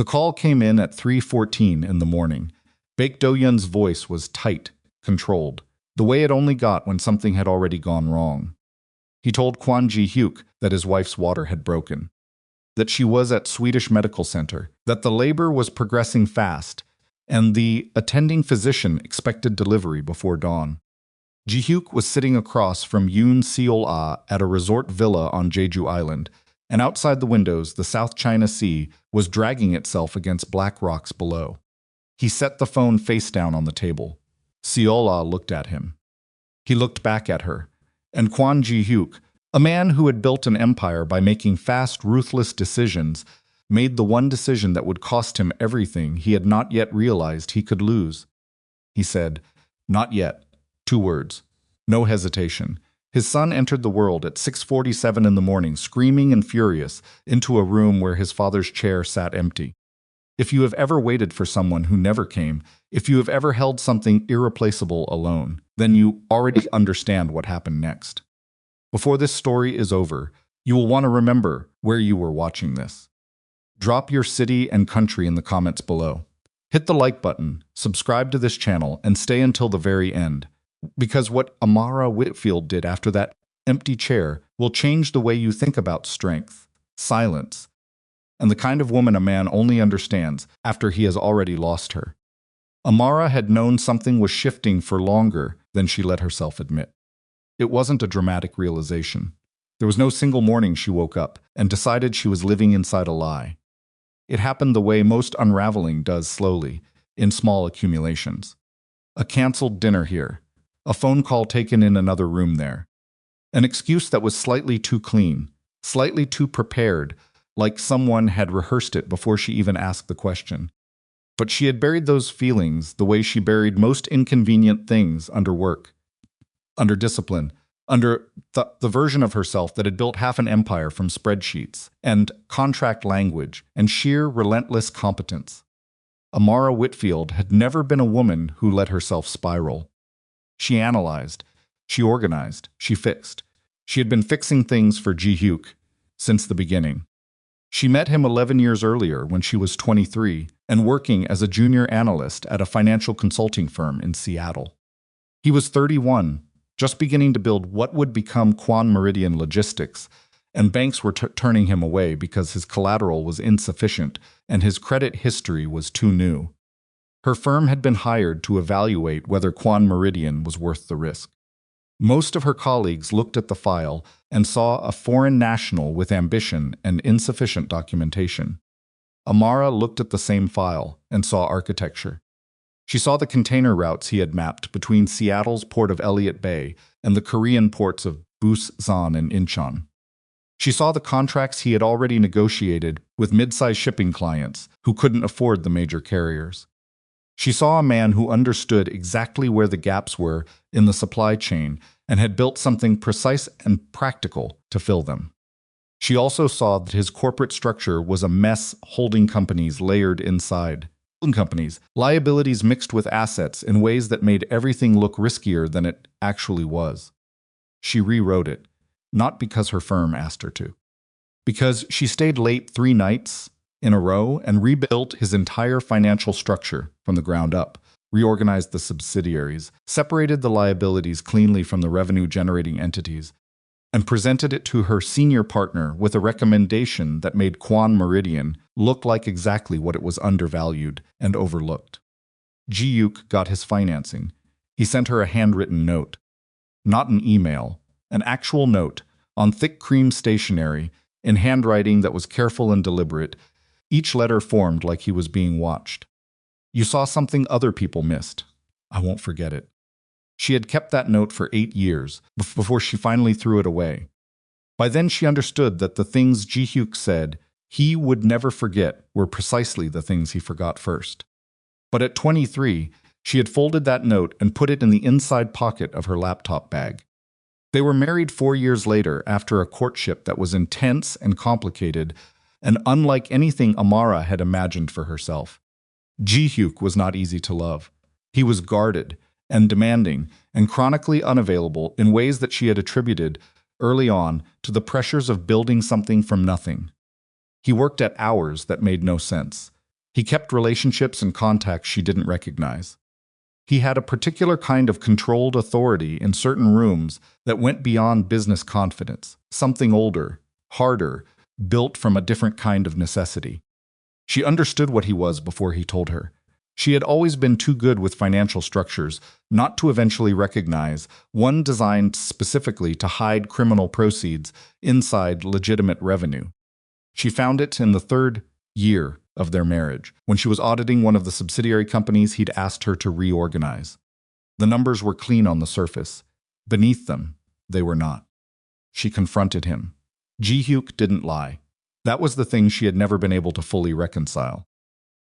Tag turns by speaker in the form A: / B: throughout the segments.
A: The call came in at 3:14 in the morning. Baek Do-yeon's voice was tight, controlled, the way it only got when something had already gone wrong. He told Ji-hyuk that his wife's water had broken, that she was at Swedish Medical Center, that the labor was progressing fast, and the attending physician expected delivery before dawn. Ji-hyuk was sitting across from Yoon Seol-ah at a resort villa on Jeju Island, and outside the windows the South China Sea was dragging itself against black rocks below. He set the phone face down on the table. Seol-ah looked at him. He looked back at her, and Ji-hyuk, a man who had built an empire by making fast, ruthless decisions, made the one decision that would cost him everything he had not yet realized he could lose. He said, "Not yet." 2 words. No hesitation. His son entered the world at 6:47 in the morning, screaming and furious, into a room where his father's chair sat empty. If you have ever waited for someone who never came, if you have ever held something irreplaceable alone, then you already understand what happened next. Before this story is over, you will want to remember where you were watching this. Drop your city and country in the comments below. Hit the like button, subscribe to this channel, and stay until the very end. Because what Amara Whitfield did after that empty chair will change the way you think about strength, silence, and the kind of woman a man only understands after he has already lost her. Amara had known something was shifting for longer than she let herself admit. It wasn't a dramatic realization. There was no single morning she woke up and decided she was living inside a lie. It happened the way most unraveling does, slowly, in small accumulations. A canceled dinner here. A phone call taken in another room there. An excuse that was slightly too clean, slightly too prepared, like someone had rehearsed it before she even asked the question. But she had buried those feelings the way she buried most inconvenient things under work, under discipline, under the version of herself that had built half an empire from spreadsheets and contract language and sheer relentless competence. Amara Whitfield had never been a woman who let herself spiral. She analyzed, she organized, she fixed. She had been fixing things for Ji-hyuk since the beginning. She met him 11 years earlier when she was 23 and working as a junior analyst at a financial consulting firm in Seattle. He was 31, just beginning to build what would become Quan Meridian Logistics, and banks were turning him away because his collateral was insufficient and his credit history was too new. Her firm had been hired to evaluate whether Quan Meridian was worth the risk. Most of her colleagues looked at the file and saw a foreign national with ambition and insufficient documentation. Amara looked at the same file and saw architecture. She saw the container routes he had mapped between Seattle's port of Elliott Bay and the Korean ports of Busan and Incheon. She saw the contracts he had already negotiated with mid-sized shipping clients who couldn't afford the major carriers. She saw a man who understood exactly where the gaps were in the supply chain and had built something precise and practical to fill them. She also saw that his corporate structure was a mess, holding companies layered inside. Holding companies, liabilities mixed with assets in ways that made everything look riskier than it actually was. She rewrote it, not because her firm asked her to. Because she stayed late 3 nights in a row and rebuilt his entire financial structure from the ground up, reorganized the subsidiaries, separated the liabilities cleanly from the revenue-generating entities, and presented it to her senior partner with a recommendation that made Quan Meridian look like exactly what it was undervalued and overlooked. Ji-hyuk got his financing. He sent her a handwritten note. Not an email, an actual note, on thick cream stationery, in handwriting that was careful and deliberate, each letter formed like he was being watched. You saw something other people missed. I won't forget it. She had kept that note for 8 years, before she finally threw it away. By then she understood that the things Ji-hyuk said he would never forget were precisely the things he forgot first. But at 23, she had folded that note and put it in the inside pocket of her laptop bag. They were married 4 years later after a courtship that was intense and complicated and unlike anything Amara had imagined for herself. Ji-hyuk was not easy to love. He was guarded and demanding and chronically unavailable in ways that she had attributed, early on, to the pressures of building something from nothing. He worked at hours that made no sense, He kept relationships and contacts she didn't recognize. He had a particular kind of controlled authority in certain rooms that went beyond business confidence, something older, harder, built from a different kind of necessity. She understood what he was before he told her. She had always been too good with financial structures not to eventually recognize one designed specifically to hide criminal proceeds inside legitimate revenue. She found it in the third year of their marriage, when she was auditing one of the subsidiary companies he'd asked her to reorganize. The numbers were clean on the surface. Beneath them, they were not. She confronted him. Ji-hyuk didn't lie. That was the thing she had never been able to fully reconcile.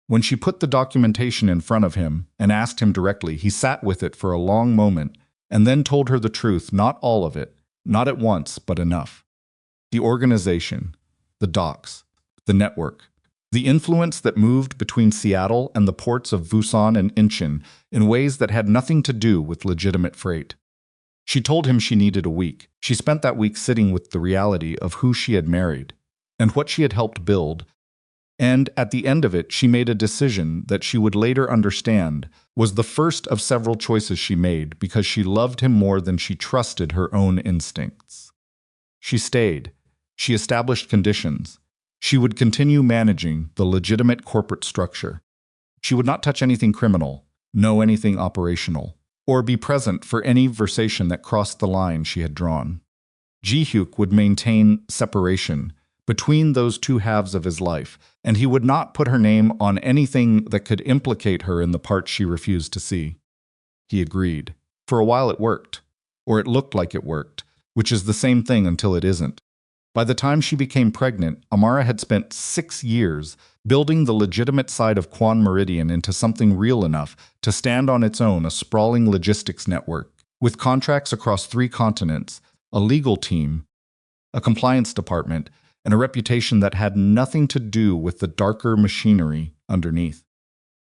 A: When she put the documentation in front of him and asked him directly, he sat with it for a long moment and then told her the truth, not all of it, not at once, but enough. The organization, the docks, the network, the influence that moved between Seattle and the ports of Busan and Incheon in ways that had nothing to do with legitimate freight. She told him she needed a week. She spent that week sitting with the reality of who she had married and what she had helped build. And at the end of it, she made a decision that she would later understand was the first of several choices she made because she loved him more than she trusted her own instincts. She stayed. She established conditions. She would continue managing the legitimate corporate structure. She would not touch anything criminal, know anything operational, or be present for any conversation that crossed the line she had drawn. Ji-hyuk would maintain separation between those two halves of his life, and he would not put her name on anything that could implicate her in the parts she refused to see. He agreed. For a while it worked, or it looked like it worked, which is the same thing until it isn't. By the time she became pregnant, Amara had spent 6 years building the legitimate side of Quan Meridian into something real enough to stand on its own, a sprawling logistics network, with contracts across 3 continents, a legal team, a compliance department, and a reputation that had nothing to do with the darker machinery underneath.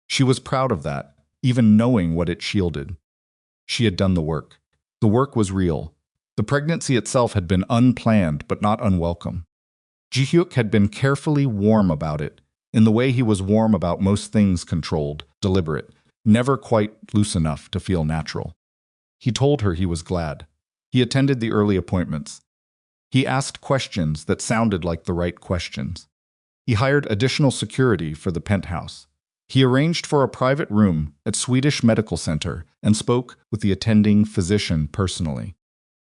A: She was proud of that, even knowing what it shielded. She had done the work. The work was real. The pregnancy itself had been unplanned but not unwelcome. Ji-hyuk had been carefully warm about it, in the way he was warm about most things controlled, deliberate, never quite loose enough to feel natural. He told her he was glad. He attended the early appointments. He asked questions that sounded like the right questions. He hired additional security for the penthouse. He arranged for a private room at Swedish Medical Center and spoke with the attending physician personally.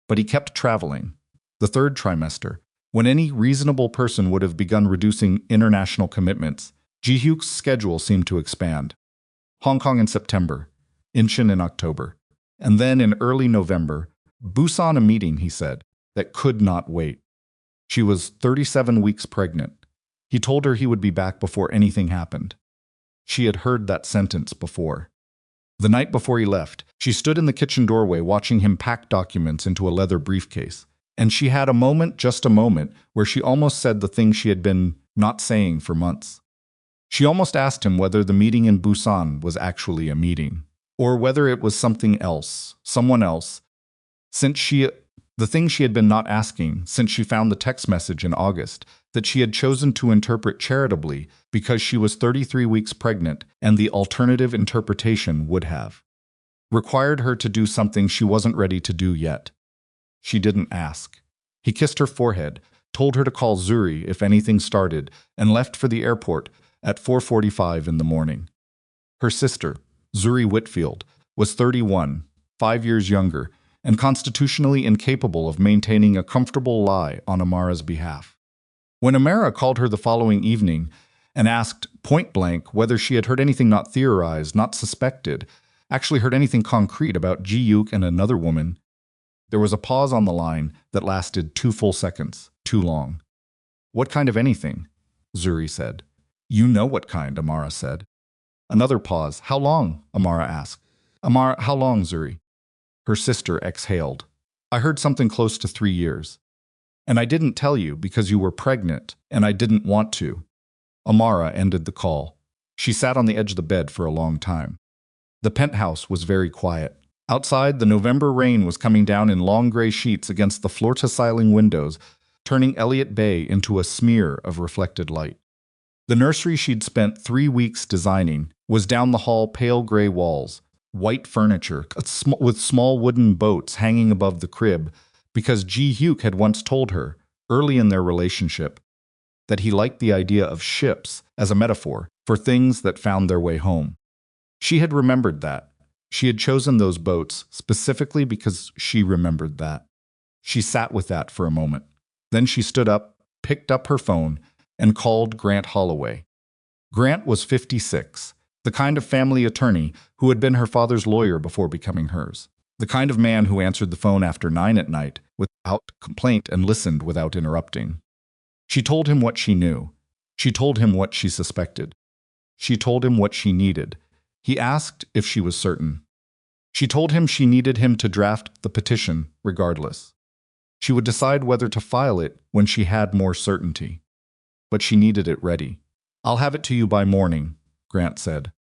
A: But he kept traveling. The 3rd trimester, when any reasonable person would have begun reducing international commitments, Ji-hyuk's schedule seemed to expand. Hong Kong in September, Incheon in October, and then in early November, Busan a meeting, he said, that could not wait. She was 37 weeks pregnant. He told her he would be back before anything happened. She had heard that sentence before. The night before he left, she stood in the kitchen doorway watching him pack documents into a leather briefcase, and she had a moment, just a moment, where she almost said the thing she had been not saying for months. She almost asked him whether the meeting in Busan was actually a meeting, or whether it was something else, someone else, the thing she had been not asking since she found the text message in August that she had chosen to interpret charitably because she was 33 weeks pregnant and the alternative interpretation would have required her to do something she wasn't ready to do yet. She didn't ask. He kissed her forehead, told her to call Zuri if anything started, and left for the airport at 4:45 in the morning. Her sister, Zuri Whitfield, was 31, 5 years younger, and constitutionally incapable of maintaining a comfortable lie on Amara's behalf. When Amara called her the following evening and asked point-blank whether she had heard anything not theorized, not suspected, actually heard anything concrete about Ji-hyuk and another woman, there was a pause on the line that lasted 2 full seconds, too long. "What kind of anything?" Zuri said. "You know what kind," Amara said. Another pause. "How long?" Amara asked. "Amara, how long, Zuri?" Her sister exhaled. "I heard something close to 3 years. And I didn't tell you because you were pregnant, and I didn't want to." Amara ended the call. She sat on the edge of the bed for a long time. The penthouse was very quiet. Outside, the November rain was coming down in long gray sheets against the floor-to-ceiling windows, turning Elliott Bay into a smear of reflected light. The nursery she'd spent 3 weeks designing was down the hall, pale gray walls, white furniture, with small wooden boats hanging above the crib, because Ji-hyuk had once told her, early in their relationship, that he liked the idea of ships as a metaphor for things that found their way home. She had remembered that. She had chosen those boats specifically because she remembered that. She sat with that for a moment. Then she stood up, picked up her phone, and called Grant Holloway. Grant was 56, the kind of family attorney who had been her father's lawyer before becoming hers, the kind of man who answered the phone after 9 at night without complaint and listened without interrupting. She told him what she knew. She told him what she suspected. She told him what she needed. He asked if she was certain. She told him she needed him to draft the petition regardless. She would decide whether to file it when she had more certainty. But she needed it ready. "I'll have it to you by morning," Grant said.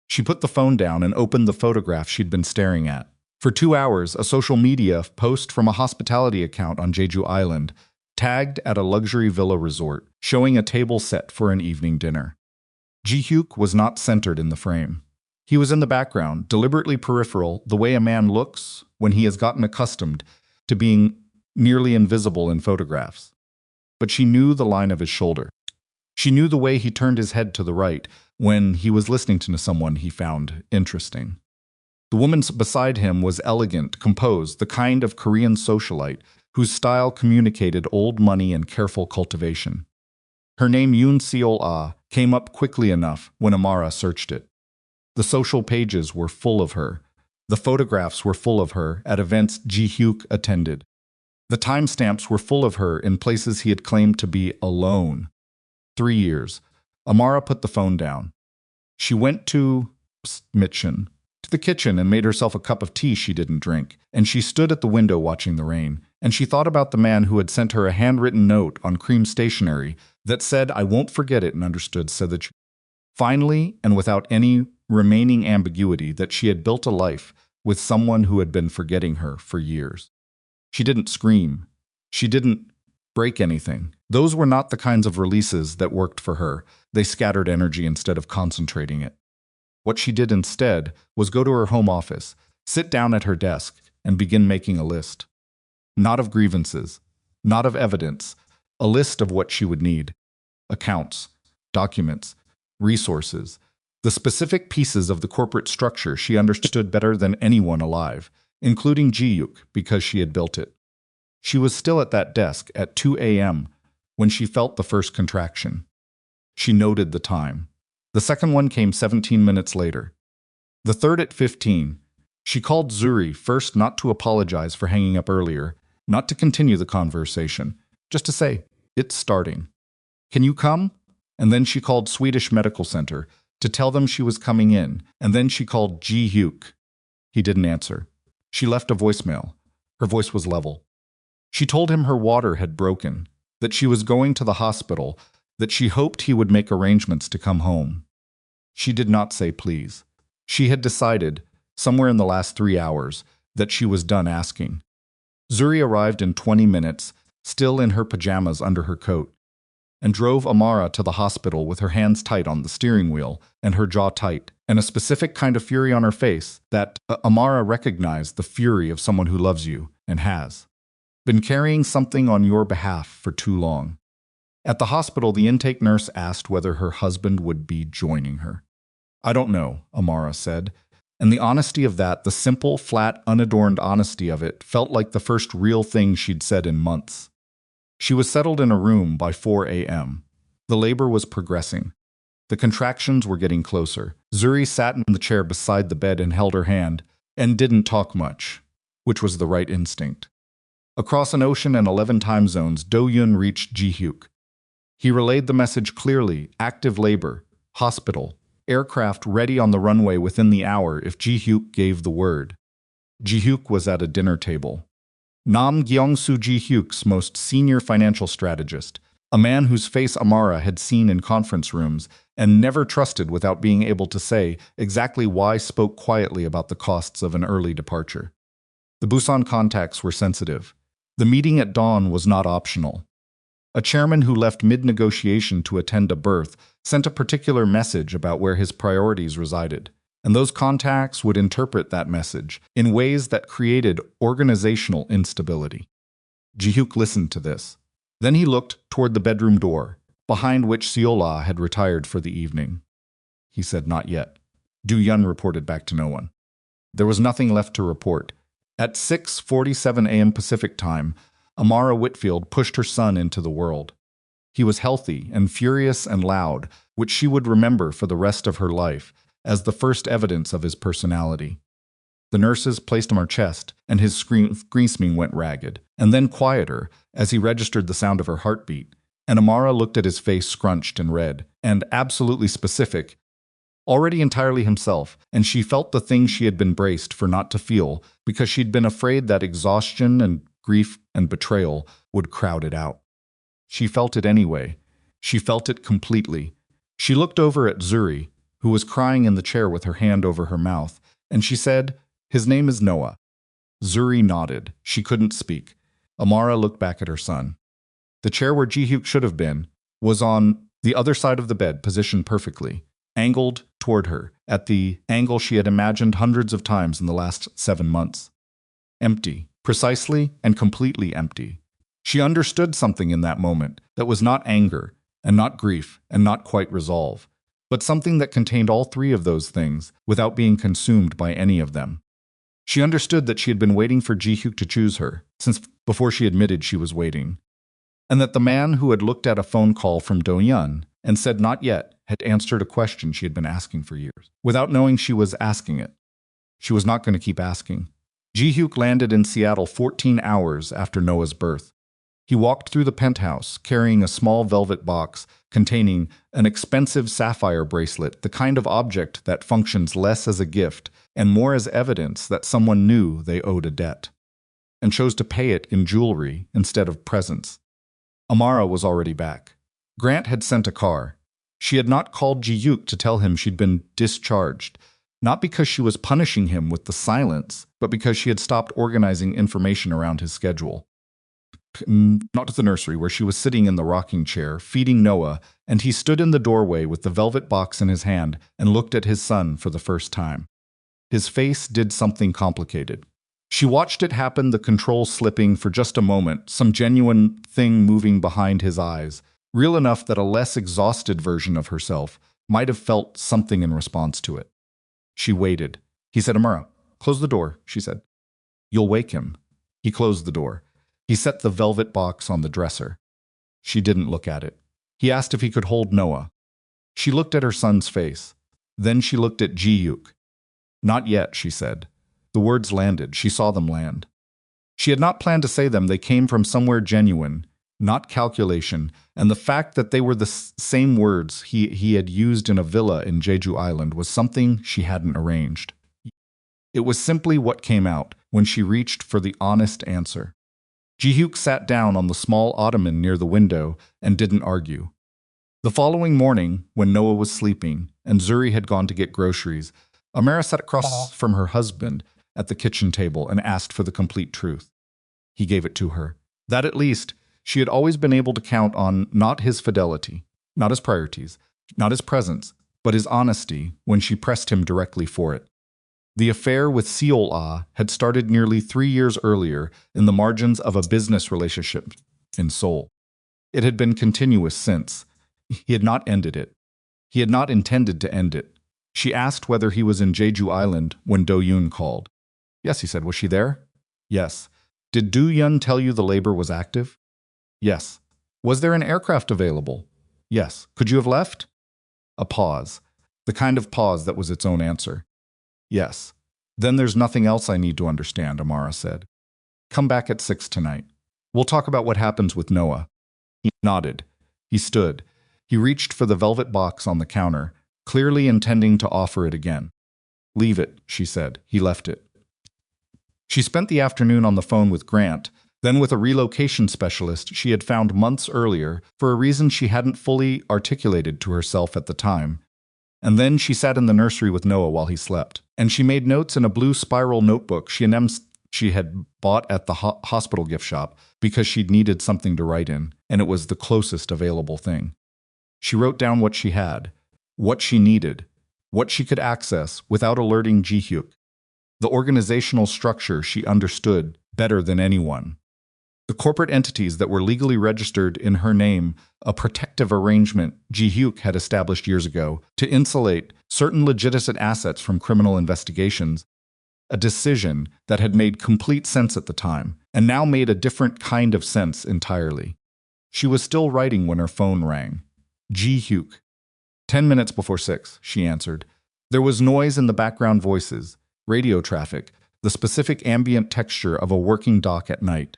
A: She put the phone down and opened the photograph she'd been staring at. For 2 hours, a social media post from a hospitality account on Jeju Island, tagged at a luxury villa resort, showing a table set for an evening dinner. Ji-hyuk was not centered in the frame. He was in the background, deliberately peripheral, the way a man looks when he has gotten accustomed to being nearly invisible in photographs. But she knew the line of his shoulder. She knew the way he turned his head to the right when he was listening to someone he found interesting. The woman beside him was elegant, composed, the kind of Korean socialite whose style communicated old money and careful cultivation. Her name, Yoon Seol-ah, came up quickly enough when Amara searched it. The social pages were full of her. The photographs were full of her at events Ji-hyuk attended. The timestamps were full of her in places he had claimed to be alone. 3 years. Amara put the phone down. She went to the kitchen and made herself a cup of tea she didn't drink, and she stood at the window watching the rain, and she thought about the man who had sent her a handwritten note on cream stationery that said, "I won't forget it," and understood, said that finally, and without any remaining ambiguity, that she had built a life with someone who had been forgetting her for years. She didn't scream. She didn't break anything. Those were not the kinds of releases that worked for her. They scattered energy instead of concentrating it. What she did instead was go to her home office, sit down at her desk, and begin making a list. Not of grievances, not of evidence, a list of what she would need. Accounts, documents, resources, the specific pieces of the corporate structure she understood better than anyone alive, including Ji-hyuk, because she had built it. She was still at that desk at 2 a.m. when she felt the first contraction. She noted the time. The second one came 17 minutes later. The third at 15. She called Zuri first, not to apologize for hanging up earlier, not to continue the conversation, just to say, "It's starting. Can you come?" And then she called Swedish Medical Center to tell them she was coming in, and then she called Ji-hyuk. He didn't answer. She left a voicemail. Her voice was level. She told him her water had broken, that she was going to the hospital, that she hoped he would make arrangements to come home. She did not say please. She had decided, somewhere in the last 3 hours, that she was done asking. Zuri arrived in 20 minutes, still in her pajamas under her coat, and drove Amara to the hospital with her hands tight on the steering wheel and her jaw tight, and a specific kind of fury on her face that Amara recognized, the fury of someone who loves you and has been carrying something on your behalf for too long. At the hospital, the intake nurse asked whether her husband would be joining her. "I don't know," Amara said, and the honesty of that, the simple, flat, unadorned honesty of it, felt like the first real thing she'd said in months. She was settled in a room by 4 a.m. The labor was progressing. The contractions were getting closer. Zuri sat in the chair beside the bed and held her hand, and didn't talk much, which was the right instinct. Across an ocean and 11 time zones, Do-yun reached Ji-hyuk. He relayed the message clearly: active labor, hospital, aircraft ready on the runway within the hour if Ji-hyuk gave the word. Ji-hyuk was at a dinner table. Nam Gyeong-soo, Ji-hyuk's most senior financial strategist, a man whose face Amara had seen in conference rooms and never trusted without being able to say exactly why, spoke quietly about the costs of an early departure. The Busan contacts were sensitive. The meeting at dawn was not optional. A chairman who left mid-negotiation to attend a birth sent a particular message about where his priorities resided, and those contacts would interpret that message in ways that created organizational instability. Ji-hyuk listened to this. Then he looked toward the bedroom door, behind which Seola had retired for the evening. He said, "Not yet." Do-yun reported back to no one. There was nothing left to report. At 6:47 a.m. Pacific time, Amara Whitfield pushed her son into the world. He was healthy and furious and loud, which she would remember for the rest of her life as the first evidence of his personality. The nurses placed him on her chest, and his screaming went ragged, and then quieter as he registered the sound of her heartbeat, and Amara looked at his face scrunched and red, and absolutely specific, already entirely himself, and she felt the thing she had been braced for not to feel because she'd been afraid that exhaustion and grief and betrayal would crowd it out. She felt it anyway. She felt it completely. She looked over at Zuri, who was crying in the chair with her hand over her mouth, and she said, "His name is Noah." Zuri nodded. She couldn't speak. Amara looked back at her son. The chair where Ji-hyuk should have been was on the other side of the bed, positioned perfectly, angled toward her, at the angle she had imagined hundreds of times in the last 7 months. Empty, precisely and completely empty. She understood something in that moment that was not anger, and not grief, and not quite resolve, but something that contained all three of those things without being consumed by any of them. She understood that she had been waiting for Ji-hyuk to choose her, since before she admitted she was waiting, and that the man who had looked at a phone call from Do-yun and said not yet had answered a question she had been asking for years, without knowing she was asking it. She was not going to keep asking. Ji-hyuk landed in Seattle 14 hours after Noah's birth. He walked through the penthouse, carrying a small velvet box containing an expensive sapphire bracelet, the kind of object that functions less as a gift and more as evidence that someone knew they owed a debt, and chose to pay it in jewelry instead of presents. Amara was already back. Grant had sent a car. She had not called Ji-hyuk to tell him she'd been discharged, not because she was punishing him with the silence, but because she had stopped organizing information around his schedule. Not to the nursery, where she was sitting in the rocking chair, feeding Noah, and he stood in the doorway with the velvet box in his hand and looked at his son for the first time. His face did something complicated. She watched it happen, the control slipping for just a moment, some genuine thing moving behind his eyes, real enough that a less exhausted version of herself might have felt something in response to it. She waited. He said, "Amara, close the door," she said. "You'll wake him." He closed the door. He set the velvet box on the dresser. She didn't look at it. He asked if he could hold Noah. She looked at her son's face. Then she looked at Ji-hyuk. "Not yet," she said. The words landed. She saw them land. She had not planned to say them. They came from somewhere genuine, not calculation, and the fact that they were the same words he had used in a villa in Jeju Island was something she hadn't arranged. It was simply what came out when she reached for the honest answer. Ji-hyuk sat down on the small ottoman near the window and didn't argue. The following morning, when Noah was sleeping and Zuri had gone to get groceries, Amara sat across from her husband at the kitchen table and asked for the complete truth. He gave it to her. That at least, she had always been able to count on not his fidelity, not his priorities, not his presence, but his honesty when she pressed him directly for it. The affair with Seol-ah had started nearly 3 years earlier in the margins of a business relationship in Seoul. It had been continuous since. He had not ended it. He had not intended to end it. She asked whether he was in Jeju Island when Do-yun called. "Yes," he said. "Was she there?" "Yes." "Did Do-yun tell you the labor was active?" "Yes." "Was there an aircraft available?" "Yes." "Could you have left?" A pause. The kind of pause that was its own answer. "Yes." "Then there's nothing else I need to understand," Amara said. "Come back at 6 tonight. We'll talk about what happens with Noah." He nodded. He stood. He reached for the velvet box on the counter, clearly intending to offer it again. "Leave it," she said. He left it. She spent the afternoon on the phone with Grant, then with a relocation specialist she had found months earlier for a reason she hadn't fully articulated to herself at the time. And then she sat in the nursery with Noah while he slept, and she made notes in a blue spiral notebook she she had bought at the hospital gift shop because she'd needed something to write in, and it was the closest available thing. She wrote down what she had, what she needed, what she could access without alerting Ji-hyuk. The organizational structure she understood better than anyone. The corporate entities that were legally registered in her name, a protective arrangement Ji-hyuk had established years ago to insulate certain legitimate assets from criminal investigations, a decision that had made complete sense at the time, and now made a different kind of sense entirely. She was still writing when her phone rang. Ji-hyuk. 10 minutes before 6, she answered. There was noise in the background voices, radio traffic, the specific ambient texture of a working dock at night.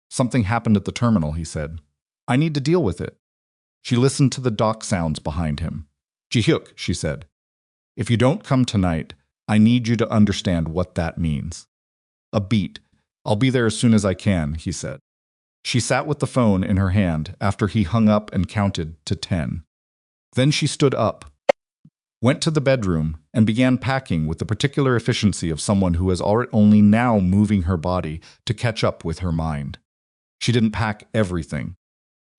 A: Something happened at the terminal, he said. I need to deal with it. She listened to the dock sounds behind him. Ji-hyuk, she said. If you don't come tonight, I need you to understand what that means. A beat. I'll be there as soon as I can, he said. She sat with the phone in her hand after he hung up and counted to 10. Then she stood up, went to the bedroom, and began packing with the particular efficiency of someone who is only now moving her body to catch up with her mind. She didn't pack everything.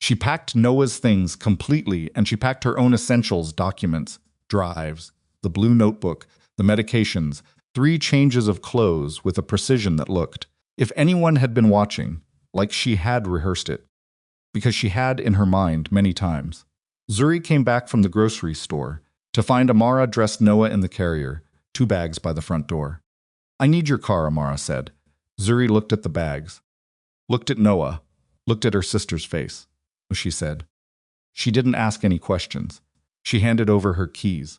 A: She packed Noah's things completely, and she packed her own essentials, documents, drives, the blue notebook, the medications, 3 changes of clothes with a precision that looked, if anyone had been watching, like she had rehearsed it, because she had in her mind many times. Zuri came back from the grocery store to find Amara dressed Noah in the carrier, 2 bags by the front door. I need your car, Amara said. Zuri looked at the bags, looked at Noah, looked at her sister's face. She said. She didn't ask any questions. She handed over her keys.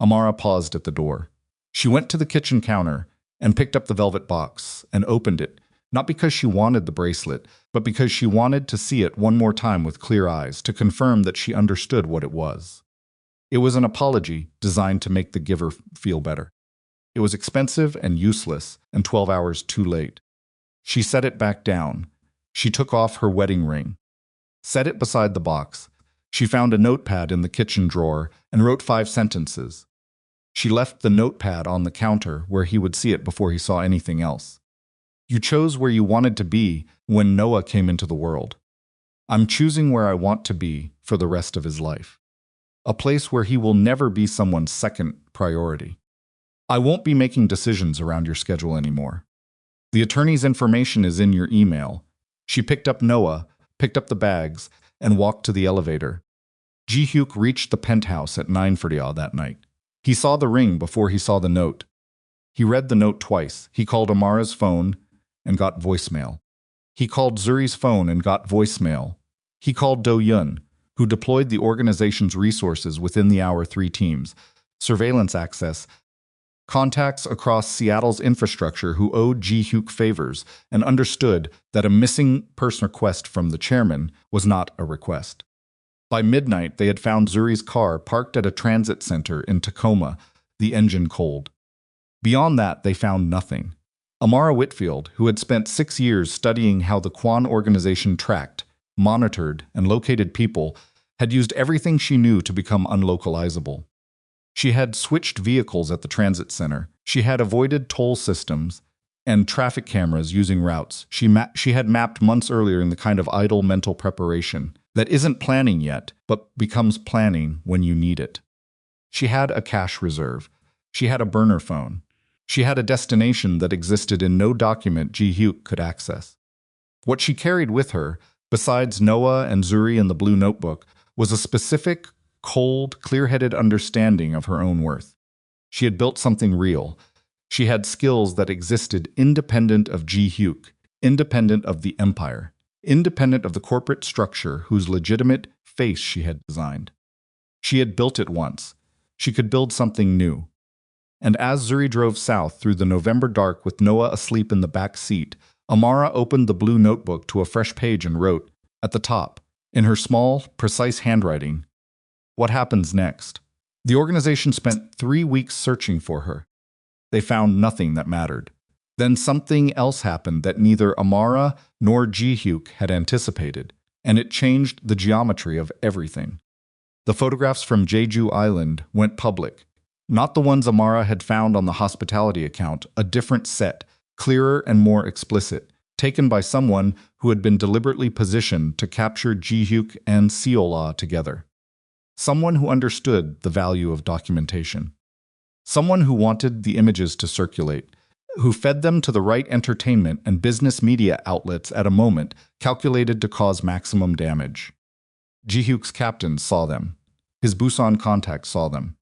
A: Amara paused at the door. She went to the kitchen counter and picked up the velvet box and opened it, not because she wanted the bracelet, but because she wanted to see it one more time with clear eyes to confirm that she understood what it was. It was an apology designed to make the giver feel better. It was expensive and useless and 12 hours too late. She set it back down. She took off her wedding ring, set it beside the box. She found a notepad in the kitchen drawer and wrote 5 sentences. She left the notepad on the counter where he would see it before he saw anything else. You chose where you wanted to be when Noah came into the world. I'm choosing where I want to be for the rest of his life. A place where he will never be someone's second priority. I won't be making decisions around your schedule anymore. The attorney's information is in your email. She picked up Noah, picked up the bags, and walked to the elevator. Ji-hyuk reached the penthouse at 9:40 that night. He saw the ring before he saw the note. He read the note twice. He called Amara's phone and got voicemail. He called Zuri's phone and got voicemail. He called Do-yun, who deployed the organization's resources within the Hour 3 teams, surveillance access, contacts across Seattle's infrastructure who owed Ji-hyuk favors and understood that a missing person request from the chairman was not a request. By midnight, they had found Zuri's car parked at a transit center in Tacoma, the engine cold. Beyond that, they found nothing. Amara Whitfield, who had spent 6 years studying how the Kwan organization tracked, monitored, and located people, had used everything she knew to become unlocalizable. She had switched vehicles at the transit center. She had avoided toll systems and traffic cameras using routes she had mapped months earlier in the kind of idle mental preparation that isn't planning yet, but becomes planning when you need it. She had a cash reserve. She had a burner phone. She had a destination that existed in no document Ji-hyuk could access. What she carried with her, besides Noah and Zuri and the blue notebook, was a specific, cold, clear-headed understanding of her own worth. She had built something real. She had skills that existed independent of Ji-hyuk, independent of the empire, independent of the corporate structure whose legitimate face she had designed. She had built it once. She could build something new. And as Zuri drove south through the November dark with Noah asleep in the back seat, Amara opened the blue notebook to a fresh page and wrote, at the top, in her small, precise handwriting, "What happens next?" The organization spent 3 weeks searching for her. They found nothing that mattered. Then something else happened that neither Amara nor Ji-hyuk had anticipated, and it changed the geometry of everything. The photographs from Jeju Island went public. Not the ones Amara had found on the hospitality account, a different set, clearer and more explicit, taken by someone who had been deliberately positioned to capture Ji-hyuk and Seola together. Someone who understood the value of documentation. Someone who wanted the images to circulate, who fed them to the right entertainment and business media outlets at a moment calculated to cause maximum damage. Ji-hyuk's captains saw them. His Busan contacts saw them.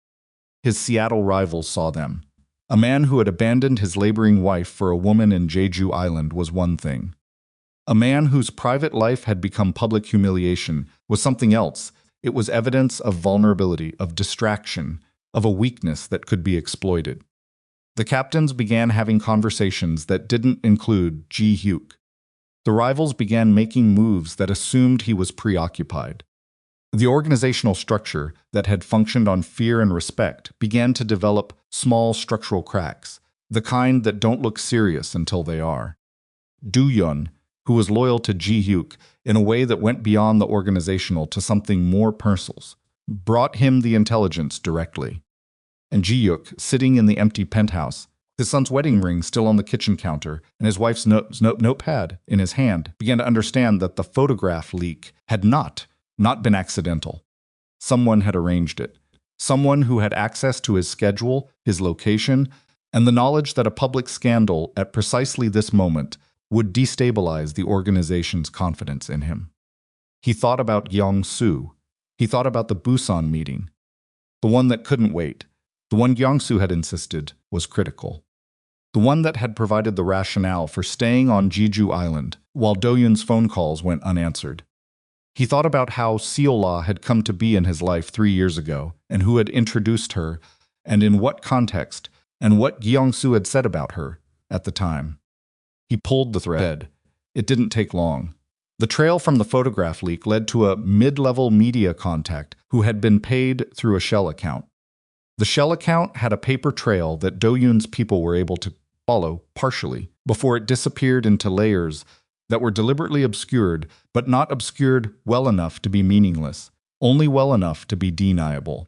A: His Seattle rivals saw them. A man who had abandoned his laboring wife for a woman in Jeju Island was one thing. A man whose private life had become public humiliation was something else. It was evidence of vulnerability, of distraction, of a weakness that could be exploited. The captains began having conversations that didn't include Ji-hyuk. The rivals began making moves that assumed he was preoccupied. The organizational structure that had functioned on fear and respect began to develop small structural cracks, the kind that don't look serious until they are. Do-yeon, who was loyal to Ji-hyuk in a way that went beyond the organizational to something more personal, brought him the intelligence directly. And Ji-hyuk, sitting in the empty penthouse, his son's wedding ring still on the kitchen counter and his wife's notepad in his hand, began to understand that the photograph leak had not been accidental. Someone had arranged it. Someone who had access to his schedule, his location, and the knowledge that a public scandal at precisely this moment would destabilize the organization's confidence in him. He thought about Gyeong-soo. He thought about the Busan meeting. The one that couldn't wait. The one Gyeong-soo had insisted was critical. The one that had provided the rationale for staying on Jeju Island while Do-yeon's phone calls went unanswered. He thought about how Seola had come to be in his life 3 years ago, and who had introduced her, and in what context, and what Gyeong-soo had said about her at the time. He pulled the thread. It didn't take long. The trail from the photograph leak led to a mid-level media contact who had been paid through a shell account. The shell account had a paper trail that Do-yeon's people were able to follow partially before it disappeared into layers that were deliberately obscured, but not obscured well enough to be meaningless, only well enough to be deniable.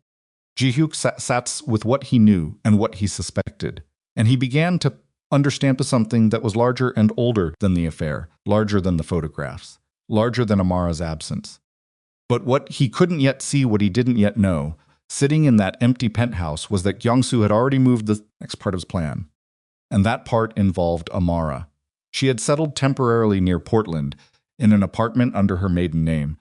A: Ji-hyuk sat with what he knew and what he suspected, and he began to understand something that was larger and older than the affair, larger than the photographs, larger than Amara's absence. But what he couldn't yet see, what he didn't yet know, sitting in that empty penthouse, was that Gyeong-soo had already moved the next part of his plan. And that part involved Amara. She had settled temporarily near Portland in an apartment under her maiden name,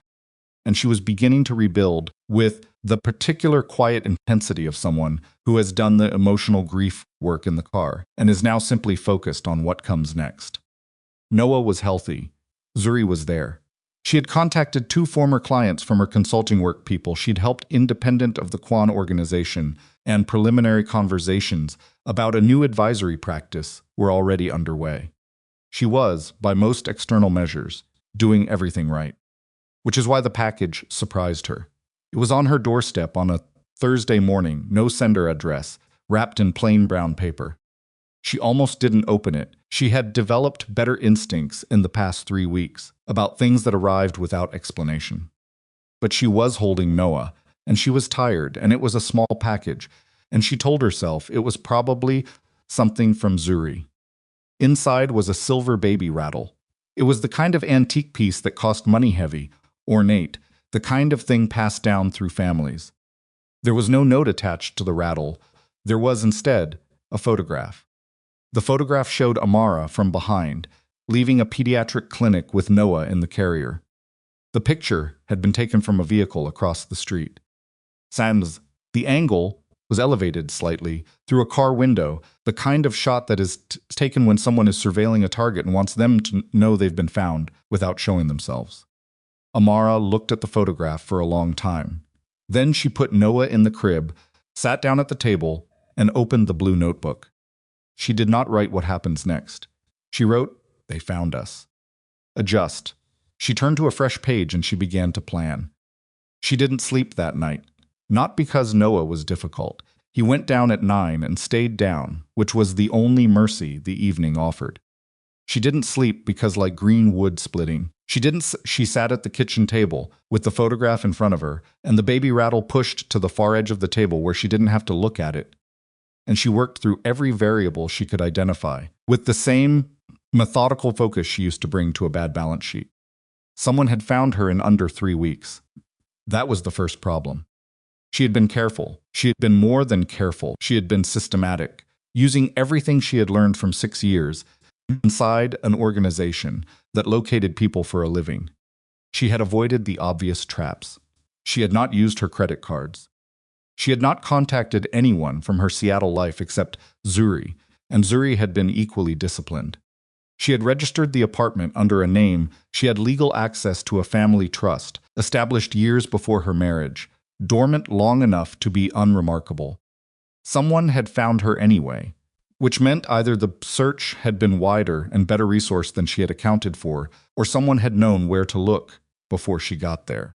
A: and she was beginning to rebuild with the particular quiet intensity of someone who has done the emotional grief work in the car and is now simply focused on what comes next. Noah was healthy. Zuri was there. She had contacted 2 former clients from her consulting work people she'd helped independent of the Kwan organization, and preliminary conversations about a new advisory practice were already underway. She was, by most external measures, doing everything right. Which is why the package surprised her. It was on her doorstep on a Thursday morning, no sender address, wrapped in plain brown paper. She almost didn't open it. She had developed better instincts in the past 3 weeks about things that arrived without explanation. But she was holding Noah, and she was tired, and it was a small package, and she told herself it was probably something from Zuri. Inside was a silver baby rattle. It was the kind of antique piece that cost money heavy, ornate, the kind of thing passed down through families. There was no note attached to the rattle. There was instead a photograph. The photograph showed Amara from behind, leaving a pediatric clinic with Noah in the carrier. The picture had been taken from a vehicle across the street. Sans, the angle was elevated slightly through a car window, the kind of shot that is taken when someone is surveilling a target and wants them to know they've been found without showing themselves. Amara looked at the photograph for a long time. Then she put Noah in the crib, sat down at the table, and opened the blue notebook. She did not write what happens next. She wrote, "They found us." Adjust. She turned to a fresh page and she began to plan. She didn't sleep that night. Not because Noah was difficult. He went down at 9 and stayed down, which was the only mercy the evening offered. She didn't sleep because, like green wood splitting, she sat at the kitchen table with the photograph in front of her and the baby rattle pushed to the far edge of the table where she didn't have to look at it. and she worked through every variable she could identify, with the same methodical focus she used to bring to a bad balance sheet. Someone had found her in under 3 weeks. That was the first problem. She had been careful. She had been more than careful. She had been systematic, using everything she had learned from 6 years inside an organization that located people for a living. She had avoided the obvious traps. She had not used her credit cards. She had not contacted anyone from her Seattle life except Zuri, and Zuri had been equally disciplined. She had registered the apartment under a name. She had legal access to a family trust, established years before her marriage, dormant long enough to be unremarkable. Someone had found her anyway, which meant either the search had been wider and better resourced than she had accounted for, or someone had known where to look before she got there.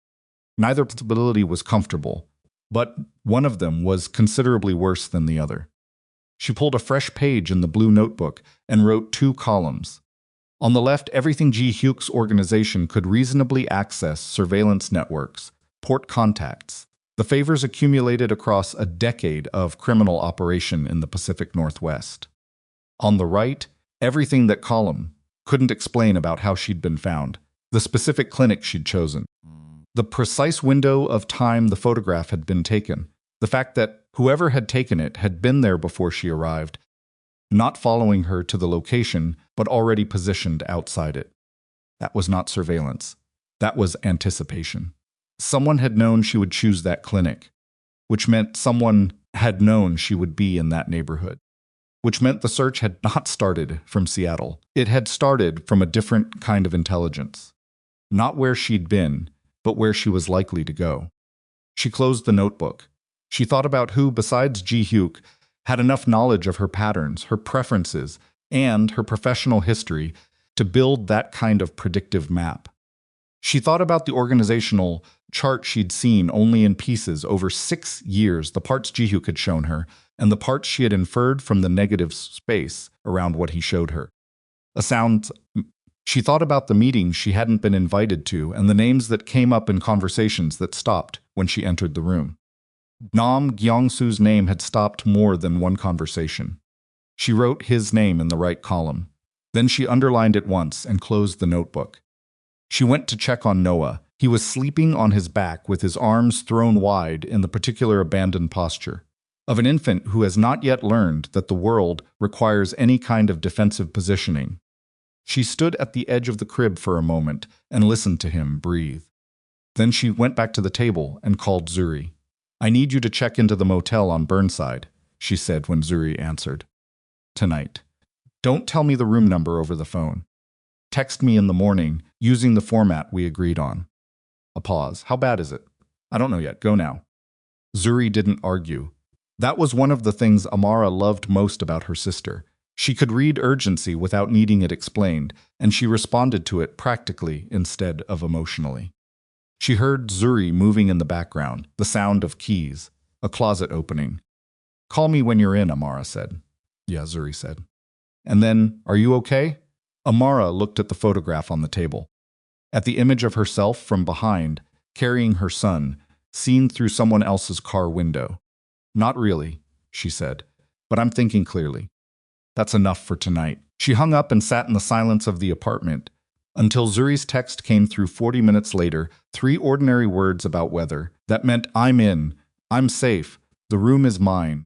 A: Neither possibility was comfortable, but one of them was considerably worse than the other. She pulled a fresh page in the blue notebook and wrote 2 columns. On the left, everything Ji-hyuk's organization could reasonably access: surveillance networks, port contacts, the favors accumulated across a decade of criminal operation in the Pacific Northwest. On the right, everything that column couldn't explain about how she'd been found, the specific clinic she'd chosen, the precise window of time the photograph had been taken, the fact that whoever had taken it had been there before she arrived, not following her to the location, but already positioned outside it. That was not surveillance. That was anticipation. Someone had known she would choose that clinic, which meant someone had known she would be in that neighborhood, which meant the search had not started from Seattle. It had started from a different kind of intelligence. Not where she'd been, but where she was likely to go. She closed the notebook. She thought about who, besides Ji-hyuk, had enough knowledge of her patterns, her preferences, and her professional history to build that kind of predictive map. She thought about the organizational chart she'd seen only in pieces over 6 years, the parts Ji-hyuk had shown her, and the parts she had inferred from the negative space around what he showed her. She thought about the meetings she hadn't been invited to and the names that came up in conversations that stopped when she entered the room. Nam Gyeongsu's name had stopped more than one conversation. She wrote his name in the right column. Then she underlined it once and closed the notebook. She went to check on Noah. He was sleeping on his back with his arms thrown wide in the particular abandoned posture of an infant who has not yet learned that the world requires any kind of defensive positioning. She stood at the edge of the crib for a moment and listened to him breathe. Then she went back to the table and called Zuri. "I need you to check into the motel on Burnside," she said when Zuri answered. "Tonight. Don't tell me the room number over the phone. Text me in the morning using the format we agreed on." A pause. "How bad is it?" "I don't know yet. Go now." Zuri didn't argue. That was one of the things Amara loved most about her sister. She could read urgency without needing it explained, and she responded to it practically instead of emotionally. She heard Zuri moving in the background, the sound of keys, a closet opening. "Call me when you're in," Amara said. "Yeah," Zuri said. And then, "Are you okay?" Amara looked at the photograph on the table, at the image of herself from behind, carrying her son, seen through someone else's car window. "Not really," she said, "but I'm thinking clearly. That's enough for tonight." She hung up and sat in the silence of the apartment until Zuri's text came through 40 minutes later, 3 ordinary words about weather. That meant "I'm in, I'm safe, the room is mine."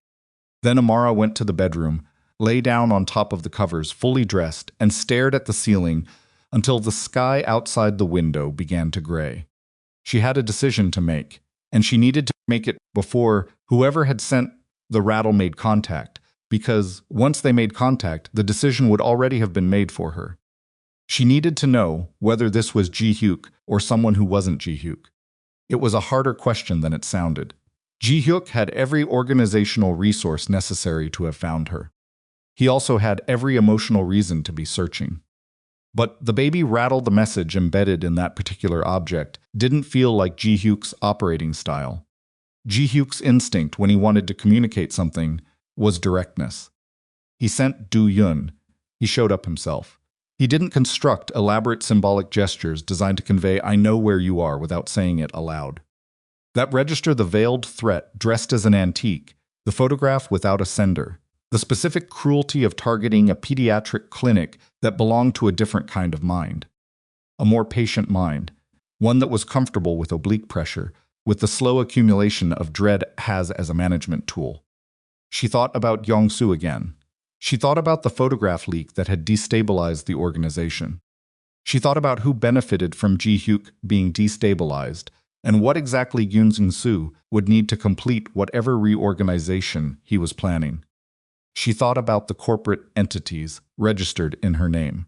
A: Then Amara went to the bedroom, lay down on top of the covers, fully dressed, and stared at the ceiling until the sky outside the window began to gray. She had a decision to make, and she needed to make it before whoever had sent the rattle made contact, because once they made contact, the decision would already have been made for her. She needed to know whether this was Ji-hyuk or someone who wasn't Ji-hyuk. It was a harder question than it sounded. Ji-hyuk had every organizational resource necessary to have found her. He also had every emotional reason to be searching. But the baby rattle, the message embedded in that particular object, didn't feel like Ji-hyuk's operating style. Ji-hyuk's instinct when he wanted to communicate something was directness. He sent Do-yun. He showed up himself. He didn't construct elaborate symbolic gestures designed to convey "I know where you are" without saying it aloud. That register the veiled threat dressed as an antique, The photograph without a sender. The specific cruelty of targeting a pediatric clinic that belonged to a different kind of mind. A more patient mind. One that was comfortable with oblique pressure, with the slow accumulation of dread has as a management tool. She thought about Gyeong-soo again. She thought about the photograph leak that had destabilized the organization. She thought about who benefited from Ji-hyuk being destabilized, and what exactly Yoon-soo would need to complete whatever reorganization he was planning. She thought about the corporate entities registered in her name.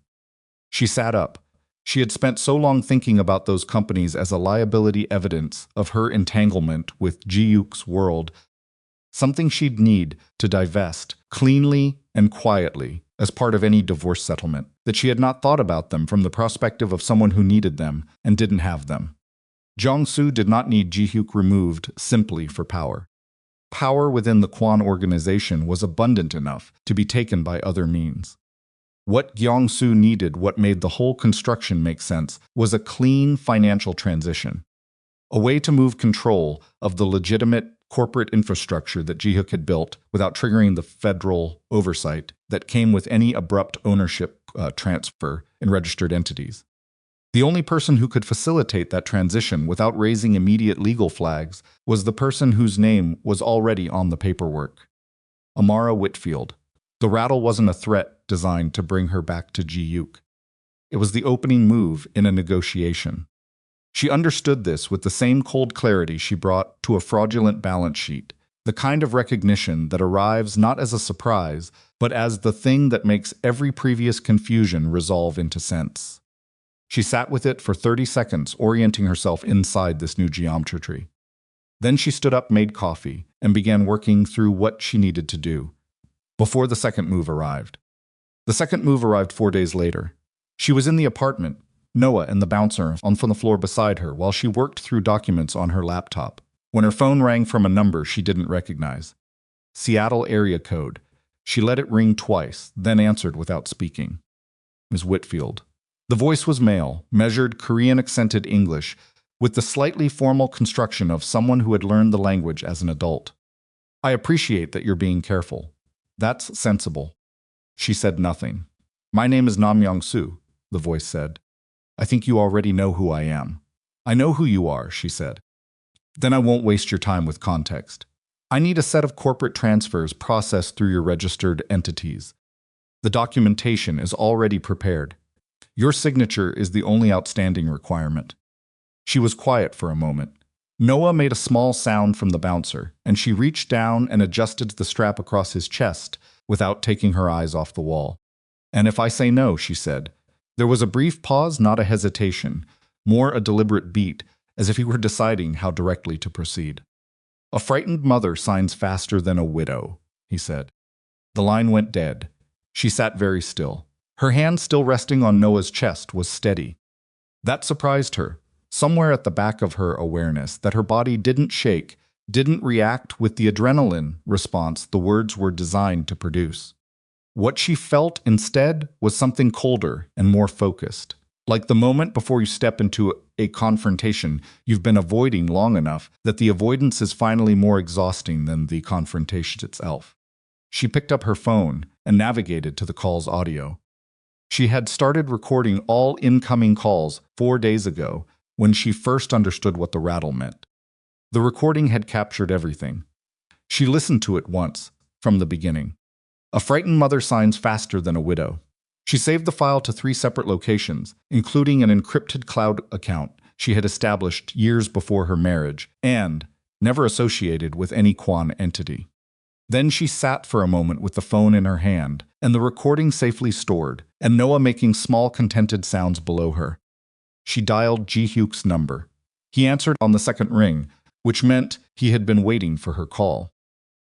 A: She sat up. She had spent so long thinking about those companies as a liability evidence of her entanglement with Ji-hyuk's world, something she'd need to divest cleanly and quietly as part of any divorce settlement, that she had not thought about them from the perspective of someone who needed them and didn't have them. Gyeong-soo did not need Ji-hyuk removed simply for power. Power within the Kwon organization was abundant enough to be taken by other means. What Gyeong-soo needed, what made the whole construction make sense, was a clean financial transition. A way to move control of the legitimate corporate infrastructure that Ji-hyuk had built without triggering the federal oversight that came with any abrupt ownership transfer in registered entities. The only person who could facilitate that transition without raising immediate legal flags was the person whose name was already on the paperwork. Amara Whitfield. The rattle wasn't a threat designed to bring her back to Ji-hyuk. It was the opening move in a negotiation. She understood this with the same cold clarity she brought to a fraudulent balance sheet, the kind of recognition that arrives not as a surprise, but as the thing that makes every previous confusion resolve into sense. She sat with it for 30 seconds, orienting herself inside this new geometry. Then she stood up, made coffee, and began working through what she needed to do, before the second move arrived. The second move arrived 4 days later. She was in the apartment, Noah and the bouncer on the floor beside her, while she worked through documents on her laptop, when her phone rang from a number she didn't recognize. Seattle area code. She let it ring twice, then answered without speaking. Ms. Whitfield. The voice was male, measured Korean-accented English, with the slightly formal construction of someone who had learned the language as an adult. I appreciate that you're being careful. That's sensible. She said nothing. My name is Nam Young-soo, the voice said. I think you already know who I am. I know who you are, she said. Then I won't waste your time with context. I need a set of corporate transfers processed through your registered entities. The documentation is already prepared. Your signature is the only outstanding requirement. She was quiet for a moment. Noah made a small sound from the bouncer, and she reached down and adjusted the strap across his chest without taking her eyes off the wall. And if I say no, she said. There was a brief pause, not a hesitation, more a deliberate beat, as if he were deciding how directly to proceed. A frightened mother signs faster than a widow, he said. The line went dead. She sat very still. Her hand, still resting on Noah's chest, was steady. That surprised her, somewhere at the back of her awareness, that her body didn't shake, didn't react with the adrenaline response the words were designed to produce. What she felt instead was something colder and more focused, like the moment before you step into a confrontation you've been avoiding long enough that the avoidance is finally more exhausting than the confrontation itself. She picked up her phone and navigated to the call's audio. She had started recording all incoming calls 4 days ago when she first understood what the rattle meant. The recording had captured everything. She listened to it once, from the beginning. A frightened mother signs faster than a widow. She saved the file to 3 separate locations, including an encrypted cloud account she had established years before her marriage and never associated with any Kwon entity. Then she sat for a moment with the phone in her hand, and the recording safely stored, and Noah making small contented sounds below her. She dialed Ji-hyuk's number. He answered on the second ring, which meant he had been waiting for her call.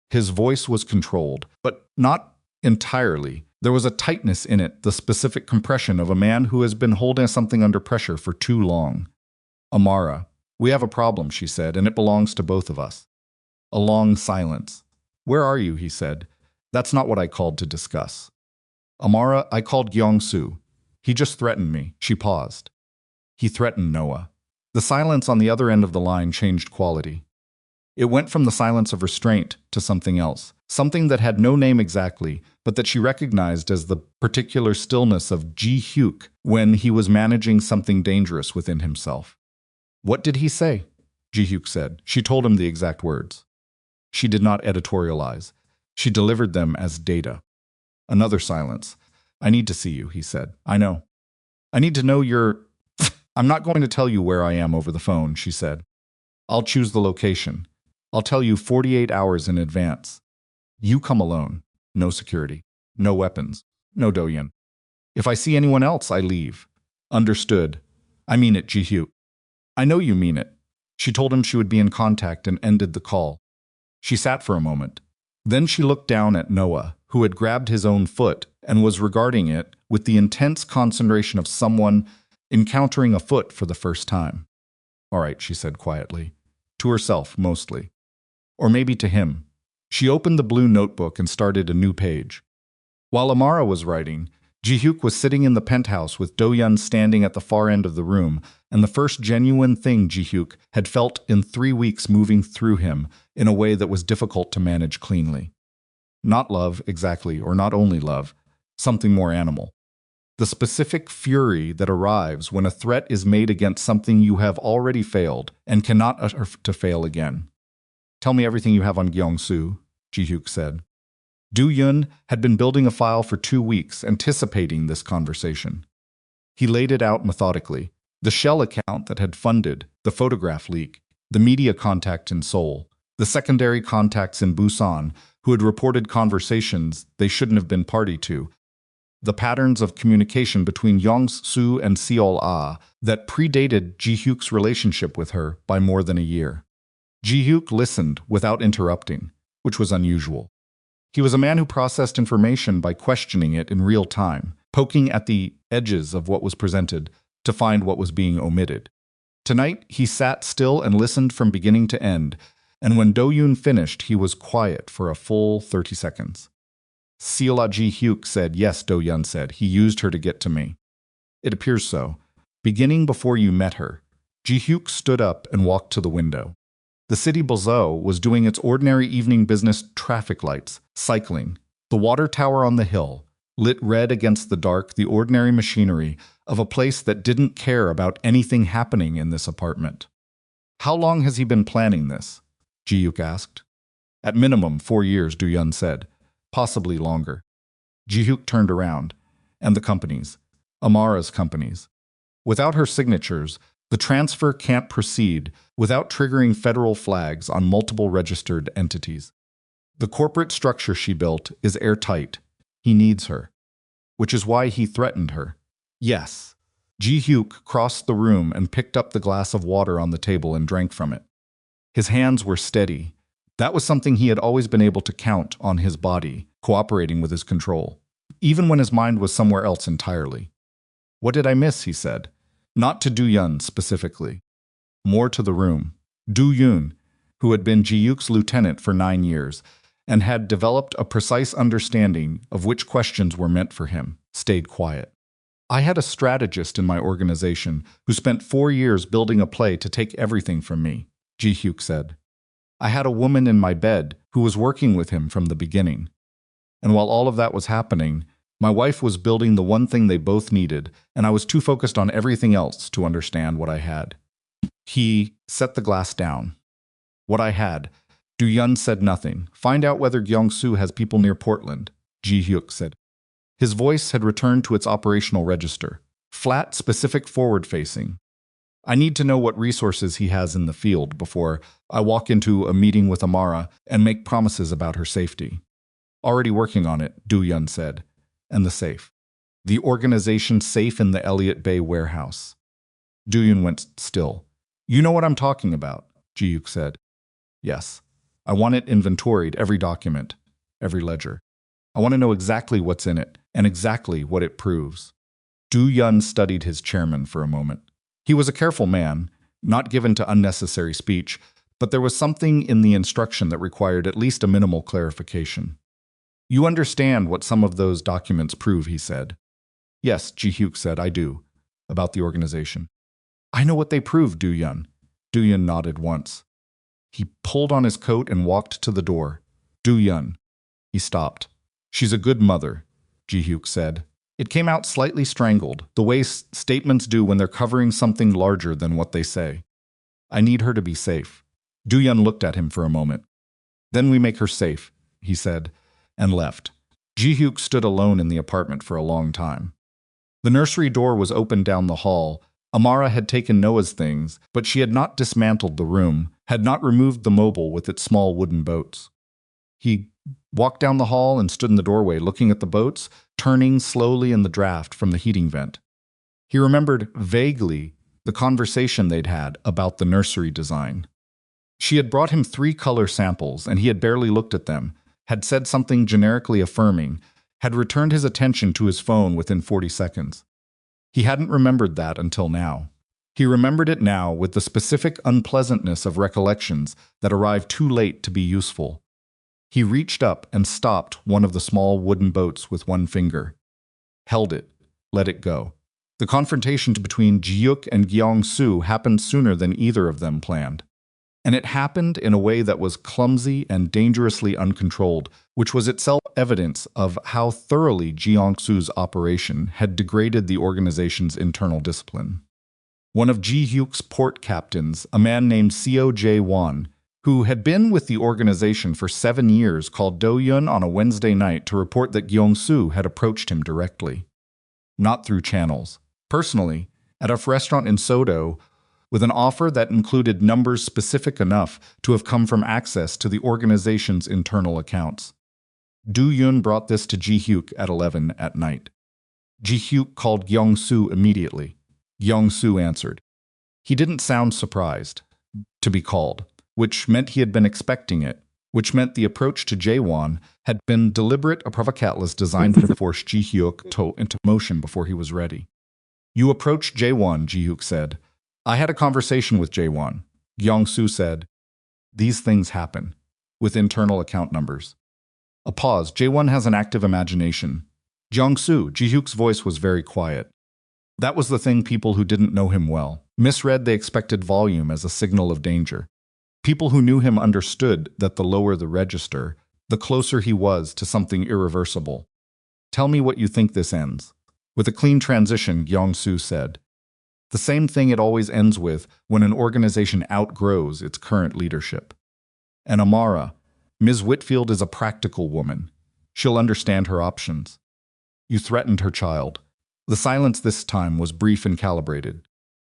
A: His voice was controlled, but not entirely. There was a tightness in it, the specific compression of a man who has been holding something under pressure for too long. Amara, we have a problem, she said, and it belongs to both of us. A long silence. Where are you, he said. That's not what I called to discuss. Amara, I called Gyeong-soo. He just threatened me. She paused. He threatened Noah. The silence on the other end of the line changed quality. It went from the silence of restraint to something else, something that had no name exactly, but that she recognized as the particular stillness of Ji-hyuk when he was managing something dangerous within himself. "What did he say?" Ji-hyuk said. She told him the exact words. She did not editorialize. She delivered them as data. Another silence. "I need to see you," he said. "I know. I need to know your—" "I'm not going to tell you where I am over the phone," she said. "I'll choose the location. I'll tell you 48 hours in advance. You come alone. No security. No weapons. No Do-hyun. If I see anyone else, I leave." "Understood. I mean it, Ji-hyuk." "I know you mean it." She told him she would be in contact and ended the call. She sat for a moment. Then she looked down at Noah, who had grabbed his own foot and was regarding it with the intense concentration of someone encountering a foot for the first time. "All right," she said quietly. To herself, mostly. Or maybe to him. She opened the blue notebook and started a new page. While Amara was writing, Ji-hyuk was sitting in the penthouse with Do-hyun standing at the far end of the room, and the first genuine thing Ji-hyuk had felt in 3 weeks moving through him in a way that was difficult to manage cleanly. Not love, exactly, or not only love, something more animal. The specific fury that arrives when a threat is made against something you have already failed and cannot utter to fail again. "Tell me everything you have on Gyeong-soo," Ji-hyuk said. Do-hyun had been building a file for 2 weeks, anticipating this conversation. He laid it out methodically. The Shell account that had funded, the photograph leak, the media contact in Seoul, the secondary contacts in Busan who had reported conversations they shouldn't have been party to, the patterns of communication between Gyeong-soo and Seol-ah that predated Ji-hyuk's relationship with her by more than a year. Ji-hyuk listened without interrupting, which was unusual. He was a man who processed information by questioning it in real time, poking at the edges of what was presented to find what was being omitted. Tonight, he sat still and listened from beginning to end, and when Do-hyun finished, he was quiet for a full 30 seconds. "Seola Ji-hyuk said, yes," Do-hyun said. "He used her to get to me." "It appears so. Beginning before you met her." Ji-hyuk stood up and walked to the window. The city below was doing its ordinary evening business, traffic lights, cycling, the water tower on the hill, lit red against the dark, the ordinary machinery of a place that didn't care about anything happening in this apartment. "How long has he been planning this?" Ji-hyuk asked. "At minimum 4 years, Do-hyun said. Possibly longer." Ji-hyuk turned around. "And the companies. Amara's companies. Without her signatures, the transfer can't proceed without triggering federal flags on multiple registered entities. The corporate structure she built is airtight. He needs her. Which is why he threatened her." "Yes." Ji-hyuk crossed the room and picked up the glass of water on the table and drank from it. His hands were steady. That was something he had always been able to count on his body, cooperating with his control, even when his mind was somewhere else entirely. "What did I miss?" he said. Not to Do-hyun specifically. More to the room. Do-hyun, who had been Ji-hyuk's lieutenant for 9 years and had developed a precise understanding of which questions were meant for him, stayed quiet. "I had a strategist in my organization who spent 4 years building a play to take everything from me," Ji-hyuk said. "I had a woman in my bed who was working with him from the beginning. And while all of that was happening, my wife was building the one thing they both needed, and I was too focused on everything else to understand what I had." He set the glass down. "What I had." Do-hyun said nothing. "Find out whether Gyeong-soo has people near Portland," Ji-hyuk said. His voice had returned to its operational register. Flat, specific, forward-facing. "I need to know what resources he has in the field before I walk into a meeting with Amara and make promises about her safety." "Already working on it," Do-hyun said. "And the safe." "The organization safe in the Elliott Bay warehouse." Do-hyun went still. "You know what I'm talking about," Ji-hyuk said. "Yes. I want it inventoried, every document, every ledger. I want to know exactly what's in it and exactly what it proves." Do-hyun studied his chairman for a moment. He was a careful man, not given to unnecessary speech, but there was something in the instruction that required at least a minimal clarification. "You understand what some of those documents prove," he said. "Yes," Ji-hyuk said, "I do. About the organization." "I know what they prove, Do-hyun." Do-hyun nodded once. He pulled on his coat and walked to the door. Do-yun. He stopped. She's a good mother, Ji-hyuk said. It came out slightly strangled, the way statements do when they're covering something larger than what they say. I need her to be safe. Do-yun looked at him for a moment. Then we make her safe, he said, and left. Ji-hyuk stood alone in the apartment for a long time. The nursery door was open down the hall. Amara had taken Noah's things, but she had not dismantled the room, had not removed the mobile with its small wooden boats. He walked down the hall and stood in the doorway looking at the boats, turning slowly in the draft from the heating vent. He remembered vaguely the conversation they'd had about the nursery design. She had brought him 3 color samples, and he had barely looked at them, had said something generically affirming, had returned his attention to his phone within 40 seconds. He hadn't remembered that until now. He remembered it now with the specific unpleasantness of recollections that arrived too late to be useful. He reached up and stopped one of the small wooden boats with one finger. Held it, let it go. The confrontation between Ji-hyuk and Gyeong-soo happened sooner than either of them planned. And it happened in a way that was clumsy and dangerously uncontrolled, which was itself evidence of how thoroughly Gyeong-soo's operation had degraded the organization's internal discipline. One of Ji-hyuk's port captains, a man named Seo Jae-won, who had been with the organization for 7 years, called Do-yun on a Wednesday night to report that Gyeong-soo had approached him directly. Not through channels. Personally, at a restaurant in Sodo, with an offer that included numbers specific enough to have come from access to the organization's internal accounts. Do-yun brought this to Ji-hyuk at 11 at night. Ji-hyuk called Gyeong-soo immediately. Gyeong-soo answered. He didn't sound surprised to be called, which meant he had been expecting it, which meant the approach to Jae-won had been deliberate, a provocatless designed to force Ji-hyuk into motion before he was ready. You approached Jae-won, Ji-hyuk said. I had a conversation with Jae-won. Gyeong-soo said, these things happen, with internal account numbers. A pause. Jae-won has an active imagination. Gyeong-soo, Ji-hyuk's voice was very quiet. That was the thing people who didn't know him well misread. They expected volume as a signal of danger. People who knew him understood that the lower the register, the closer he was to something irreversible. Tell me what you think this ends. With a clean transition, Gyeong-soo said. The same thing it always ends with when an organization outgrows its current leadership. And Amara, Ms. Whitfield is a practical woman. She'll understand her options. You threatened her child. The silence this time was brief and calibrated.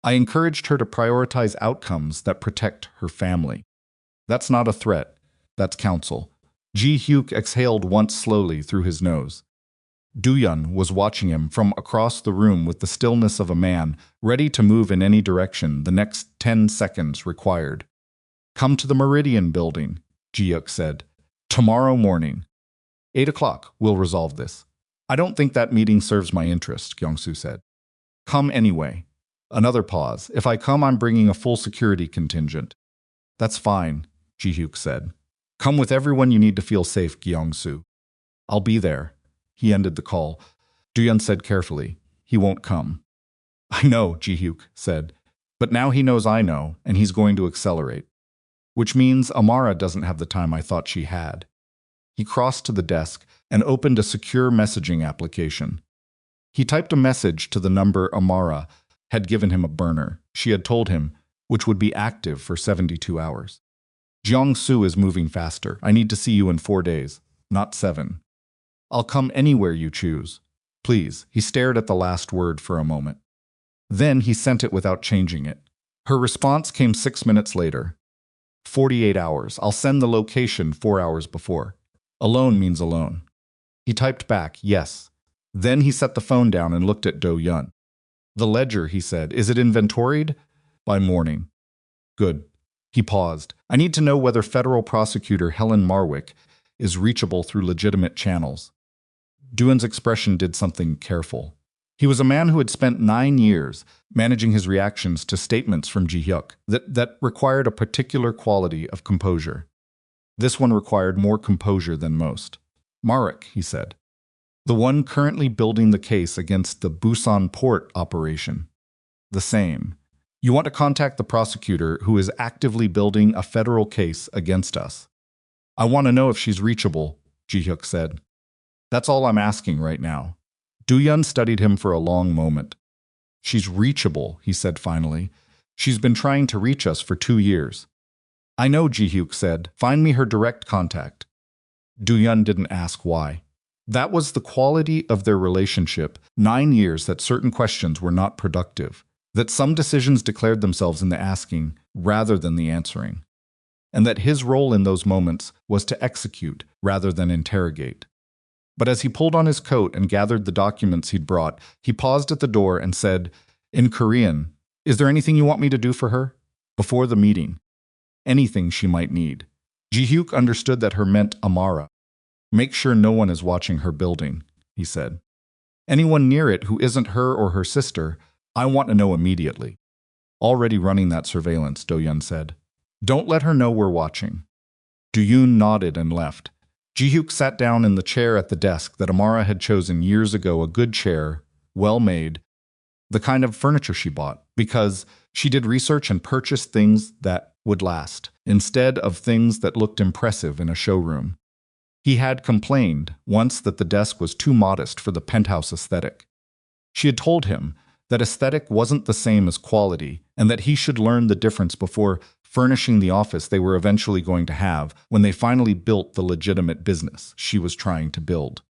A: I encouraged her to prioritize outcomes that protect her family. That's not a threat. That's counsel. Ji-hyuk exhaled once slowly through his nose. Do-yun was watching him from across the room with the stillness of a man ready to move in any direction the next 10 seconds required. Come to the Meridian building, Ji-hyuk said. Tomorrow morning. 8 o'clock, we'll resolve this. I don't think that meeting serves my interest, Gyeong-soo said. Come anyway. Another pause. If I come, I'm bringing a full security contingent. That's fine, Ji-hyuk said. Come with everyone you need to feel safe, Gyeong-soo. I'll be there. He ended the call. Do-yun said carefully, he won't come. I know, Ji-hyuk said, but now he knows I know, and he's going to accelerate. Which means Amara doesn't have the time I thought she had. He crossed to the desk and opened a secure messaging application. He typed a message to the number Amara had given him a burner, she had told him, which would be active for 72 hours. Gyeong-soo is moving faster. I need to see you in 4 days, not 7. I'll come anywhere you choose. Please. He stared at the last word for a moment. Then he sent it without changing it. Her response came 6 minutes later. 48 hours. I'll send the location 4 hours before. Alone means alone. He typed back, yes. Then he set the phone down and looked at Do-yun. The ledger, he said, is it inventoried? By morning. Good. He paused. I need to know whether federal prosecutor Helen Marwick is reachable through legitimate channels. Do-yun's expression did something careful. He was a man who had spent 9 years managing his reactions to statements from Ji-hyuk that required a particular quality of composure. This one required more composure than most. Marwick, he said. The one currently building the case against the Busan port operation. The same. You want to contact the prosecutor who is actively building a federal case against us. I want to know if she's reachable, Ji-hyuk said. That's all I'm asking right now. Do-yeon studied him for a long moment. She's reachable, he said finally. She's been trying to reach us for 2 years. I know, Ji-hyuk said. Find me her direct contact. Do-yeon didn't ask why. That was the quality of their relationship, 9 years that certain questions were not productive, that some decisions declared themselves in the asking rather than the answering, and that his role in those moments was to execute rather than interrogate. But as he pulled on his coat and gathered the documents he'd brought, he paused at the door and said, in Korean, "Is there anything you want me to do for her?" Before the meeting. Anything she might need. Ji-hyuk understood that her meant Amara. Make sure no one is watching her building, he said. Anyone near it who isn't her or her sister, I want to know immediately. Already running that surveillance, Do-yeon said. Don't let her know we're watching. Do-yoon nodded and left. Ji-hyuk sat down in the chair at the desk that Amara had chosen years ago, a good chair, well made, the kind of furniture she bought, because she did research and purchased things that would last, instead of things that looked impressive in a showroom. He had complained once that the desk was too modest for the penthouse aesthetic. She had told him that aesthetic wasn't the same as quality, and that he should learn the difference before furnishing the office they were eventually going to have when they finally built the legitimate business she was trying to build.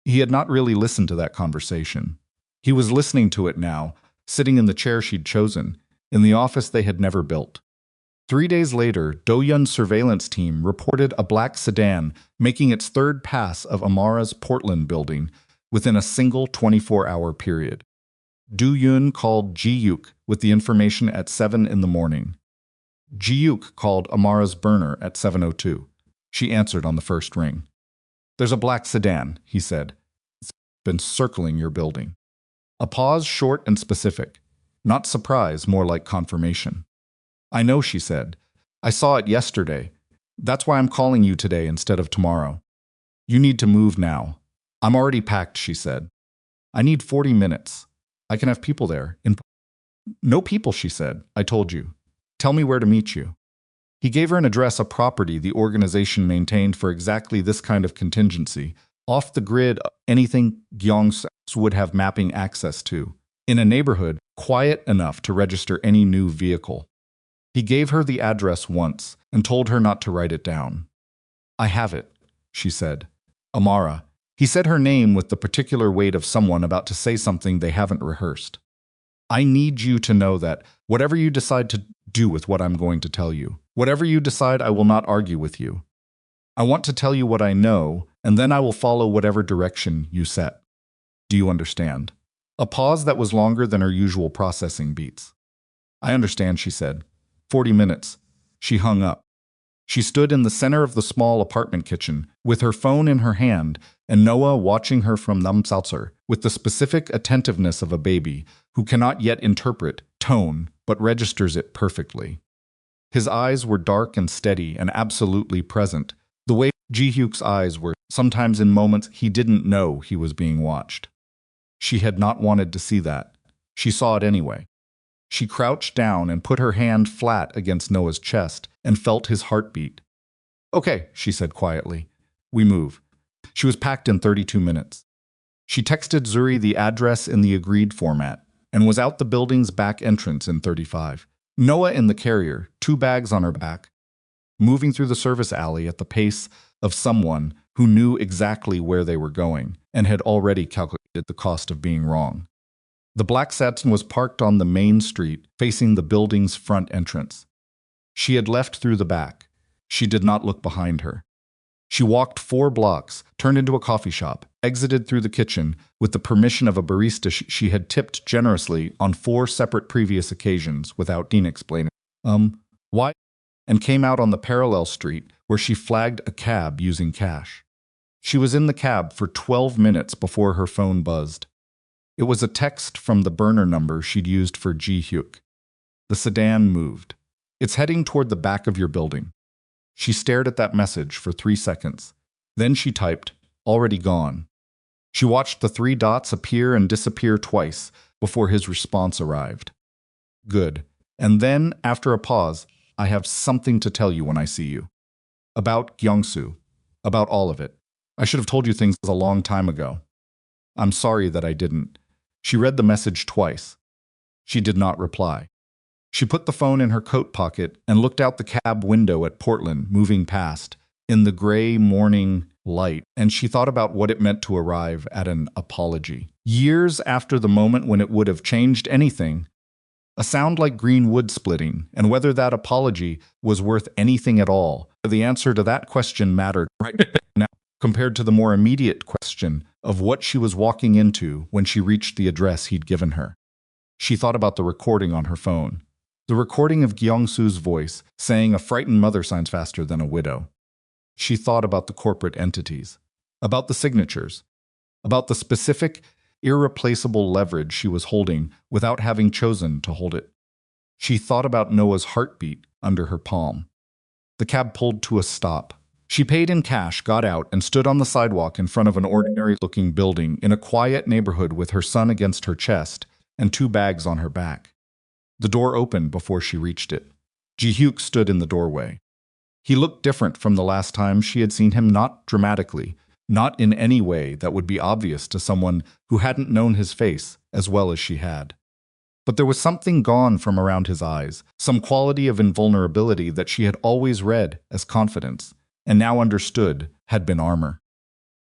A: He had not really listened to that conversation. He was listening to it now, sitting in the chair she'd chosen, in the office they had never built. 3 days later, Do-yeon's surveillance team reported a black sedan making its third pass of Amara's Portland building within a single 24-hour period. Do-yeon called Ji-hyuk with the information at 7 in the morning. Ji-hyuk called Amara's burner at 7:02. She answered on the first ring. There's a black sedan, he said. It's been circling your building. A pause, short and specific. Not surprise, more like confirmation. I know, she said. I saw it yesterday. That's why I'm calling you today instead of tomorrow. You need to move now. I'm already packed, she said. I need 40 minutes. I can have people there. No people, she said. I told you. Tell me where to meet you. He gave her an address, a property the organization maintained for exactly this kind of contingency, off the grid, anything Gyeongsa would have mapping access to, in a neighborhood quiet enough to register any new vehicle. He gave her the address once and told her not to write it down. I have it, she said. Amara. He said her name with the particular weight of someone about to say something they haven't rehearsed. I need you to know that whatever you decide to do with what I'm going to tell you, whatever you decide, I will not argue with you. I want to tell you what I know, and then I will follow whatever direction you set. Do you understand? A pause that was longer than her usual processing beats. I understand, she said. 40 minutes. She hung up. She stood in the center of the small apartment kitchen, with her phone in her hand, and Noah watching her from Namsalzer, with the specific attentiveness of a baby who cannot yet interpret tone but registers it perfectly. His eyes were dark and steady and absolutely present, the way Ji-hyuk's eyes were sometimes in moments he didn't know he was being watched. She had not wanted to see that. She saw it anyway. She crouched down and put her hand flat against Noah's chest and felt his heartbeat. Okay, she said quietly. We move. She was packed in 32 minutes. She texted Zuri the address in the agreed format and was out the building's back entrance in 35. Noah in the carrier, 2 bags on her back, moving through the service alley at the pace of someone who knew exactly where they were going and had already calculated the cost of being wrong. The black Saturn was parked on the main street, facing the building's front entrance. She had left through the back. She did not look behind her. She walked 4 blocks, turned into a coffee shop, exited through the kitchen with the permission of a barista she had tipped generously on 4 separate previous occasions without Dean explaining, why? And came out on the parallel street where she flagged a cab using cash. She was in the cab for 12 minutes before her phone buzzed. It was a text from the burner number she'd used for Ji-hyuk. The sedan moved. It's heading toward the back of your building. She stared at that message for 3 seconds. Then she typed, already gone. She watched the 3 dots appear and disappear twice before his response arrived. Good. And then, after a pause, I have something to tell you when I see you. About Gyeongsu. About all of it. I should have told you things a long time ago. I'm sorry that I didn't. She read the message twice. She did not reply. She put the phone in her coat pocket and looked out the cab window at Portland moving past in the gray morning light, and she thought about what it meant to arrive at an apology. Years after the moment when it would have changed anything, a sound like green wood splitting, and whether that apology was worth anything at all. The answer to that question mattered right now compared to the more immediate question of what she was walking into when she reached the address he'd given her. She thought about the recording on her phone. The recording of Gyeongsu's voice saying a frightened mother signs faster than a widow. She thought about the corporate entities, about the signatures, about the specific, irreplaceable leverage she was holding without having chosen to hold it. She thought about Noah's heartbeat under her palm. The cab pulled to a stop. She paid in cash, got out, and stood on the sidewalk in front of an ordinary-looking building in a quiet neighborhood with her son against her chest and 2 bags on her back. The door opened before she reached it. Ji-hyuk stood in the doorway. He looked different from the last time she had seen him, not dramatically, not in any way that would be obvious to someone who hadn't known his face as well as she had. But there was something gone from around his eyes, some quality of invulnerability that she had always read as confidence, and now understood had been armor.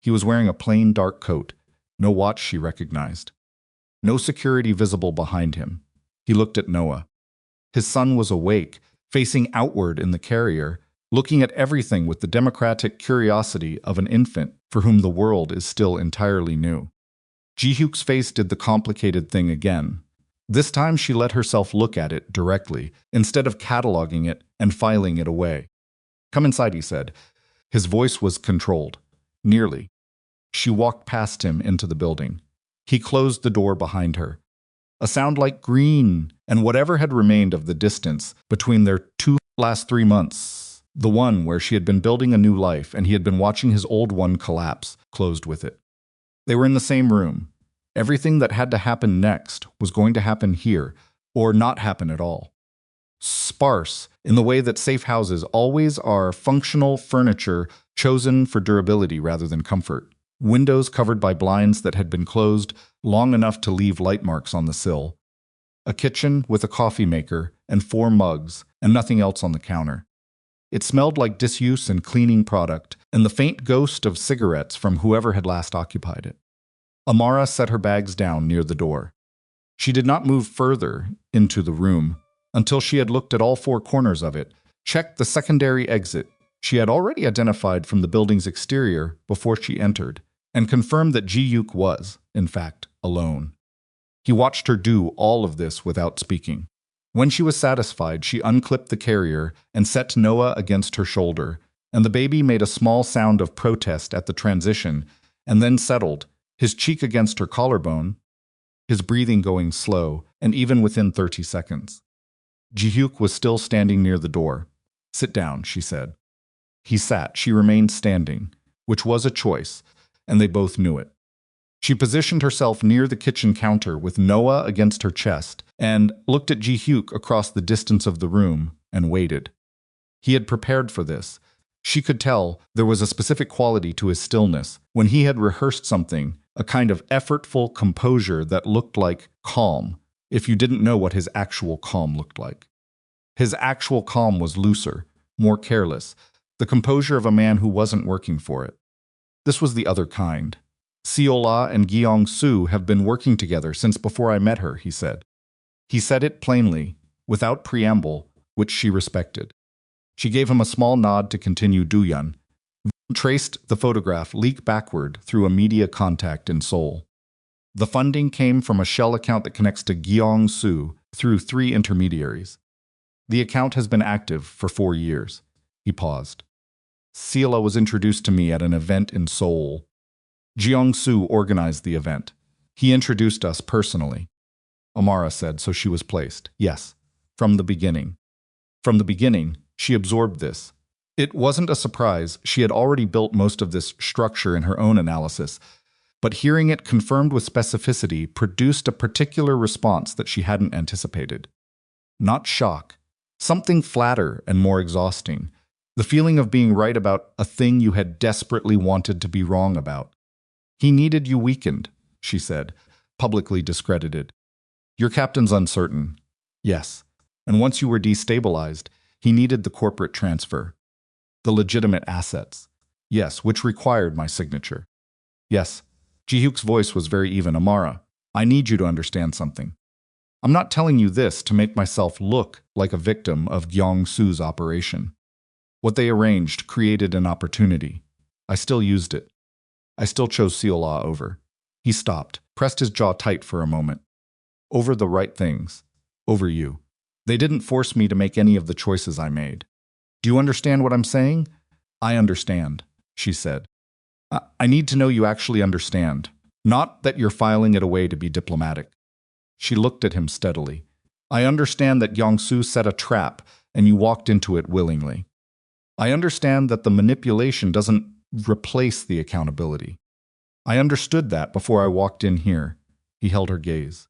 A: He was wearing a plain dark coat, no watch she recognized. No security visible behind him. He looked at Noah. His son was awake, facing outward in the carrier, looking at everything with the democratic curiosity of an infant for whom the world is still entirely new. Ji-hyuk's face did the complicated thing again. This time she let herself look at it directly, instead of cataloging it and filing it away. "Come inside," he said. His voice was controlled. Nearly. She walked past him into the building. He closed the door behind her. A sound like green and whatever had remained of the distance between their last 3 months, the one where she had been building a new life and he had been watching his old one collapse, closed with it. They were in the same room. Everything that had to happen next was going to happen here, or not happen at all. Sparse, in the way that safe houses always are, functional furniture chosen for durability rather than comfort. Windows covered by blinds that had been closed long enough to leave light marks on the sill. A kitchen with a coffee maker and 4 mugs, and nothing else on the counter. It smelled like disuse and cleaning product, and the faint ghost of cigarettes from whoever had last occupied it. Amara set her bags down near the door. She did not move further into the room until she had looked at all 4 corners of it, checked the secondary exit she had already identified from the building's exterior before she entered, and confirmed that Ji-hyuk was, in fact, alone. He watched her do all of this without speaking. When she was satisfied, she unclipped the carrier and set Noah against her shoulder, and the baby made a small sound of protest at the transition and then settled, his cheek against her collarbone, his breathing going slow, and even within 30 seconds. Ji-hyuk was still standing near the door. "Sit down," she said. He sat. She remained standing, which was a choice, and they both knew it. She positioned herself near the kitchen counter with Noah against her chest and looked at Ji-hyuk across the distance of the room and waited. He had prepared for this. She could tell there was a specific quality to his stillness. When he had rehearsed something, a kind of effortful composure that looked like calm, if you didn't know what his actual calm looked like. His actual calm was looser, more careless, the composure of a man who wasn't working for it. This was the other kind. "Seola and Gyeongsu have been working together since before I met her," he said. He said it plainly, without preamble, which she respected. She gave him a small nod to continue. Dooyeon traced the photograph leak backward through a media contact in Seoul. The funding came from a shell account that connects to Gyeongsu through 3 intermediaries. The account has been active for 4 years. He paused. Seola was introduced to me at an event in Seoul. Gyeongsu organized the event. He introduced us personally. Amara said, so she was placed. Yes, from the beginning. From the beginning, she absorbed this. It wasn't a surprise. She had already built most of this structure in her own analysis, but hearing it confirmed with specificity produced a particular response that she hadn't anticipated. not shock. Something flatter and more exhausting. The feeling of being right about a thing you had desperately wanted to be wrong about. He needed you weakened, she said, publicly discredited. Your captain's uncertain. Yes. And once you were destabilized, he needed the corporate transfer. The legitimate assets. Yes, which required my signature. Yes. Ji-hyuk's voice was very even. Amara, I need you to understand something. I'm not telling you this to make myself look like a victim of Gyeong-su's operation. What they arranged created an opportunity. I still used it. I still chose Seola over. He stopped, pressed his jaw tight for a moment. Over the right things. Over you. They didn't force me to make any of the choices I made. Do you understand what I'm saying? I understand, she said. I need to know you actually understand. Not that you're filing it away to be diplomatic. She looked at him steadily. I understand that Gyeong-su set a trap and you walked into it willingly. I understand that the manipulation doesn't replace the accountability. I understood that before I walked in here. He held her gaze.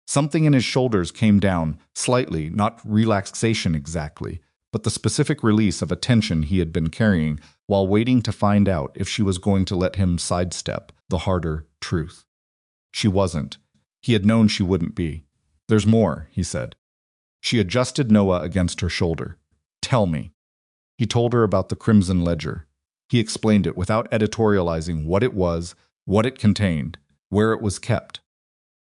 A: Something in his shoulders came down, slightly, not relaxation exactly, but the specific release of a tension he had been carrying while waiting to find out if she was going to let him sidestep the harder truth. She wasn't. He had known she wouldn't be. There's more, he said. She adjusted Noah against her shoulder. Tell me. He told her about the Crimson Ledger. He explained it without editorializing what it was, what it contained, where it was kept.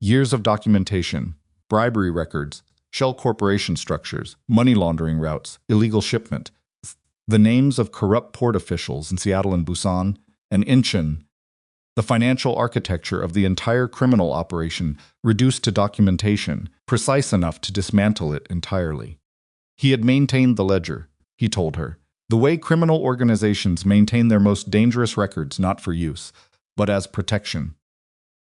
A: Years of documentation, bribery records, shell corporation structures, money laundering routes, illegal shipment, the names of corrupt port officials in Seattle and Busan, and Incheon, the financial architecture of the entire criminal operation reduced to documentation, precise enough to dismantle it entirely. He had maintained the ledger, he told her, the way criminal organizations maintain their most dangerous records not for use, but as protection,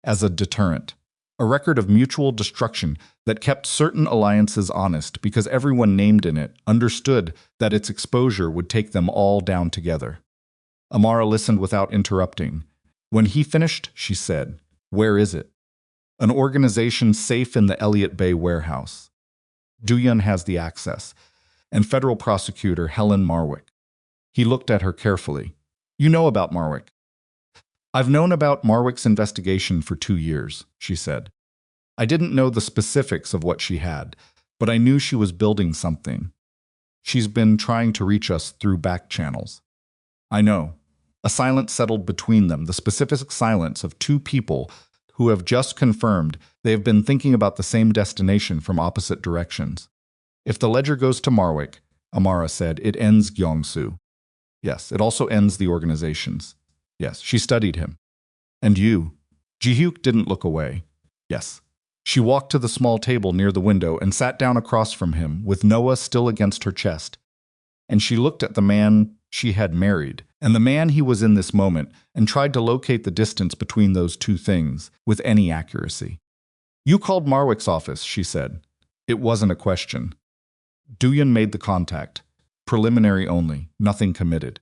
A: as a deterrent. A record of mutual destruction that kept certain alliances honest because everyone named in it understood that its exposure would take them all down together. Amara listened without interrupting. When he finished, she said, Where is it? An organization safe in the Elliott Bay warehouse. Dooyeon has the access, and federal prosecutor Helen Marwick. He looked at her carefully. You know about Marwick. I've known about Marwick's investigation for 2 years, she said. I didn't know the specifics of what she had, but I knew she was building something. She's been trying to reach us through back channels. I know. A silence settled between them, the specific silence of two people who have just confirmed they have been thinking about the same destination from opposite directions. If the ledger goes to Marwick, Amara said, it ends Gyeong-su. Yes, it also ends the organizations. Yes, she studied him. And you? Ji-hyuk didn't look away. Yes. She walked to the small table near the window and sat down across from him, with Noah still against her chest. And she looked at the man she had married, and the man he was in this moment, and tried to locate the distance between those two things with any accuracy. You called Marwick's office, she said. It wasn't a question. Dooyeon made the contact. Preliminary only, nothing committed.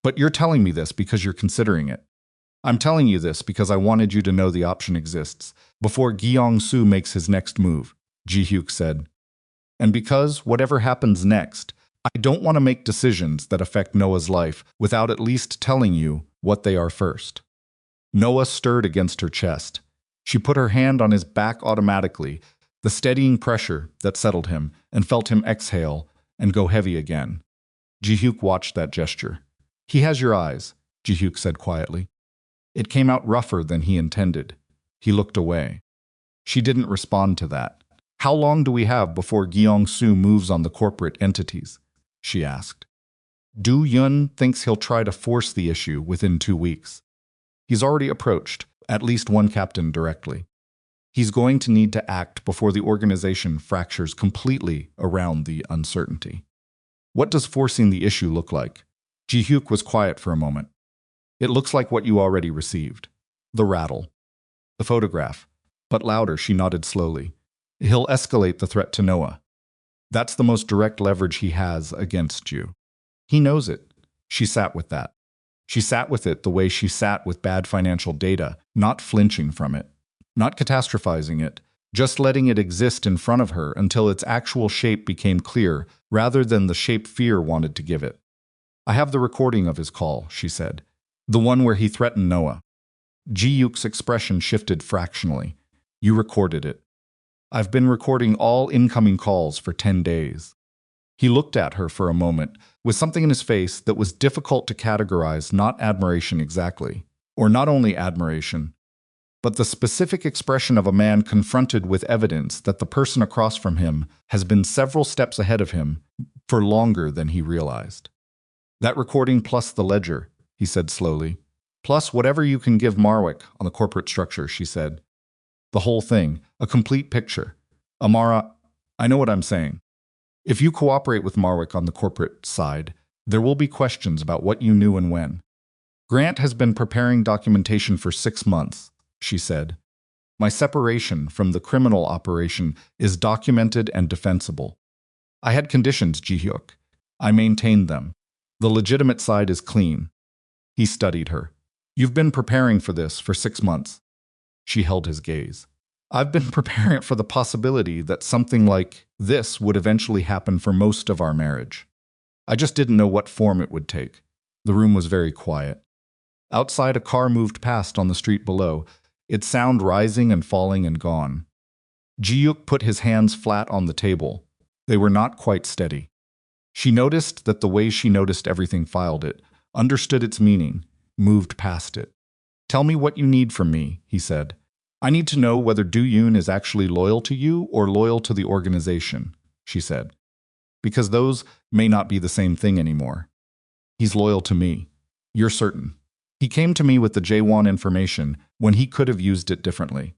A: But you're telling me this because you're considering it. I'm telling you this because I wanted you to know the option exists before Gyeong-su makes his next move, Ji-hyuk said. And because, whatever happens next, I don't want to make decisions that affect Noah's life without at least telling you what they are first. Noah stirred against her chest. She put her hand on his back automatically, the steadying pressure that settled him, and felt him exhale and go heavy again. Ji-hyuk watched that gesture. He has your eyes, Ji-hyuk said quietly. It came out rougher than he intended. He looked away. She didn't respond to that. How long do we have before Gyeong-su moves on the corporate entities? She asked. Dooyeon thinks he'll try to force the issue within 2 weeks. He's already approached at least one captain directly. He's going to need to act before the organization fractures completely around the uncertainty. What does forcing the issue look like? Ji-hyuk was quiet for a moment. It looks like what you already received. The rattle. The photograph. But louder, she nodded slowly. He'll escalate the threat to Noah. That's the most direct leverage he has against you. He knows it. She sat with that. She sat with it the way she sat with bad financial data, not flinching from it, not catastrophizing it, just letting it exist in front of her until its actual shape became clear rather than the shape fear wanted to give it. I have the recording of his call, she said. The one where he threatened Noah. Ji-hyuk's expression shifted fractionally. You recorded it. I've been recording all incoming calls for 10 days. He looked at her for a moment, with something in his face that was difficult to categorize, not admiration exactly, or not only admiration, but the specific expression of a man confronted with evidence that the person across from him has been several steps ahead of him for longer than he realized. That recording plus the ledger, he said slowly. Plus whatever you can give Marwick on the corporate structure, she said. The whole thing, a complete picture. Amara, I know what I'm saying. If you cooperate with Marwick on the corporate side, there will be questions about what you knew and when. Grant has been preparing documentation for 6 months, she said. My separation from the criminal operation is documented and defensible. I had conditions, Ji-hyuk. I maintained them. The legitimate side is clean. He studied her. You've been preparing for this for 6 months. She held his gaze. I've been preparing for the possibility that something like this would eventually happen for most of our marriage. I just didn't know what form it would take. The room was very quiet. Outside, a car moved past on the street below, its sound rising and falling and gone. Ji-hyuk put his hands flat on the table. They were not quite steady. She noticed that the way she noticed everything filed it, understood its meaning, moved past it. Tell me what you need from me, he said. I need to know whether Do-yoon is actually loyal to you or loyal to the organization, she said. Because those may not be the same thing anymore. He's loyal to me. You're certain. He came to me with the Jaewon information when he could have used it differently.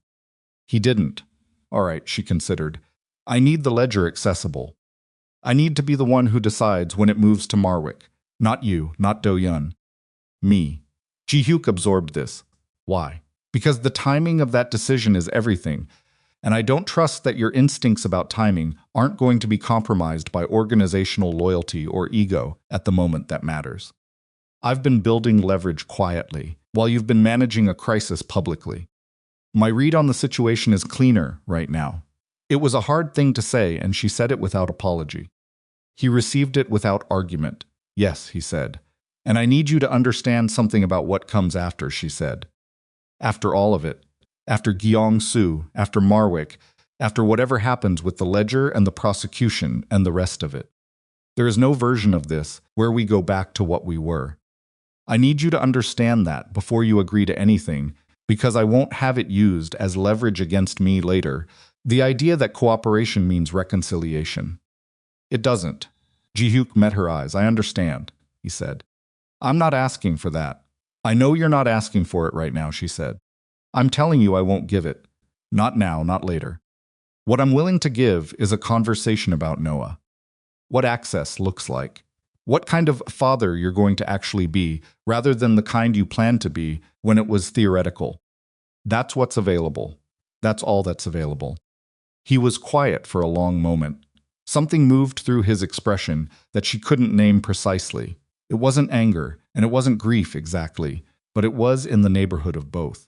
A: He didn't. All right, she considered. I need the ledger accessible. I need to be the one who decides when it moves to Marwick. Not you, not Do-yoon. Me. Ji-hyuk absorbed this. Why? Because the timing of that decision is everything, and I don't trust that your instincts about timing aren't going to be compromised by organizational loyalty or ego at the moment that matters. I've been building leverage quietly, while you've been managing a crisis publicly. My read on the situation is cleaner right now. It was a hard thing to say, and she said it without apology. He received it without argument. Yes, he said. And I need you to understand something about what comes after, she said. After all of it, after Gyeong-su, after Marwick, after whatever happens with the ledger and the prosecution and the rest of it. There is no version of this where we go back to what we were. I need you to understand that before you agree to anything, because I won't have it used as leverage against me later, the idea that cooperation means reconciliation. It doesn't. Ji-hyuk met her eyes. I understand, he said. I'm not asking for that. I know you're not asking for it right now, she said. I'm telling you I won't give it. Not now, not later. What I'm willing to give is a conversation about Noah. What access looks like. What kind of father you're going to actually be, rather than the kind you planned to be when it was theoretical. That's what's available. That's all that's available. He was quiet for a long moment. Something moved through his expression that she couldn't name precisely. It wasn't anger, and it wasn't grief exactly, but it was in the neighborhood of both.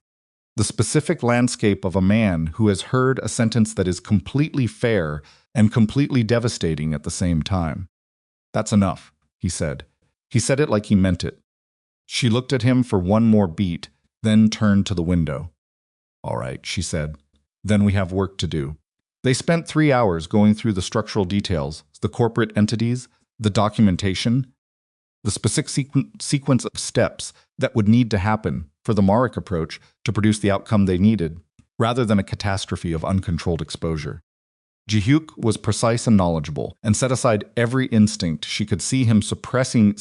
A: The specific landscape of a man who has heard a sentence that is completely fair and completely devastating at the same time. That's enough, he said. He said it like he meant it. She looked at him for one more beat, then turned to the window. All right, she said. Then we have work to do. They spent 3 hours going through the structural details, the corporate entities, the documentation, the specific sequence of steps that would need to happen for the Marwick approach to produce the outcome they needed, rather than a catastrophe of uncontrolled exposure. Ji-hyuk was precise and knowledgeable, and set aside every instinct. She could see some suppressing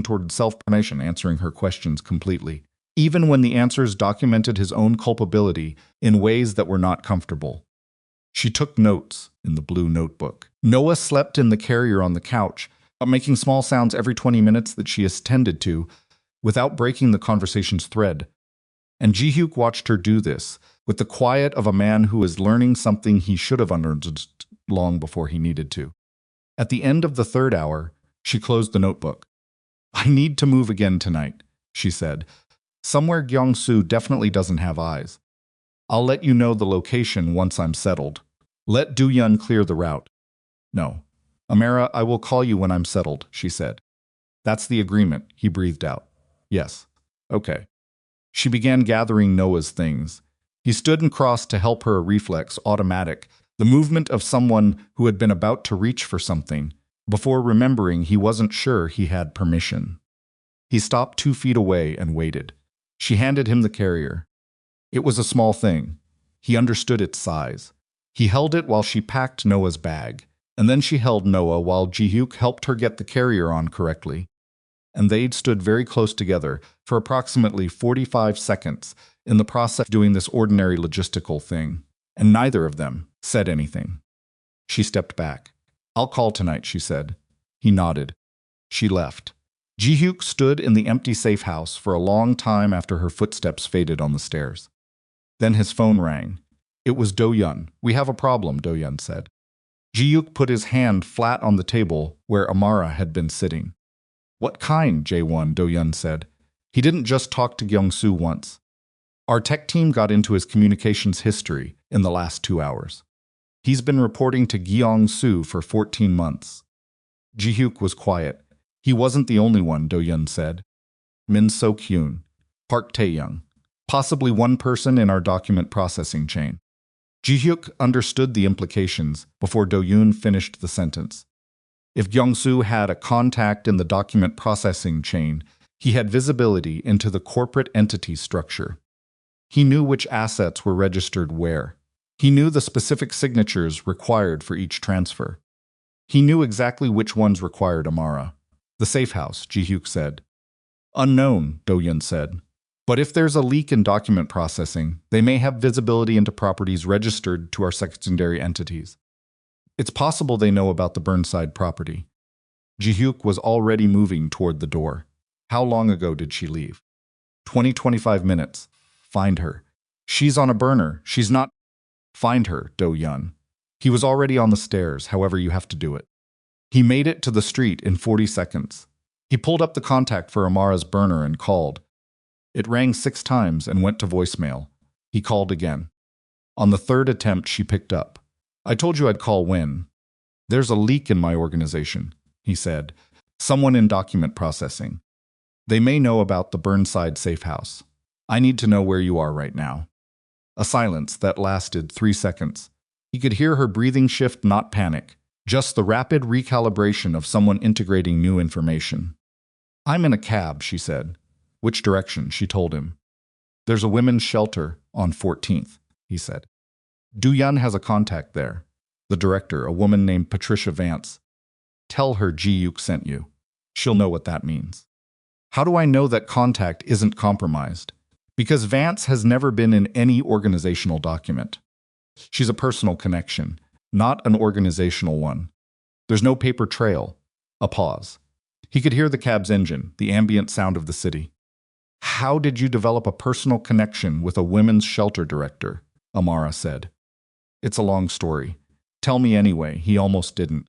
A: toward self-punishment, answering her questions completely, even when the answers documented his own culpability in ways that were not comfortable. She took notes in the blue notebook. Noah slept in the carrier on the couch, making small sounds every 20 minutes that she attended to, without breaking the conversation's thread. And Ji-hyuk watched her do this, with the quiet of a man who is learning something he should have understood long before he needed to. At the end of the 3rd hour, she closed the notebook. I need to move again tonight, she said. Somewhere Gyeong-su definitely doesn't have eyes. I'll let you know the location once I'm settled. Let Do-yun clear the route. No. Amara, I will call you when I'm settled, she said. That's the agreement, he breathed out. Yes. Okay. She began gathering Noah's things. He stood and crossed to help her, a reflex, automatic, the movement of someone who had been about to reach for something, before remembering he wasn't sure he had permission. He stopped 2 feet away and waited. She handed him the carrier. It was a small thing. He understood its size. He held it while she packed Noah's bag, and then she held Noah while Ji-hyuk helped her get the carrier on correctly. And they'd stood very close together for approximately 45 seconds in the process of doing this ordinary logistical thing, and neither of them said anything. She stepped back. I'll call tonight, she said. He nodded. She left. Ji-hyuk stood in the empty safe house for a long time after her footsteps faded on the stairs. Then his phone rang. It was Do-yun. We have a problem, Do-yun said. Ji-hyuk put his hand flat on the table where Amara had been sitting. What kind, J1, Do-yun said. He didn't just talk to Gyeong-soo once. Our tech team got into his communications history in the last 2 hours. He's been reporting to Gyeong-soo for 14 months. Ji-hyuk was quiet. He wasn't the only one, Do-yun said. Min So-kyun, Park Tae-young, possibly one person in our document processing chain. Ji-hyuk understood the implications before Do-yun finished the sentence. If Gyeong-soo had a contact in the document processing chain, he had visibility into the corporate entity structure. He knew which assets were registered where. He knew the specific signatures required for each transfer. He knew exactly which ones required Amara. The safe house, Ji-hyuk said. Unknown, Do-yun said. But if there's a leak in document processing, they may have visibility into properties registered to our secondary entities. It's possible they know about the Burnside property. Ji-hyuk was already moving toward the door. How long ago did she leave? 20-25 minutes. Find her. She's on a burner. She's not. Find her, Do-yun. He was already on the stairs, however you have to do it. He made it to the street in 40 seconds. He pulled up the contact for Amara's burner and called. It rang 6 times and went to voicemail. He called again. On the 3rd attempt, she picked up. I told you I'd call when. There's a leak in my organization, he said. Someone in document processing. They may know about the Burnside safe house. I need to know where you are right now. A silence that lasted 3 seconds. He could hear her breathing shift, not panic. Just the rapid recalibration of someone integrating new information. I'm in a cab, she said. Which direction, she told him. There's a women's shelter on 14th, he said. Do-yun has a contact there. The director, a woman named Patricia Vance. Tell her Ji-hyuk sent you. She'll know what that means. How do I know that contact isn't compromised? Because Vance has never been in any organizational document. She's a personal connection, not an organizational one. There's no paper trail. A pause. He could hear the cab's engine, the ambient sound of the city. How did you develop a personal connection with a women's shelter director? Amara said. It's a long story. Tell me anyway, he almost didn't.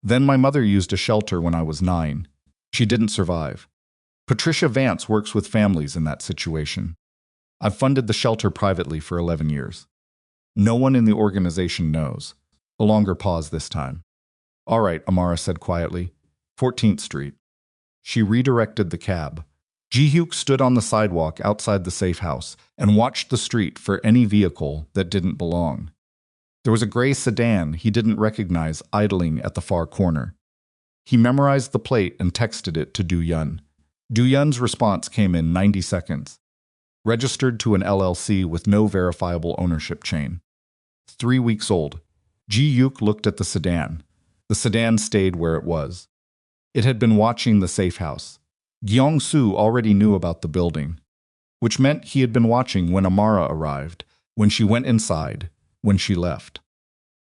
A: Then my mother used a shelter when I was 9. She didn't survive. Patricia Vance works with families in that situation. I've funded the shelter privately for 11 years. No one in the organization knows. A longer pause this time. All right, Amara said quietly. 14th Street. She redirected the cab. Ji-hyuk stood on the sidewalk outside the safe house and watched the street for any vehicle that didn't belong. There was a gray sedan he didn't recognize idling at the far corner. He memorized the plate and texted it to Do-yun. Do-yun's response came in 90 seconds. Registered to an LLC with no verifiable ownership chain. 3 weeks old. Ji-hyuk looked at the sedan. The sedan stayed where it was. It had been watching the safe house. Gyeong-soo already knew about the building, which meant he had been watching when Amara arrived, when she went inside, when she left.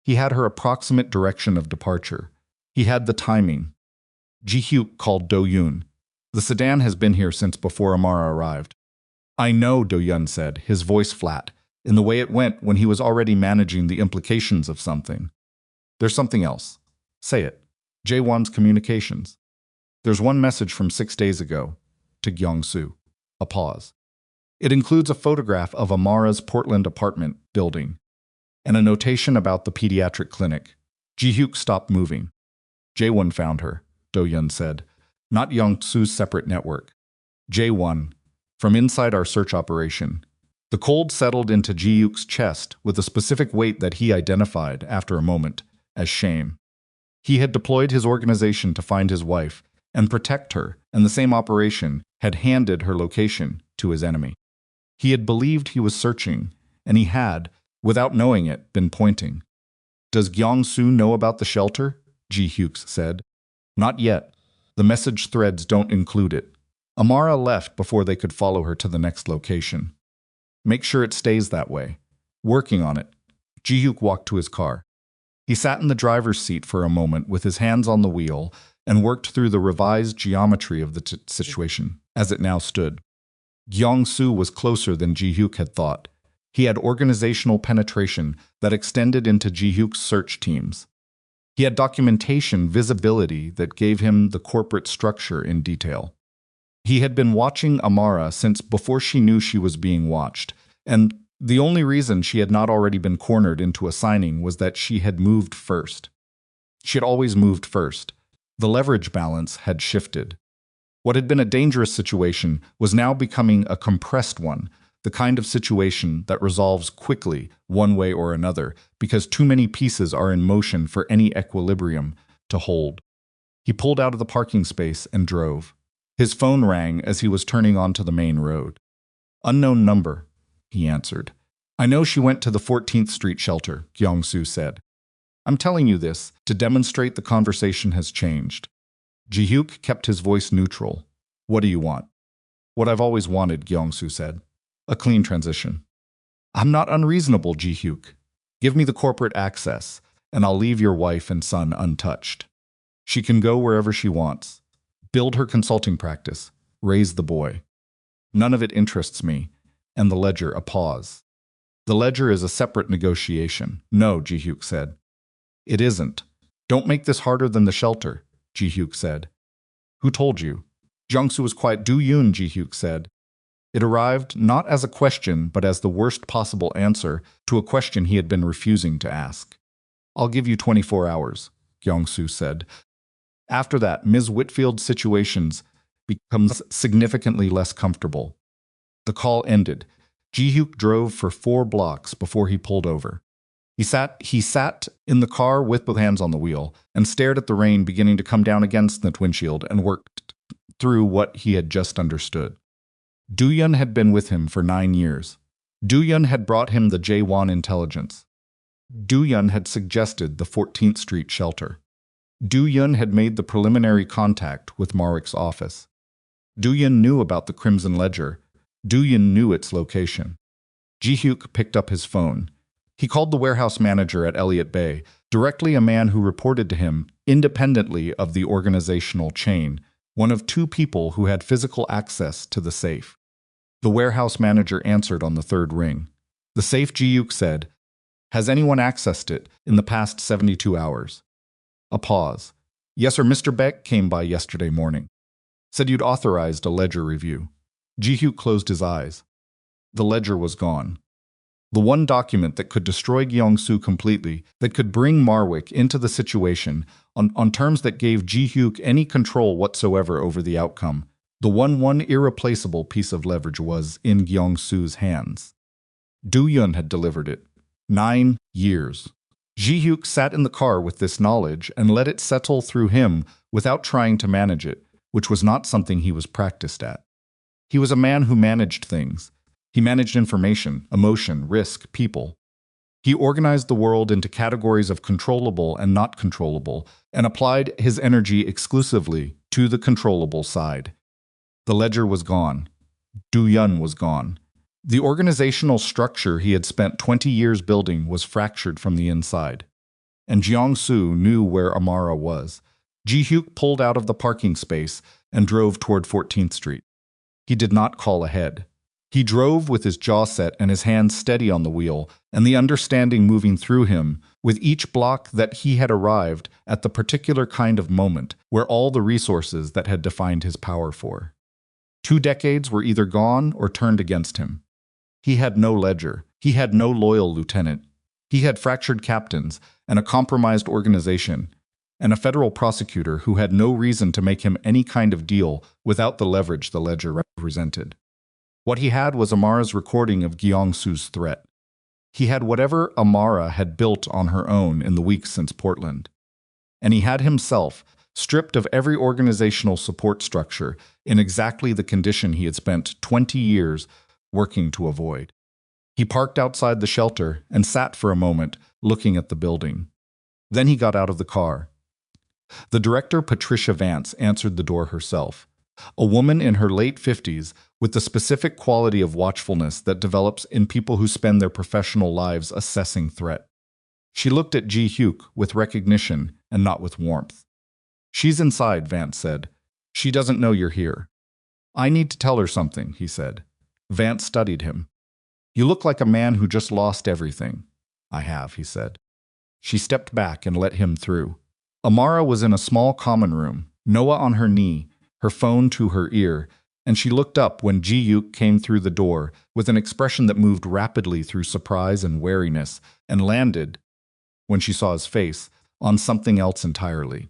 A: He had her approximate direction of departure. He had the timing. Ji-hyuk called Do-yun. The sedan has been here since before Amara arrived. I know, Do-yun said, his voice flat, in the way it went when he was already managing the implications of something. There's something else. Say it. Jaewon's communications. There's one message from 6 days ago. To Gyeong-soo. A pause. It includes a photograph of Amara's Portland apartment building and a notation about the pediatric clinic. Ji-hyuk stopped moving. Jae-won found her, Do-yeon said. Not Young-soo's separate network. Jae-won, from inside our search operation. The cold settled into Ji-hyuk's chest with a specific weight that he identified, after a moment, as shame. He had deployed his organization to find his wife and protect her, and the same operation had handed her location to his enemy. He had believed he was searching, and he had, without knowing it, been pointing. Does Gyeong-soo know about the shelter? Ji-hyuk said. Not yet. The message threads don't include it. Amara left before they could follow her to the next location. Make sure it stays that way. Working on it. Ji-hyuk walked to his car. He sat in the driver's seat for a moment with his hands on the wheel and worked through the revised geometry of the situation as it now stood. Gyeong-soo was closer than Ji-hyuk had thought. He had organizational penetration that extended into Ji-hyuk's search teams. He had documentation visibility that gave him the corporate structure in detail. He had been watching Amara since before she knew she was being watched, and the only reason she had not already been cornered into a signing was that she had moved first. She had always moved first. The leverage balance had shifted. What had been a dangerous situation was now becoming a compressed one, the kind of situation that resolves quickly, one way or another, because too many pieces are in motion for any equilibrium to hold. He pulled out of the parking space and drove. His phone rang as he was turning onto the main road. Unknown number, he answered. I know she went to the 14th Street shelter, Gyeong-soo said. I'm telling you this to demonstrate the conversation has changed. Ji-hyuk kept his voice neutral. What do you want? What I've always wanted, Gyeong-soo said. A clean transition. I'm not unreasonable, Ji-hyuk. Give me the corporate access, and I'll leave your wife and son untouched. She can go wherever she wants. Build her consulting practice. Raise the boy. None of it interests me. And the ledger, a pause. The ledger is a separate negotiation. No, Ji-hyuk said. It isn't. Don't make this harder than the shelter, Ji-hyuk said. Who told you? Gyeong-soo was quiet. Do-yoon, Ji-hyuk said. It arrived not as a question, but as the worst possible answer to a question he had been refusing to ask. I'll give you 24 hours, Gyeong-soo said. After that, Ms. Whitfield's situations becomes significantly less comfortable. The call ended. Ji-hyuk drove for 4 blocks before he pulled over. He sat in the car with both hands on the wheel and stared at the rain beginning to come down against the windshield and worked through what he had just understood. Do-yeon had been with him for 9 years. Do-yeon had brought him the Jae-won intelligence. Do-yeon had suggested the 14th Street shelter. Do-yeon had made the preliminary contact with Marwick's office. Do-yeon knew about the Crimson Ledger. Do-yeon knew its location. Ji-hyuk picked up his phone. He called the warehouse manager at Elliott Bay, directly a man who reported to him, independently of the organizational chain, one of 2 people who had physical access to the safe. The warehouse manager answered on the 3rd ring. The safe, Ji-hyuk said. Has anyone accessed it in the past 72 hours? A pause. Yes, sir, Mr. Beck came by yesterday morning. Said you'd authorized a ledger review. Ji-hyuk closed his eyes. The ledger was gone. The one document that could destroy Gyeong-soo completely, that could bring Marwick into the situation on terms that gave Ji-hyuk any control whatsoever over the outcome, the one irreplaceable piece of leverage was in Gyeong-soo's hands. Do-yeon had delivered it. 9 years. Ji-hyuk sat in the car with this knowledge and let it settle through him without trying to manage it, which was not something he was practiced at. He was a man who managed things. He managed information, emotion, risk, people. He organized the world into categories of controllable and not controllable, and applied his energy exclusively to the controllable side. The ledger was gone. Do-yeon was gone. The organizational structure he had spent 20 years building was fractured from the inside. And Gyeong-soo knew where Amara was. Ji-hyuk pulled out of the parking space and drove toward 14th Street. He did not call ahead. He drove with his jaw set and his hands steady on the wheel, and the understanding moving through him, with each block that he had arrived at the particular kind of moment where all the resources that had defined his power for. 2 decades were either gone or turned against him. He had no ledger. He had no loyal lieutenant. He had fractured captains and a compromised organization, and a federal prosecutor who had no reason to make him any kind of deal without the leverage the ledger represented. What he had was Amara's recording of Gyeong-soo's threat. He had whatever Amara had built on her own in the weeks since Portland. And he had himself, stripped of every organizational support structure, in exactly the condition he had spent 20 years working to avoid. He parked outside the shelter and sat for a moment, looking at the building. Then he got out of the car. The director, Patricia Vance, answered the door herself. A woman in her late 50s with the specific quality of watchfulness that develops in people who spend their professional lives assessing threat. She looked at Ji-hyuk with recognition and not with warmth. "She's inside," Vance said. "She doesn't know you're here." "I need to tell her something," he said. Vance studied him. "You look like a man who just lost everything." "I have," he said. She stepped back and let him through. Amara was in a small common room, Noah on her knee, her phone to her ear, and she looked up when Ji-hyuk came through the door with an expression that moved rapidly through surprise and wariness and landed, when she saw his face, on something else entirely.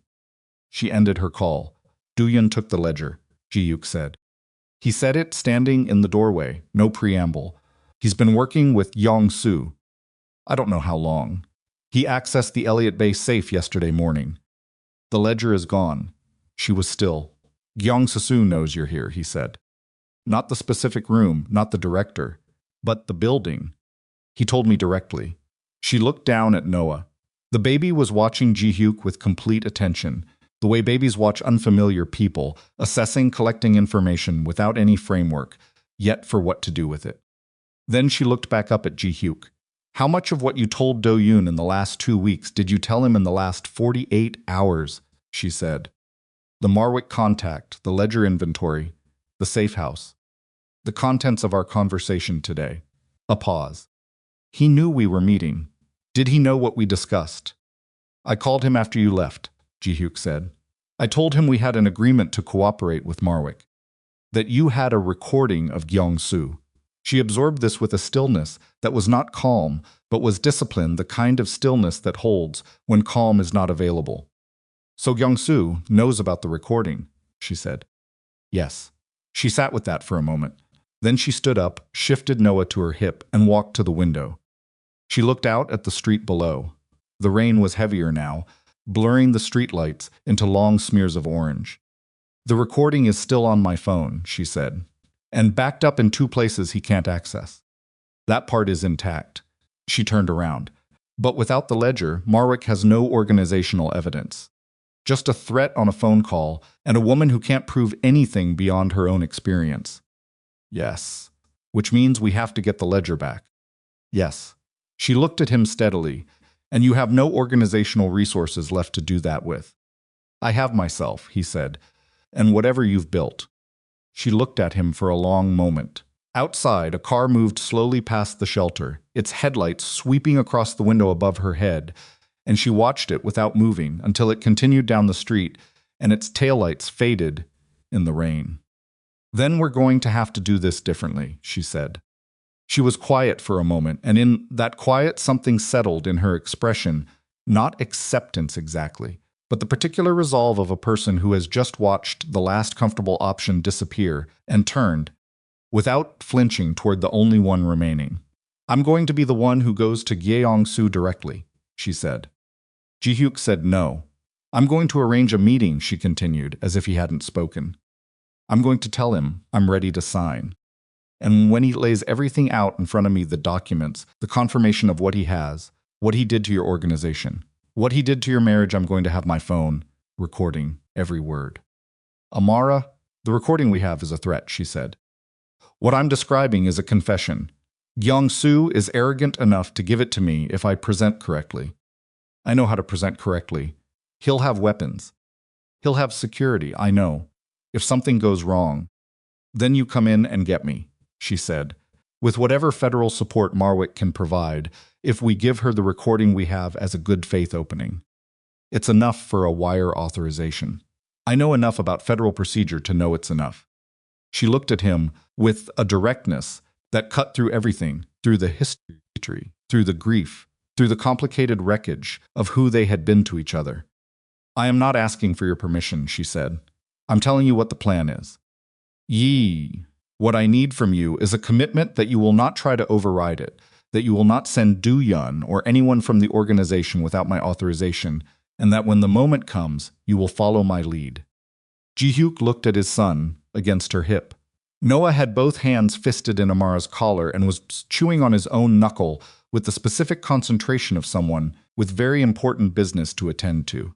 A: She ended her call. "Do-yeon took the ledger," Ji-hyuk said. He said it standing in the doorway, no preamble. "He's been working with Gyeong-soo. I don't know how long. He accessed the Elliott Bay safe yesterday morning. The ledger is gone." She was still. "Gyeong-soo knows you're here," he said. "Not the specific room, not the director, but the building. He told me directly." She looked down at Noah. The baby was watching Ji-hyuk with complete attention, the way babies watch unfamiliar people, assessing, collecting information without any framework, yet for what to do with it. Then she looked back up at Ji-hyuk. "How much of what you told Do-yeon in the last 2 weeks did you tell him in the last 48 hours?" she said. "The Marwick contact, the ledger inventory, the safe house. The contents of our conversation today." A pause. "He knew we were meeting. Did he know what we discussed?" "I called him after you left," Ji-hyuk said. "I told him we had an agreement to cooperate with Marwick. That you had a recording of Gyeong-soo." She absorbed this with a stillness that was not calm, but was disciplined, the kind of stillness that holds when calm is not available. "So Gyeong-soo knows about the recording," she said. "Yes." She sat with that for a moment. Then she stood up, shifted Noah to her hip, and walked to the window. She looked out at the street below. The rain was heavier now, blurring the streetlights into long smears of orange. "The recording is still on my phone," she said, "and backed up in 2 places he can't access. That part is intact." She turned around. "But without the ledger, Marwick has no organizational evidence. Just a threat on a phone call, and a woman who can't prove anything beyond her own experience." "Yes." "Which means we have to get the ledger back." "Yes." She looked at him steadily. "And you have no organizational resources left to do that with." "I have myself," he said, "and whatever you've built." She looked at him for a long moment. Outside, a car moved slowly past the shelter, its headlights sweeping across the window above her head, and she watched it without moving until it continued down the street and its taillights faded in the rain. "Then we're going to have to do this differently," she said. She was quiet for a moment, and in that quiet something settled in her expression, not acceptance exactly, but the particular resolve of a person who has just watched the last comfortable option disappear and turned, without flinching, toward the only one remaining. "I'm going to be the one who goes to Gyeong-soo directly," she said. Ji-hyuk said no. "I'm going to arrange a meeting," she continued, as if he hadn't spoken. "I'm going to tell him I'm ready to sign. And when he lays everything out in front of me, the documents, the confirmation of what he has, what he did to your organization, what he did to your marriage, I'm going to have my phone recording every word." "Amara, the recording we have is a threat," she said. "What I'm describing is a confession. Gyeong-soo is arrogant enough to give it to me if I present correctly. I know how to present correctly. He'll have weapons. He'll have security, I know. If something goes wrong, then you come in and get me," she said, "with whatever federal support Marwick can provide, if we give her the recording we have as a good faith opening. It's enough for a wire authorization. I know enough about federal procedure to know it's enough." She looked at him with a directness that cut through everything, through the history, through the grief, through the complicated wreckage of who they had been to each other. I am not asking for your permission, she said. I'm telling you what the plan is. What I need from you is a commitment that you will not try to override it, that you will not send Do-yun or anyone from the organization without my authorization, and that when the moment comes, you will follow my lead. Ji-hyuk looked at his son against her hip. Noah had both hands fisted in Amara's collar and was chewing on his own knuckle with the specific concentration of someone with very important business to attend to.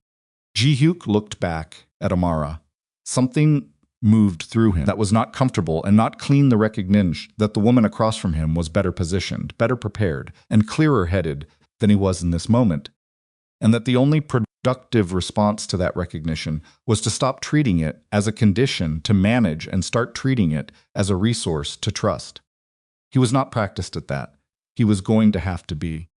A: Ji-hyuk looked back at Amara. Something moved through him that was not comfortable and not clean the recognition that the woman across from him was better positioned, better prepared, and clearer-headed than he was in this moment, and that the only productive response to that recognition was to stop treating it as a condition to manage and start treating it as a resource to trust. He was not practiced at that. He was going to have to be.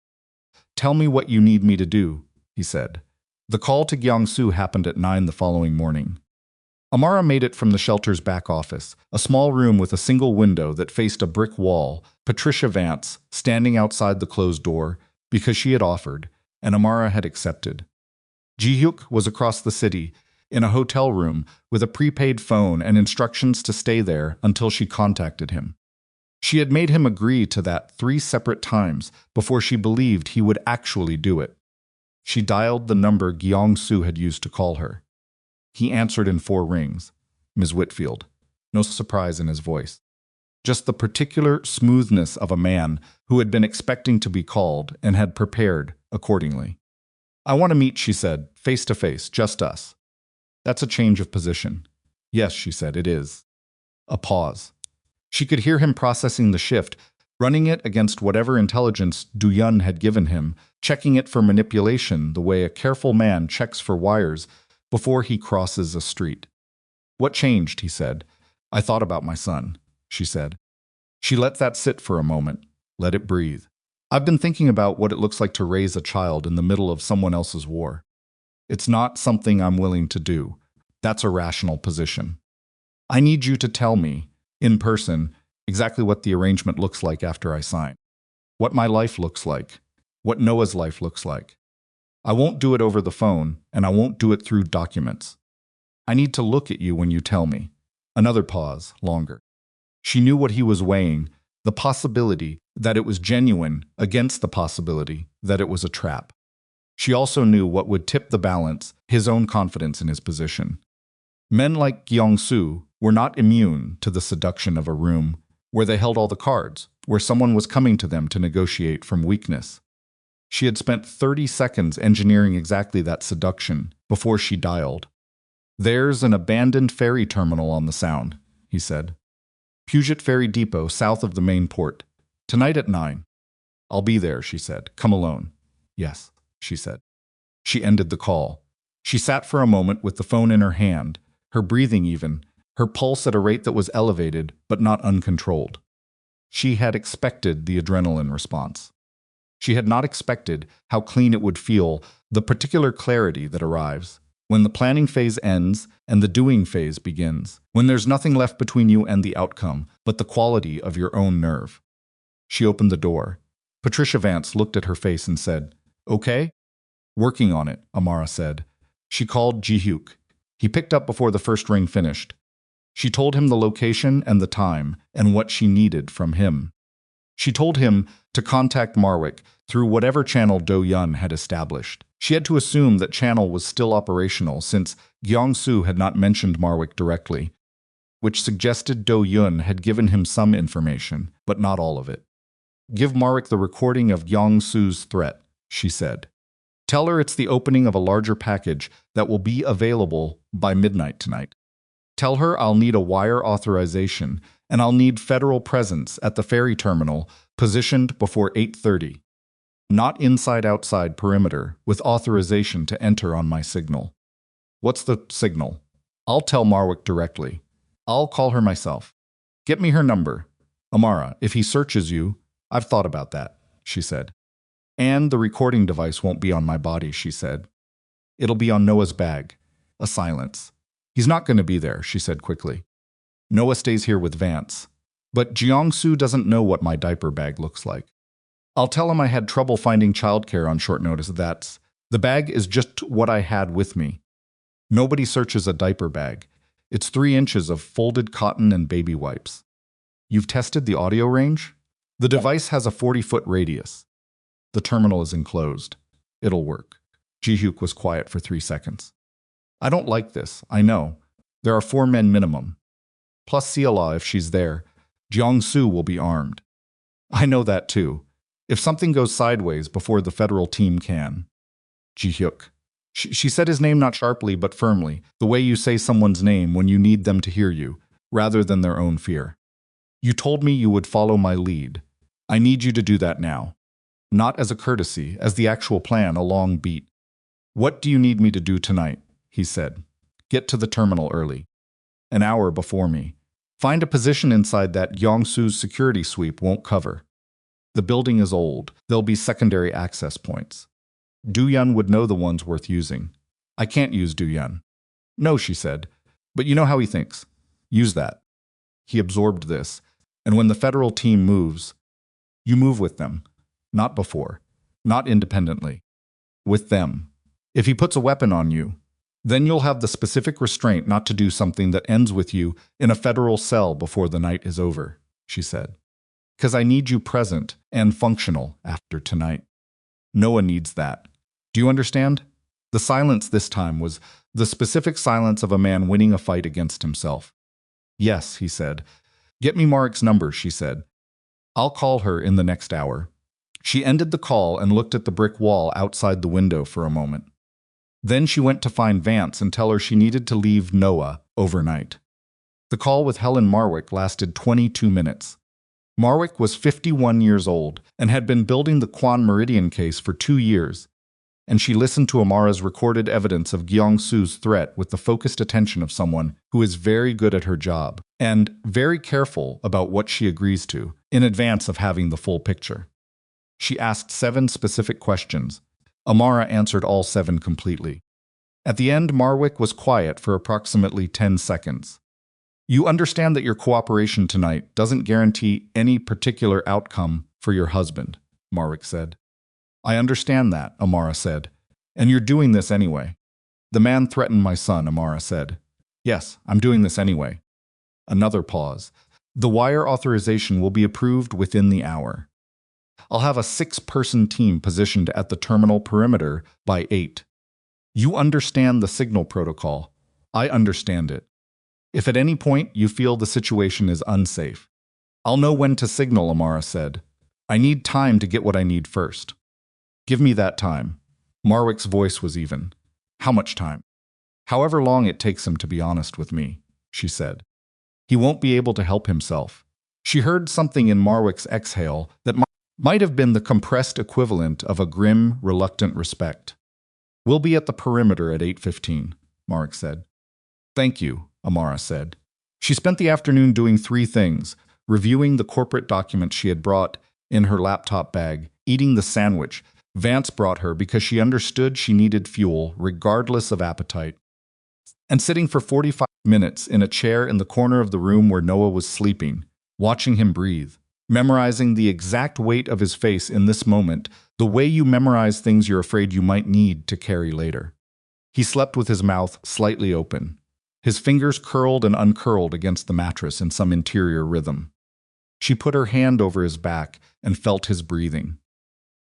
A: Tell me what you need me to do, he said. The call to Gyeongsu happened at 9 the following morning. Amara made it from the shelter's back office, a small room with a single window that faced a brick wall, Patricia Vance standing outside the closed door because she had offered, and Amara had accepted. Ji-hyuk was across the city, in a hotel room, with a prepaid phone and instructions to stay there until she contacted him. She had made him agree to that 3 separate times before she believed he would actually do it. She dialed the number Gyeongsu had used to call her. He answered in 4 rings. Ms. Whitfield. No surprise in his voice. Just the particular smoothness of a man who had been expecting to be called and had prepared accordingly. I want to meet, she said, face to face, just us. That's a change of position. Yes, she said, it is. A pause. She could hear him processing the shift, running it against whatever intelligence Do-yun had given him, checking it for manipulation the way a careful man checks for wires before he crosses a street. What changed, he said. I thought about my son, she said. She let that sit for a moment, let it breathe. I've been thinking about what it looks like to raise a child in the middle of someone else's war. It's not something I'm willing to do. That's a rational position. I need you to tell me, in person, exactly what the arrangement looks like after I sign. What my life looks like. What Noah's life looks like. I won't do it over the phone, and I won't do it through documents. I need to look at you when you tell me. Another pause, longer. She knew what he was weighing, the possibility that it was genuine against the possibility that it was a trap. She also knew what would tip the balance, his own confidence in his position. Men like Gyeongsu were not immune to the seduction of a room where they held all the cards, where someone was coming to them to negotiate from weakness. She had spent 30 seconds engineering exactly that seduction before she dialed. There's an abandoned ferry terminal on the Sound, he said. Puget Ferry Depot south of the main port. Tonight at 9. I'll be there, she said. Come alone. Yes, she said. She ended the call. She sat for a moment with the phone in her hand, her breathing even, her pulse at a rate that was elevated but not uncontrolled. She had expected the adrenaline response. She had not expected how clean it would feel, the particular clarity that arrives when the planning phase ends and the doing phase begins, when there's nothing left between you and the outcome but the quality of your own nerve. She opened the door. Patricia Vance looked at her face and said, Okay? Working on it, Amara said. She called Ji-hyuk. He picked up before the first ring finished. She told him the location and the time and what she needed from him. She told him to contact Marwick through whatever channel Do-yun had established. She had to assume that channel was still operational since Gyeongsu had not mentioned Marwick directly, which suggested Do-yun had given him some information, but not all of it. Give Marwick the recording of Gyeongsu's threat, she said. Tell her it's the opening of a larger package that will be available by midnight tonight. Tell her I'll need a wire authorization and I'll need federal presence at the ferry terminal positioned before 8:30. Not inside-outside perimeter with authorization to enter on my signal. What's the signal? I'll tell Marwick directly. I'll call her myself. Get me her number. Amara, if he searches you, I've thought about that, she said. And the recording device won't be on my body, she said. It'll be on Noah's bag. A silence. He's not going to be there, she said quickly. Noah stays here with Vance. But Jeong-soo doesn't know what my diaper bag looks like. I'll tell him I had trouble finding childcare on short notice. The bag is just what I had with me. Nobody searches a diaper bag. It's 3 inches of folded cotton and baby wipes. You've tested the audio range? The device has a 40-foot radius. The terminal is enclosed. It'll work. Ji-hyuk was quiet for 3 seconds. I don't like this, I know. There are 4 men minimum. Plus Seala if she's there. Jeong-soo will be armed. I know that too. If something goes sideways before the federal team can. Ji-hyuk. She said his name not sharply but firmly, the way you say someone's name when you need them to hear you, rather than their own fear. You told me you would follow my lead. I need you to do that now. Not as a courtesy, as the actual plan, a long beat. What do you need me to do tonight? He said. Get to the terminal early. An hour before me. Find a position inside that Jeong-soo's security sweep won't cover. The building is old. There'll be secondary access points. Do-yeon would know the ones worth using. I can't use Do-yeon. No, she said. But you know how he thinks. Use that. He absorbed this. And when the federal team moves, you move with them. Not before. Not independently. With them. If he puts a weapon on you, then you'll have the specific restraint not to do something that ends with you in a federal cell before the night is over, she said. 'Cause I need you present and functional after tonight. Noah needs that. Do you understand? The silence this time was the specific silence of a man winning a fight against himself. Yes, he said. Get me Marik's number, she said. I'll call her in the next hour. She ended the call and looked at the brick wall outside the window for a moment. Then she went to find Vance and tell her she needed to leave Noah overnight. The call with Helen Marwick lasted 22 minutes. Marwick was 51 years old and had been building the Kwan Meridian case for 2 years, and she listened to Amara's recorded evidence of Jeong-soo's threat with the focused attention of someone who is very good at her job and very careful about what she agrees to in advance of having the full picture. She asked 7 specific questions. Amara answered all 7 completely. At the end, Marwick was quiet for approximately 10 seconds. You understand that your cooperation tonight doesn't guarantee any particular outcome for your husband, Marwick said. I understand that, Amara said. And you're doing this anyway. The man threatened my son, Amara said. Yes, I'm doing this anyway. Another pause. The wire authorization will be approved within the hour. I'll have a 6-person team positioned at the terminal perimeter by 8. You understand the signal protocol. I understand it. If at any point you feel the situation is unsafe, I'll know when to signal, Amara said. I need time to get what I need first. Give me that time. Marwick's voice was even. How much time? However long it takes him to be honest with me, she said. He won't be able to help himself. She heard something in Marwick's exhale that might have been the compressed equivalent of a grim, reluctant respect. We'll be at the perimeter at 8:15, Marwick said. Thank you, Amara said. She spent the afternoon doing 3 things: reviewing the corporate documents she had brought in her laptop bag, eating the sandwich Vance brought her because she understood she needed fuel regardless of appetite, and sitting for 45 minutes in a chair in the corner of the room where Noah was sleeping, watching him breathe, memorizing the exact weight of his face in this moment, the way you memorize things you're afraid you might need to carry later. He slept with his mouth slightly open, his fingers curled and uncurled against the mattress in some interior rhythm. She put her hand over his back and felt his breathing.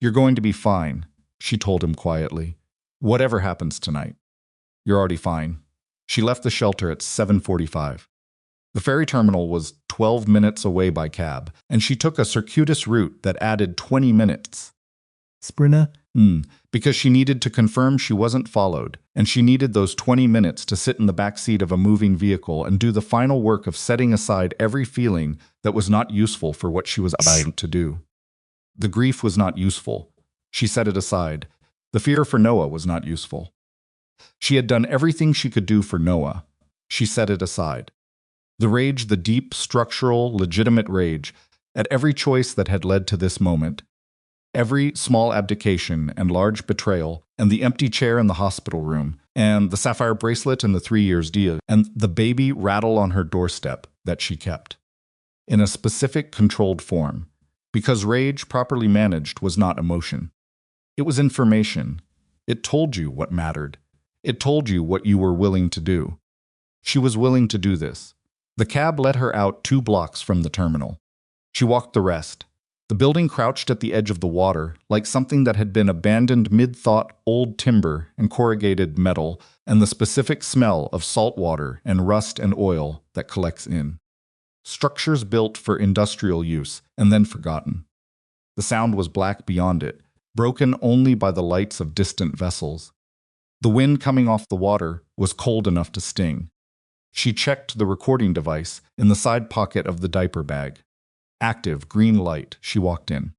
A: You're going to be fine, she told him quietly. Whatever happens tonight. You're already fine. She left the shelter at 7:45. The ferry terminal was 12 minutes away by cab, and she took a circuitous route that added 20 minutes.
B: Sprinter?
A: Because she needed to confirm she wasn't followed, and she needed those 20 minutes to sit in the back seat of a moving vehicle and do the final work of setting aside every feeling that was not useful for what she was about to do. The grief was not useful. She set it aside. The fear for Noah was not useful. She had done everything she could do for Noah. She set it aside. The rage, the deep, structural, legitimate rage, at every choice that had led to this moment, every small abdication and large betrayal, and the empty chair in the hospital room, and the sapphire bracelet and the 3 years deal, and the baby rattle on her doorstep, that she kept. In a specific, controlled form. Because rage, properly managed, was not emotion. It was information. It told you what mattered. It told you what you were willing to do. She was willing to do this. The cab let her out 2 blocks from the terminal. She walked the rest. The building crouched at the edge of the water, like something that had been abandoned mid-thought, old timber and corrugated metal, and the specific smell of salt water and rust and oil that collects in. Structures built for industrial use and then forgotten. The sound was black beyond it, broken only by the lights of distant vessels. The wind coming off the water was cold enough to sting. She checked the recording device in the side pocket of the diaper bag. Active, green light, she walked in.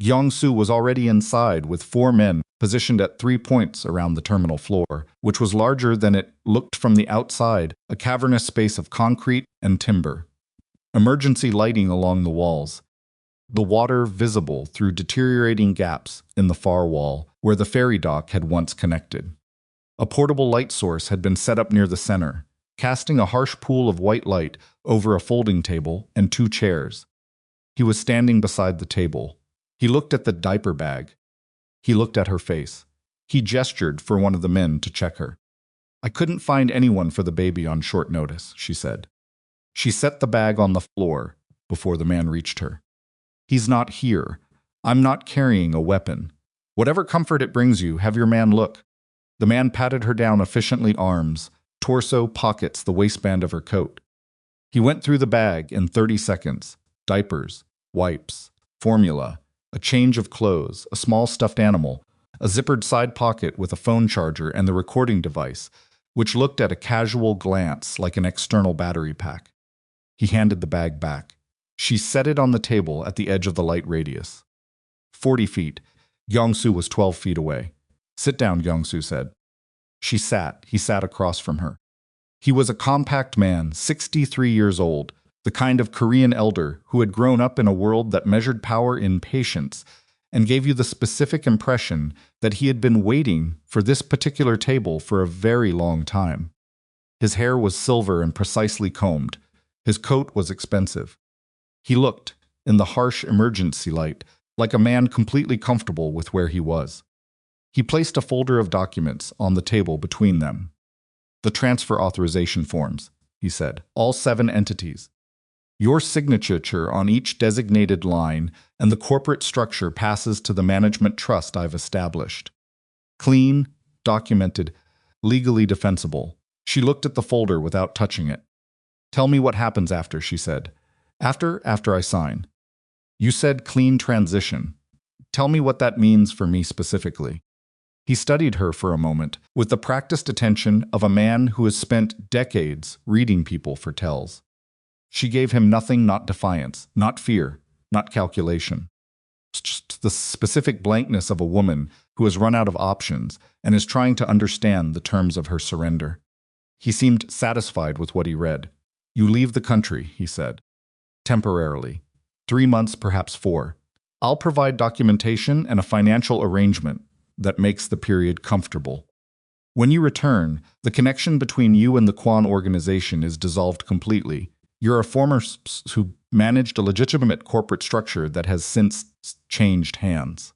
A: Gyeong-soo was already inside with 4 men positioned at 3 points around the terminal floor, which was larger than it looked from the outside, a cavernous space of concrete and timber. Emergency lighting along the walls. The water visible through deteriorating gaps in the far wall where the ferry dock had once connected. A portable light source had been set up near the center, casting a harsh pool of white light over a folding table and 2 chairs. He was standing beside the table. He looked at the diaper bag. He looked at her face. He gestured for one of the men to check her. "I couldn't find anyone for the baby on short notice," she said. She set the bag on the floor before the man reached her. "He's not here. I'm not carrying a weapon. Whatever comfort it brings you, have your man look." The man patted her down efficiently, arms, torso, pockets, the waistband of her coat. He went through the bag in 30 seconds. Diapers, wipes, formula, a change of clothes, a small stuffed animal, a zippered side pocket with a phone charger and the recording device, which looked at a casual glance like an external battery pack. He handed the bag back. She set it on the table at the edge of the light radius. 40 feet. Gyeong-soo was 12 feet away. "Sit down," Gyeong-soo said. She sat. He sat across from her. He was a compact man, 63 years old, the kind of Korean elder who had grown up in a world that measured power in patience and gave you the specific impression that he had been waiting for this particular table for a very long time. His hair was silver and precisely combed. His coat was expensive. He looked, in the harsh emergency light, like a man completely comfortable with where he was. He placed a folder of documents on the table between them. "The transfer authorization forms," he said, "all 7 entities. Your signature on each designated line and the corporate structure passes to the management trust I've established. Clean, documented, legally defensible." She looked at the folder without touching it. "Tell me what happens after," she said. After I sign." "You said clean transition. Tell me what that means for me specifically." He studied her for a moment, with the practiced attention of a man who has spent decades reading people for tells. She gave him nothing, not defiance, not fear, not calculation. Just the specific blankness of a woman who has run out of options and is trying to understand the terms of her surrender. He seemed satisfied with what he read. "You leave the country," he said. "Temporarily. 3 months, perhaps 4. I'll provide documentation and a financial arrangement that makes the period comfortable. When you return, the connection between you and the Kwan organization is dissolved completely. You're a former who managed a legitimate corporate structure that has since changed hands.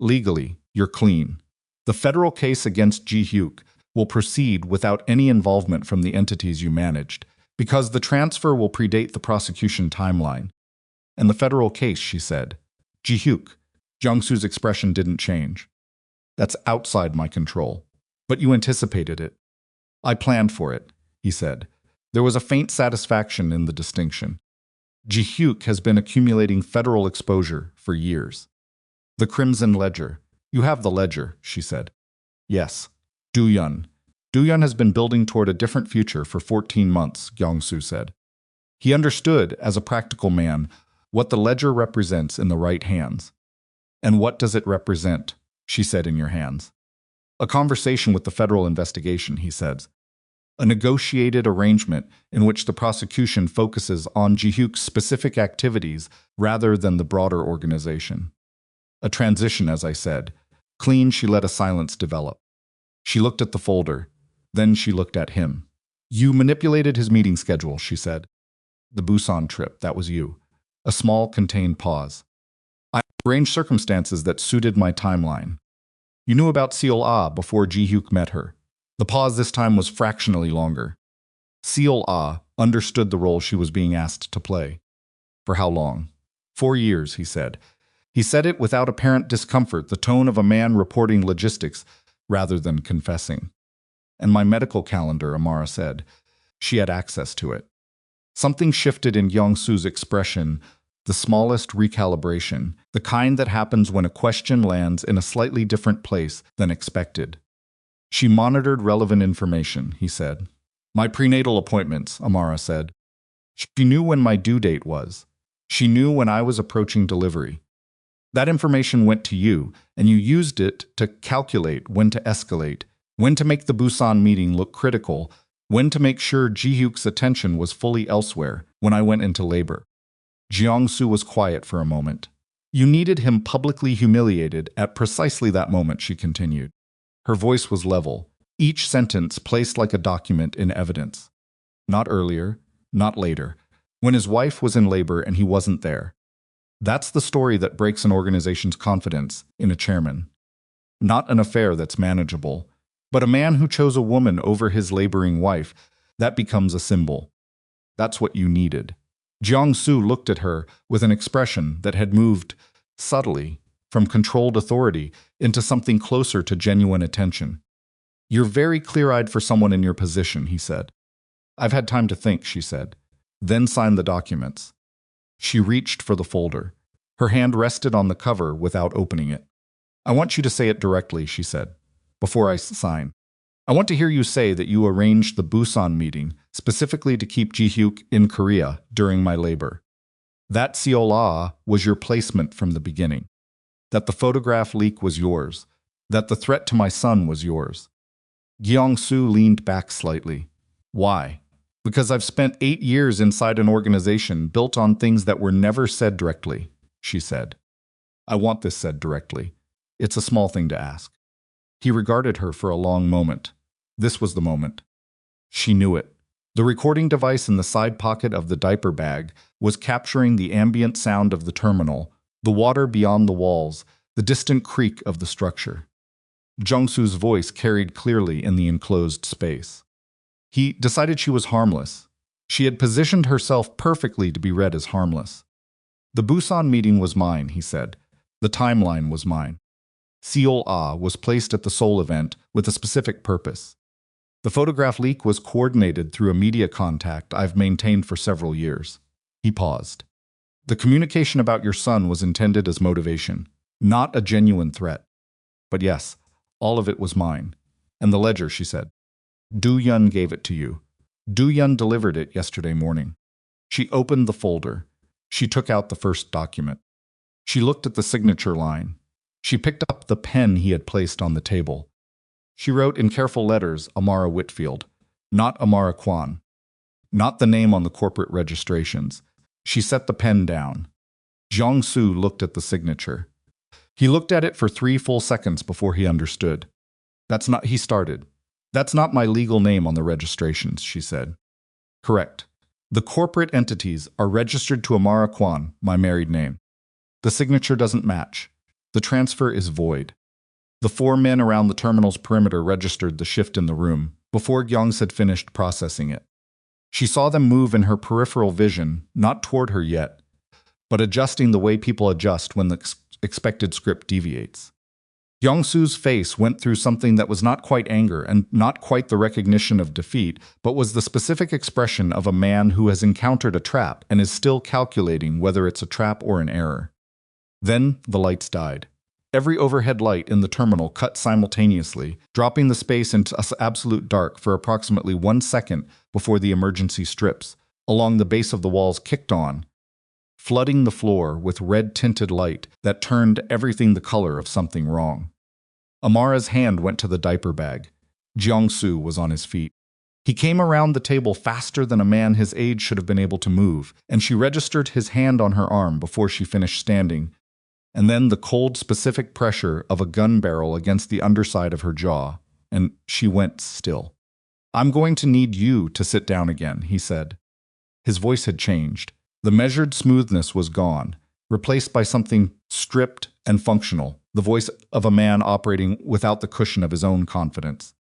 A: Legally, you're clean. The federal case against Ji-hyuk will proceed without any involvement from the entities you managed, because the transfer will predate the prosecution timeline." "And the federal case," she said. "Ji-hyuk." Gyeong-soo's expression didn't change. "That's outside my control. But you anticipated it." "I planned for it," he said. There was a faint satisfaction in the distinction. Ji-hyuk has been accumulating federal exposure for years. "The Crimson Ledger. You have the ledger," she said. "Yes. Do-yun. Do-yun has been building toward a different future for 14 months, Gyeong-soo said. He understood, as a practical man, what the ledger represents in the right hands. "And what does it represent?" she said. "In your hands." "A conversation with the federal investigation," he said. "A negotiated arrangement in which the prosecution focuses on Ji-hyuk's specific activities rather than the broader organization. A transition, as I said. Clean." She let a silence develop. She looked at the folder. Then she looked at him. "You manipulated his meeting schedule," she said. The Busan trip, that was you. A small, contained pause. I arranged circumstances that suited my timeline. You knew about Seol Ah before Ji-hyuk met her. The pause this time was fractionally longer. Seol Ah understood the role she was being asked to play. For how long? 4 years, he said. He said it without apparent discomfort, the tone of a man reporting logistics rather than confessing. And my medical calendar, Amara said. She had access to it. Something shifted in Young-soo's expression, the smallest recalibration, the kind that happens when a question lands in a slightly different place than expected. She monitored relevant information, he said. My prenatal appointments, Amara said. She knew when my due date was. She knew when I was approaching delivery. That information went to you, and you used it to calculate when to escalate, when to make the Busan meeting look critical, when to make sure Ji-hyuk's attention was fully elsewhere when I went into labor. Jeong-soo was quiet for a moment. You needed him publicly humiliated at precisely that moment, she continued. Her voice was level, each sentence placed like a document in evidence. Not earlier, not later, when his wife was in labor and he wasn't there. That's the story that breaks an organization's confidence in a chairman. Not an affair that's manageable, but a man who chose a woman over his laboring wife, that becomes a symbol. That's what you needed. Jeong-soo looked at her with an expression that had moved, subtly, from controlled authority into something closer to genuine attention. You're very clear-eyed for someone in your position, he said. I've had time to think, she said. Then sign the documents. She reached for the folder. Her hand rested on the cover without opening it. I want you to say it directly, she said, before I sign. I want to hear you say that you arranged the Busan meeting specifically to keep Ji-hyuk in Korea during my labor. That Seol Ah was your placement from the beginning. That the photograph leak was yours. That the threat to my son was yours. Gyeong-soo leaned back slightly. Why? Because I've spent 8 years inside an organization built on things that were never said directly, she said. I want this said directly. It's a small thing to ask. He regarded her for a long moment. This was the moment. She knew it. The recording device in the side pocket of the diaper bag was capturing the ambient sound of the terminal, the water beyond the walls, the distant creak of the structure. Jeong-soo's voice carried clearly in the enclosed space. He decided she was harmless. She had positioned herself perfectly to be read as harmless. The Busan meeting was mine, he said. The timeline was mine. Seol Ah was placed at the Seoul event with a specific purpose. The photograph leak was coordinated through a media contact I've maintained for several years. He paused. The communication about your son was intended as motivation, not a genuine threat. But yes, all of it was mine. And the ledger, she said. Do-yeon gave it to you. Do-yeon delivered it yesterday morning. She opened the folder. She took out the first document. She looked at the signature line. She picked up the pen he had placed on the table. She wrote in careful letters, Amara Whitfield, not Amara Kwan, not the name on the corporate registrations. She set the pen down. Jeong-soo looked at the signature. He looked at it for 3 full seconds before he understood. He started. That's not my legal name on the registrations, she said. Correct. The corporate entities are registered to Amara Kwan, my married name. The signature doesn't match. The transfer is void. The 4 men around the terminal's perimeter registered the shift in the room before Gyeongs had finished processing it. She saw them move in her peripheral vision, not toward her yet, but adjusting the way people adjust when the expected script deviates. Gyeong-soo's face went through something that was not quite anger and not quite the recognition of defeat, but was the specific expression of a man who has encountered a trap and is still calculating whether it's a trap or an error. Then the lights died. Every overhead light in the terminal cut simultaneously, dropping the space into absolute dark for approximately 1 second before the emergency strips along the base of the walls kicked on, flooding the floor with red-tinted light that turned everything the color of something wrong. Amara's hand went to the diaper bag. Jeong-soo was on his feet. He came around the table faster than a man his age should have been able to move, and she registered his hand on her arm before she finished standing, and then the cold, specific pressure of a gun barrel against the underside of her jaw, and she went still. I'm going to need you to sit down again, he said. His voice had changed. The measured smoothness was gone, replaced by something stripped and functional, the voice of a man operating without the cushion of his own confidence.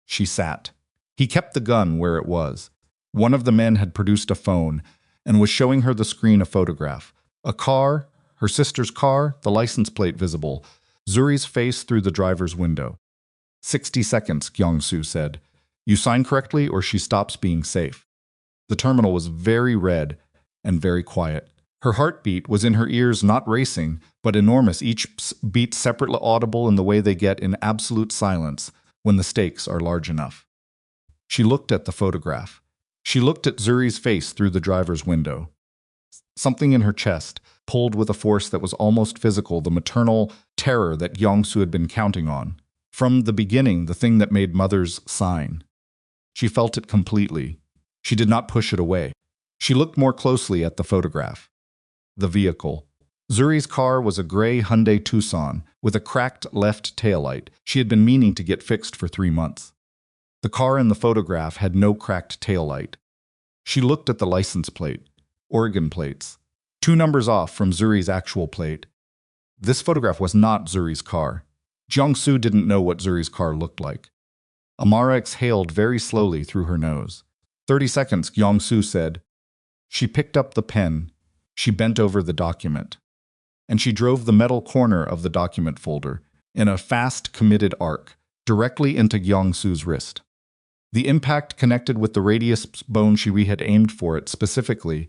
A: She sat. He kept the gun where it was. One of the men had produced a phone and was showing her the screen a photograph. A car, her sister's car, the license plate visible, Zuri's face through the driver's window. 60 seconds, Kyung-soo said. You sign correctly or she stops being safe. The terminal was very red and very quiet. Her heartbeat was in her ears, not racing, but enormous, each beat separately audible in the way they get in absolute silence when the stakes are large enough. She looked at the photograph. She looked at Zuri's face through the driver's window. Something in her chest pulled with a force that was almost physical, the maternal terror that Kyung-soo had been counting on. From the beginning, the thing that made mothers sign. She felt it completely. She did not push it away. She looked more closely at the photograph. The vehicle. Zuri's car was a gray Hyundai Tucson with a cracked left taillight. She had been meaning to get fixed for 3 months. The car in the photograph had no cracked taillight. She looked at the license plate. Oregon plates. 2 numbers off from Zuri's actual plate. This photograph was not Zuri's car. Kyung-soo didn't know what Zuri's car looked like. Amara exhaled very slowly through her nose. 30 seconds, Kyung-soo said. She picked up the pen. She bent over the document. And she drove the metal corner of the document folder in a fast, committed arc directly into Kyung-soo's wrist. The impact connected with the radius bone she had aimed for it specifically,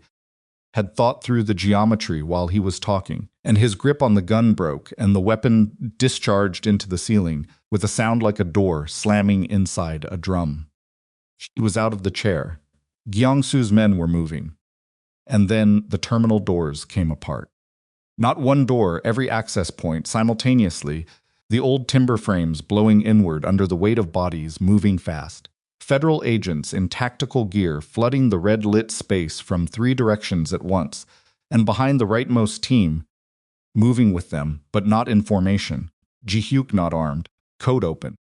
A: had thought through the geometry while he was talking, and his grip on the gun broke and the weapon discharged into the ceiling with a sound like a door slamming inside a drum. She was out of the chair. Kyung-soo's men were moving. And then the terminal doors came apart. Not one door, every access point, simultaneously, the old timber frames blowing inward under the weight of bodies moving fast. Federal agents in tactical gear flooding the red-lit space from 3 directions at once, and behind the rightmost team, moving with them, but not in formation. Ji-hyuk not armed, code open.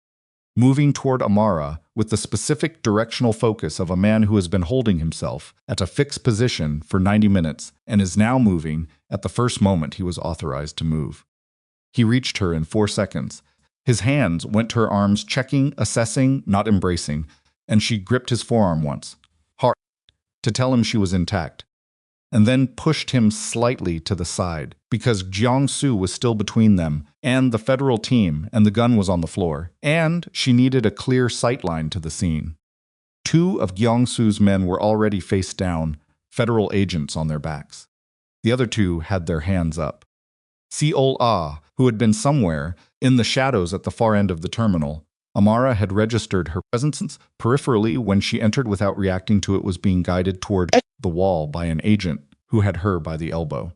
A: Moving toward Amara with the specific directional focus of a man who has been holding himself at a fixed position for 90 minutes and is now moving at the first moment he was authorized to move. He reached her in 4 seconds. His hands went to her arms, checking, assessing, not embracing, and she gripped his forearm once, hard, to tell him she was intact, and then pushed him slightly to the side, because Kyung-soo was still between them and the federal team, and the gun was on the floor, and she needed a clear sightline to the scene. 2 of Kyung-soo's men were already face down, federal agents on their backs. The other 2 had their hands up. Seol-ah, who had been somewhere in the shadows at the far end of the terminal, Amara had registered her presence peripherally when she entered without reacting to it, was being guided toward the wall by an agent who had her by the elbow.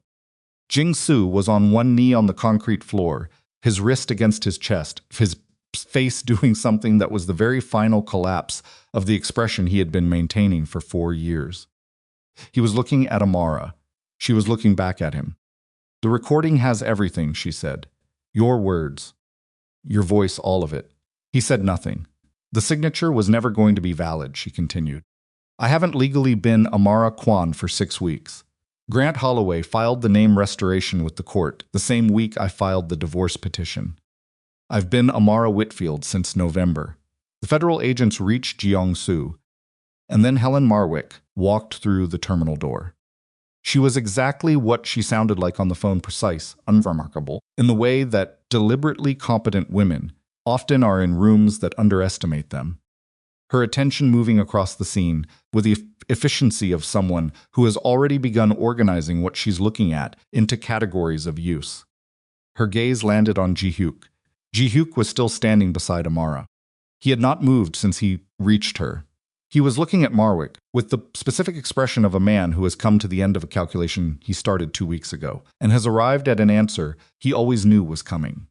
A: Jing-soo was on one knee on the concrete floor, his wrist against his chest, his face doing something that was the very final collapse of the expression he had been maintaining for 4 years. He was looking at Amara. She was looking back at him. The recording has everything, she said. Your words. Your voice, all of it. He said nothing. The signature was never going to be valid, she continued. I haven't legally been Amara Kwan for 6 weeks. Grant Holloway filed the name restoration with the court the same week I filed the divorce petition. I've been Amara Whitfield since November. The federal agents reached Kyung-soo, and then Helen Marwick walked through the terminal door. She was exactly what she sounded like on the phone, precise, unremarkable, in the way that deliberately competent women often are in rooms that underestimate them. Her attention moving across the scene with the efficiency of someone who has already begun organizing what she's looking at into categories of use. Her gaze landed on Ji-hyuk. Ji-hyuk was still standing beside Amara. He had not moved since he reached her. He was looking at Marwick with the specific expression of a man who has come to the end of a calculation he started 2 weeks ago and has arrived at an answer he always knew was coming.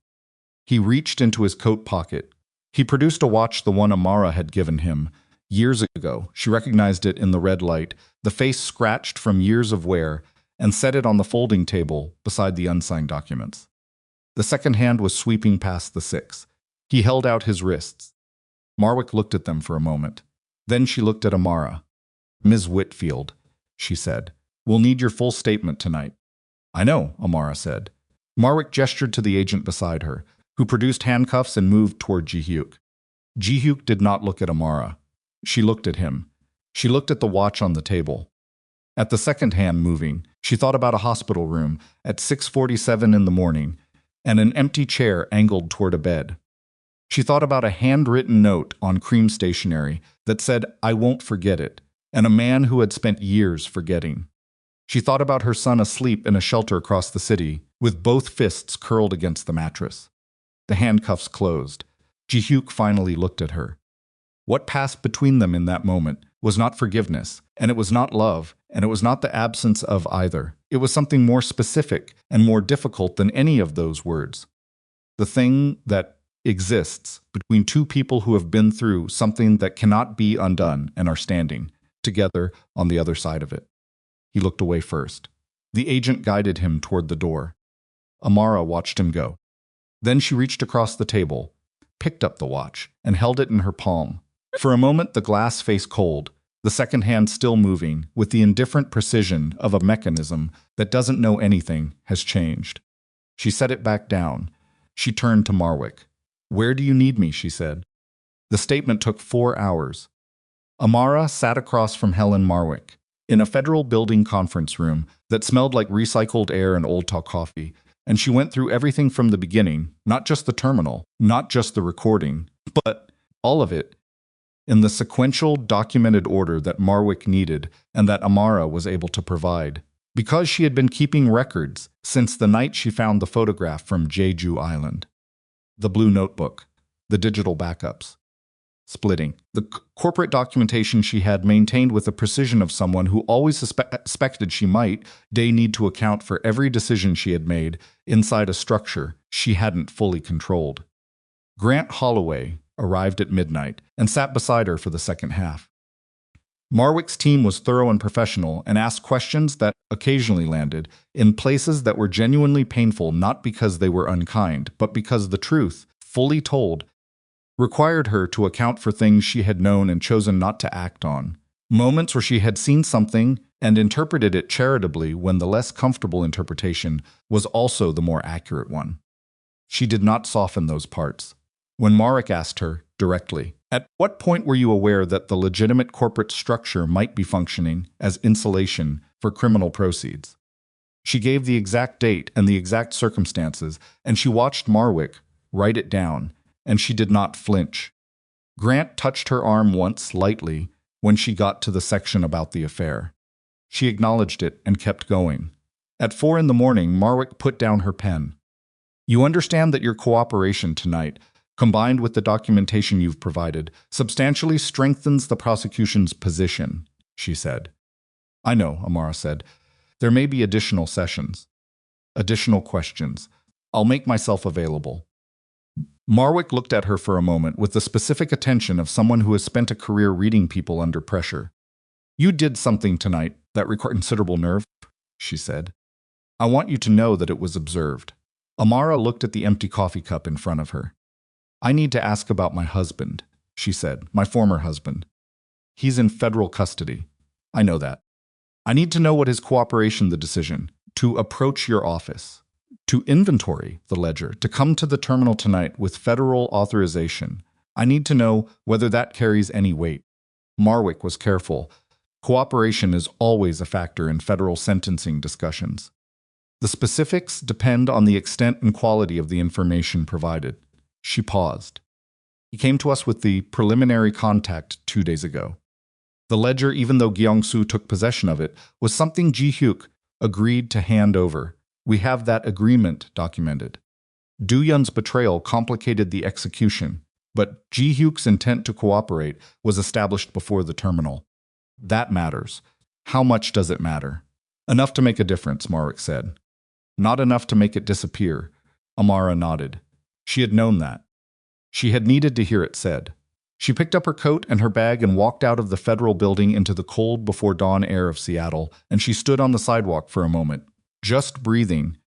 A: He reached into his coat pocket. He produced a watch, the one Amara had given him years ago. She recognized it in the red light, the face scratched from years of wear, and set it on the folding table beside the unsigned documents. The second hand was sweeping past the 6. He held out his wrists. Marwick looked at them for a moment. Then she looked at Amara. Ms. Whitfield. she said. We'll need your full statement tonight. I know, Amara said. Marwick gestured to the agent beside her, who produced handcuffs and moved toward Ji-hyuk. Ji-hyuk did not look at Amara. She looked at him. She looked at the watch on the table. At the second hand moving, she thought about a hospital room at 6:47 in the morning and an empty chair angled toward a bed. She thought about a handwritten note on cream stationery that said, "I won't forget it," and a man who had spent years forgetting. She thought about her son asleep in a shelter across the city, with both fists curled against the mattress. The handcuffs closed. Ji-hyuk finally looked at her. What passed between them in that moment was not forgiveness, and it was not love, and it was not the absence of either. It was something more specific and more difficult than any of those words. The thing that exists between two people who have been through something that cannot be undone and are standing together on the other side of it. He looked away first. The agent guided him toward the door. Amara watched him go. Then she reached across the table, picked up the watch, and held it in her palm. For a moment, the glass faced cold, the second hand still moving, with the indifferent precision of a mechanism that doesn't know anything has changed. She set it back down. She turned to Marwick. "Where do you need me?" she said. The statement took 4 hours. Amara sat across from Helen Marwick, in a federal building conference room that smelled like recycled air and old tall coffee, and she went through everything from the beginning, not just the terminal, not just the recording, but all of it, in the sequential, documented order that Marwick needed and that Amara was able to provide, because she had been keeping records since the night she found the photograph from Jeju Island. The blue notebook, the digital backups, splitting. The corporate documentation she had maintained with the precision of someone who always suspected she might need to account for every decision she had made inside a structure she hadn't fully controlled. Grant Holloway arrived at midnight and sat beside her for the second half. Marwick's team was thorough and professional and asked questions that occasionally landed in places that were genuinely painful, not because they were unkind, but because the truth, fully told, required her to account for things she had known and chosen not to act on. Moments where she had seen something and interpreted it charitably when the less comfortable interpretation was also the more accurate one. She did not soften those parts. When Marwick asked her, directly, "At what point were you aware that the legitimate corporate structure might be functioning as insulation for criminal proceeds?" She gave the exact date and the exact circumstances, and she watched Marwick write it down, and she did not flinch. Grant touched her arm once lightly when she got to the section about the affair. She acknowledged it and kept going. At 4 in the morning, Marwick put down her pen. "You understand that your cooperation tonight, combined with the documentation you've provided, substantially strengthens the prosecution's position," she said. "I know," Amara said. "There may be additional sessions. Additional questions. I'll make myself available." Marwick looked at her for a moment with the specific attention of someone who has spent a career reading people under pressure. "You did something tonight that required considerable nerve," she said. "I want you to know that it was observed." Amara looked at the empty coffee cup in front of her. "I need to ask about my husband," she said, "my former husband. He's in federal custody. I know that. I need to know what his cooperation, the decision, to approach your office, to inventory the ledger, to come to the terminal tonight with federal authorization. I need to know whether that carries any weight." Marwick was careful. Cooperation is always a factor in federal sentencing discussions. The specifics depend on the extent and quality of the information provided. She paused. "He came to us with the preliminary contact 2 days ago. The ledger, even though Gyeong-soo took possession of it, was something Ji-hyuk agreed to hand over. We have that agreement documented. Do-yeon's betrayal complicated the execution, but Ji-hyuk's intent to cooperate was established before the terminal. That matters. How much does it matter?" "Enough to make a difference," Marwick said. "Not enough to make it disappear." Amara nodded. She had known that. She had needed to hear it said. She picked up her coat and her bag and walked out of the federal building into the cold before dawn air of Seattle, and she stood on the sidewalk for a moment, just breathing,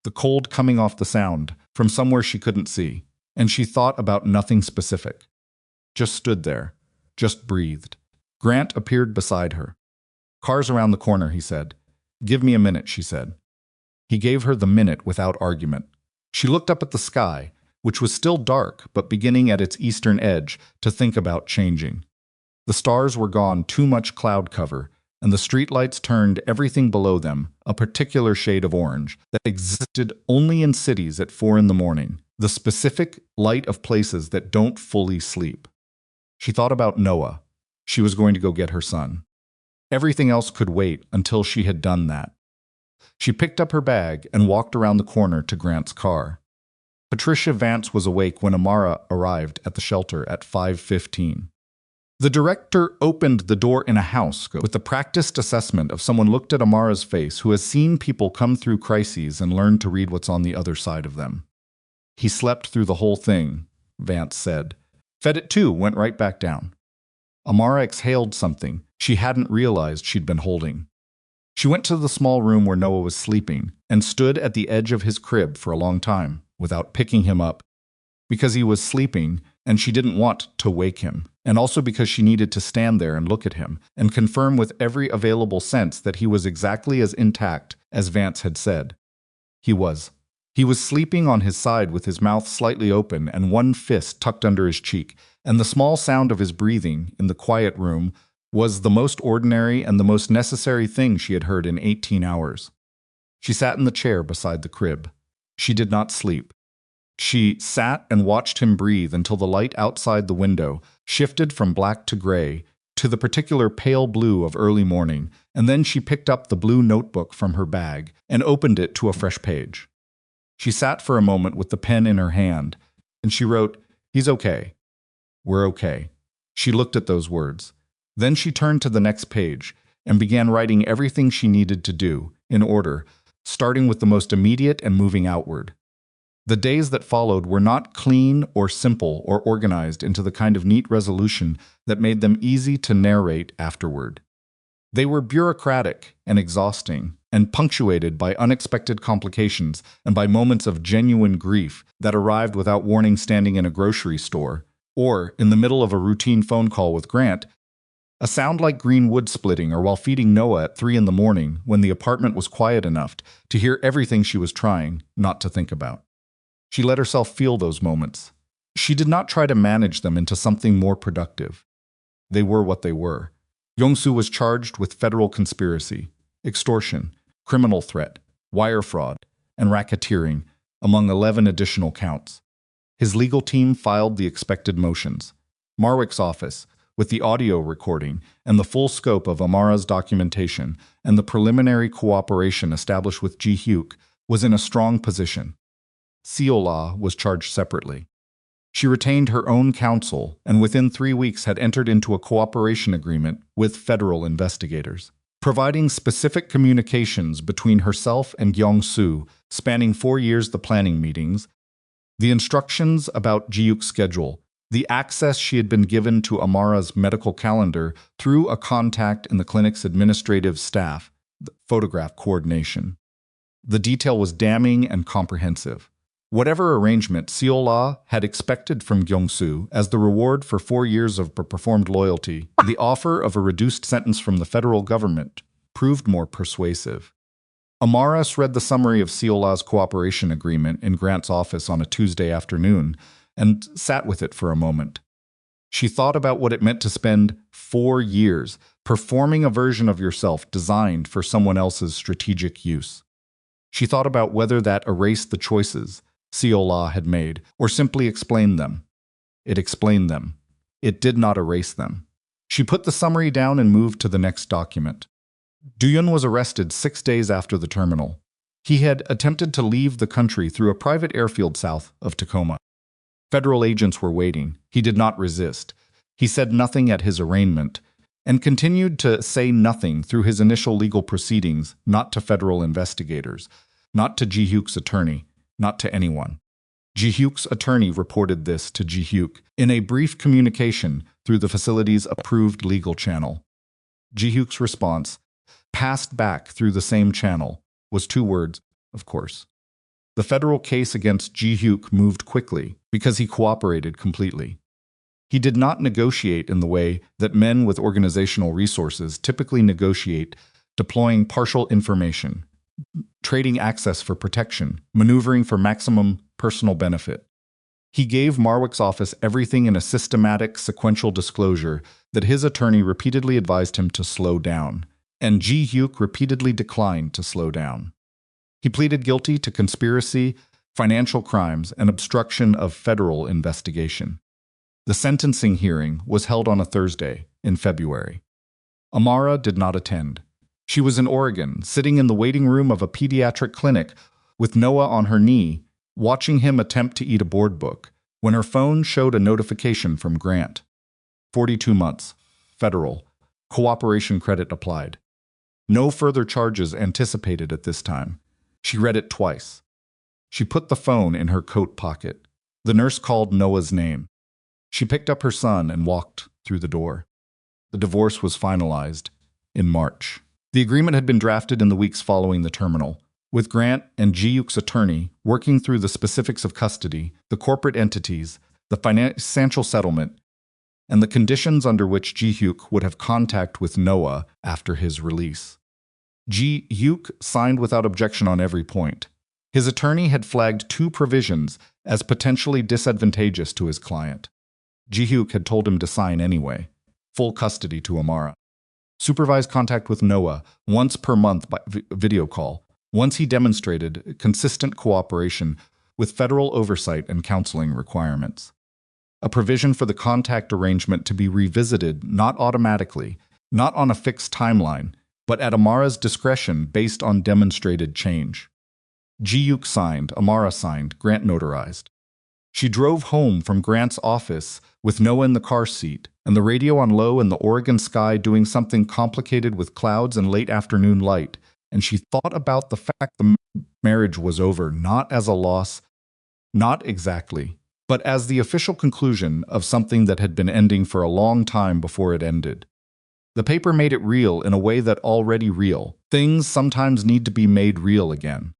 A: the cold coming off the sound from somewhere she couldn't see, and she thought about nothing specific. Just stood there, just breathed. Grant appeared beside her. Car's around the corner, he said. Give me a minute, she said. He gave her the minute without argument. She looked up at the sky, which was still dark but beginning at its eastern edge to think about changing. The stars were gone, too much cloud cover, and the streetlights turned everything below them a particular shade of orange that existed only in cities at 4 in the morning, the specific light of places that don't fully sleep. She thought about Noah. She was going to go get her son. Everything else could wait until she had done that. She picked up her bag and walked around the corner to Grant's car. Patricia Vance was awake when Amara arrived at the shelter at 5:15. The director opened the door in a house with the practiced assessment of someone looked at Amara's face who has seen people come through crises and learned to read what's on the other side of them. He slept through the whole thing, Vance said. Fed it too, went right back down. Amara exhaled something she hadn't realized she'd been holding. She went to the small room where Noah was sleeping and stood at the edge of his crib for a long time without picking him up, because he was sleeping and she didn't want to wake him, and also because she needed to stand there and look at him and confirm with every available sense that he was exactly as intact as Vance had said. He was. He was sleeping on his side with his mouth slightly open and one fist tucked under his cheek, and the small sound of his breathing in the quiet room was the most ordinary and the most necessary thing she had heard in 18 hours. She sat in the chair beside the crib. She did not sleep. She sat and watched him breathe until the light outside the window shifted from black to gray to the particular pale blue of early morning, and then she picked up the blue notebook from her bag and opened it to a fresh page. She sat for a moment with the pen in her hand, and she wrote, "He's okay. We're okay." She looked at those words. Then she turned to the next page and began writing everything she needed to do, in order, starting with the most immediate and moving outward. The days that followed were not clean or simple or organized into the kind of neat resolution that made them easy to narrate afterward. They were bureaucratic and exhausting, and punctuated by unexpected complications and by moments of genuine grief that arrived without warning, standing in a grocery store, or in the middle of a routine phone call with Grant, a sound like green wood splitting, or while feeding Noah at 3 in the morning when the apartment was quiet enough to hear everything she was trying not to think about. She let herself feel those moments. She did not try to manage them into something more productive. They were what they were. Yong-soo was charged with federal conspiracy, extortion, criminal threat, wire fraud, and racketeering, among 11 additional counts. His legal team filed the expected motions. Marwick's office, with the audio recording and the full scope of Amara's documentation and the preliminary cooperation established with Ji-hyuk, was in a strong position. Seola was charged separately. She retained her own counsel and within 3 weeks had entered into a cooperation agreement with federal investigators, providing specific communications between herself and Yong-soo, spanning 4 years, the planning meetings, the instructions about Ji-hyuk's schedule, the access she had been given to Amara's medical calendar through a contact in the clinic's administrative staff, the photograph coordination. The detail was damning and comprehensive. Whatever arrangement Seola had expected from Gyeong-soo as the reward for 4 years of performed loyalty, the offer of a reduced sentence from the federal government proved more persuasive. Amara read the summary of Seola's cooperation agreement in Grant's office on a Tuesday afternoon and sat with it for a moment. She thought about what it meant to spend 4 years performing a version of yourself designed for someone else's strategic use. She thought about whether that erased the choices Seola had made, or simply explained them. It explained them. It did not erase them. She put the summary down and moved to the next document. Duyun was arrested 6 days after the terminal. He had attempted to leave the country through a private airfield south of Tacoma. Federal agents were waiting. He did not resist. He said nothing at his arraignment, and continued to say nothing through his initial legal proceedings, not to federal investigators, not to Ji-hyuk's attorney, not to anyone. Ji-hyuk's attorney reported this to Ji-hyuk in a brief communication through the facility's approved legal channel. Ji-hyuk's response, passed back through the same channel, was 2 words, of course. The federal case against Ji-hyuk moved quickly because he cooperated completely. He did not negotiate in the way that men with organizational resources typically negotiate, deploying partial information, trading access for protection, maneuvering for maximum personal benefit. He gave Marwick's office everything in a systematic, sequential disclosure that his attorney repeatedly advised him to slow down, and Ji-hyuk repeatedly declined to slow down. He pleaded guilty to conspiracy, financial crimes, and obstruction of federal investigation. The sentencing hearing was held on a Thursday in February. Amara did not attend. She was in Oregon, sitting in the waiting room of a pediatric clinic with Noah on her knee, watching him attempt to eat a board book, when her phone showed a notification from Grant. 42 months. Federal. Cooperation credit applied. No further charges anticipated at this time. She read it twice. She put the phone in her coat pocket. The nurse called Noah's name. She picked up her son and walked through the door. The divorce was finalized in March. The agreement had been drafted in the weeks following the terminal, with Grant and Ji-hyuk's attorney working through the specifics of custody, the corporate entities, the financial settlement, and the conditions under which Ji-hyuk would have contact with Noah after his release. Ji-hyuk signed without objection on every point. His attorney had flagged 2 provisions as potentially disadvantageous to his client. Ji-hyuk had told him to sign anyway. Full custody to Amara. Supervised contact with Noah once per month by video call, once he demonstrated consistent cooperation with federal oversight and counseling requirements. A provision for the contact arrangement to be revisited not automatically, not on a fixed timeline, but at Amara's discretion based on demonstrated change. Ji-hyuk signed, Amara signed, Grant notarized. She drove home from Grant's office with Noah in the car seat and the radio on low in the Oregon sky doing something complicated with clouds and late afternoon light, and she thought about the fact the marriage was over not as a loss, not exactly, but as the official conclusion of something that had been ending for a long time before it ended. The paper made it real in a way that already real. Things sometimes need to be made real again.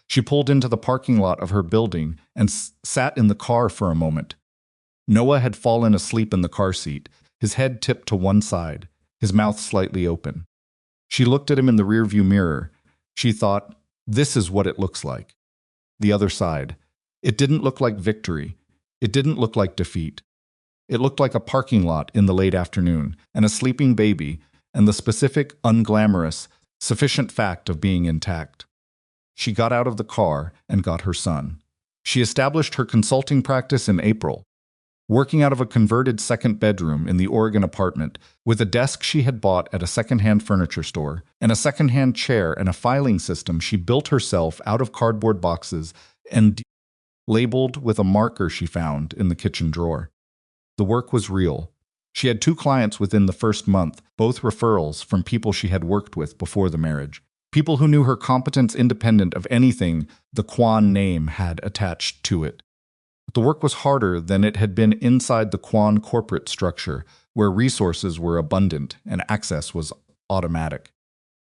A: She pulled into the parking lot of her building and sat in the car for a moment. Noah had fallen asleep in the car seat, his head tipped to one side, his mouth slightly open. She looked at him in the rearview mirror. She thought, this is what it looks like. The other side. It didn't look like victory. It didn't look like defeat. It looked like a parking lot in the late afternoon, and a sleeping baby, and the specific, unglamorous, sufficient fact of being intact. She got out of the car and got her son. She established her consulting practice in April, working out of a converted second bedroom in the Oregon apartment with a desk she had bought at a secondhand furniture store and a secondhand chair and a filing system she built herself out of cardboard boxes and labeled with a marker she found in the kitchen drawer. The work was real. She had 2 clients within the first month, both referrals from people she had worked with before the marriage. People who knew her competence independent of anything the Kwon name had attached to it. The work was harder than it had been inside the Kwon corporate structure, where resources were abundant and access was automatic.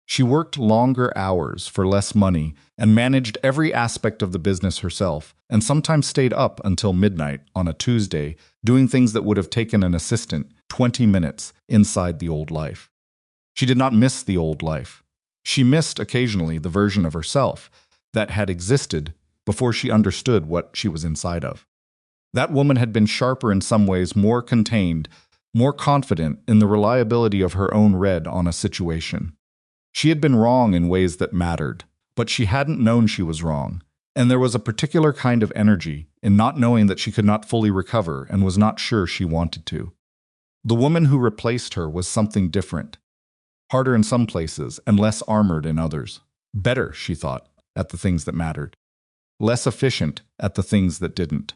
A: She worked longer hours for less money and managed every aspect of the business herself, and sometimes stayed up until midnight on a Tuesday doing things that would have taken an assistant 20 minutes inside the old life. She did not miss the old life. She missed occasionally the version of herself that had existed before she understood what she was inside of. That woman had been sharper in some ways, more contained, more confident in the reliability of her own read on a situation. She had been wrong in ways that mattered, but she hadn't known she was wrong, and there was a particular kind of energy in not knowing that she could not fully recover and was not sure she wanted to. The woman who replaced her was something different. Harder in some places and less armored in others. Better, she thought, at the things that mattered. Less efficient at the things that didn't.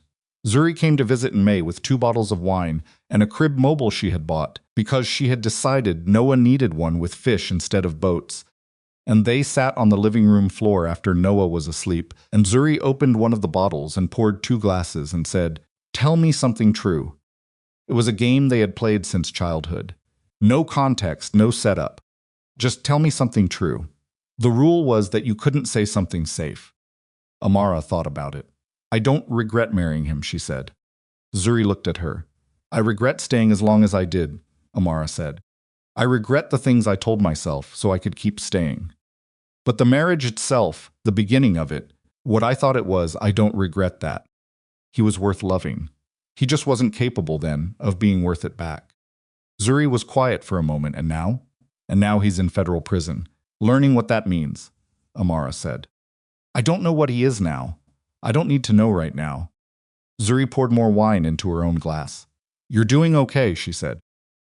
A: Zuri came to visit in May with 2 bottles of wine and a crib mobile she had bought because she had decided Noah needed one with fish instead of boats. And they sat on the living room floor after Noah was asleep, and Zuri opened one of the bottles and poured 2 glasses and said, "Tell me something true." It was a game they had played since childhood. No context, no setup. Just tell me something true. The rule was that you couldn't say something safe. Amara thought about it. "I don't regret marrying him," she said. Zuri looked at her. I regret staying as long as I did, Amara said. I regret the things I told myself so I could keep staying. But the marriage itself, the beginning of it, what I thought it was, I don't regret that. He was worth loving. He just wasn't capable then of being worth it back. Zuri was quiet for a moment, and now? And now he's in federal prison, learning what that means, Amara said. I don't know what he is now. I don't need to know right now. Zuri poured more wine into her own glass. You're doing okay, she said.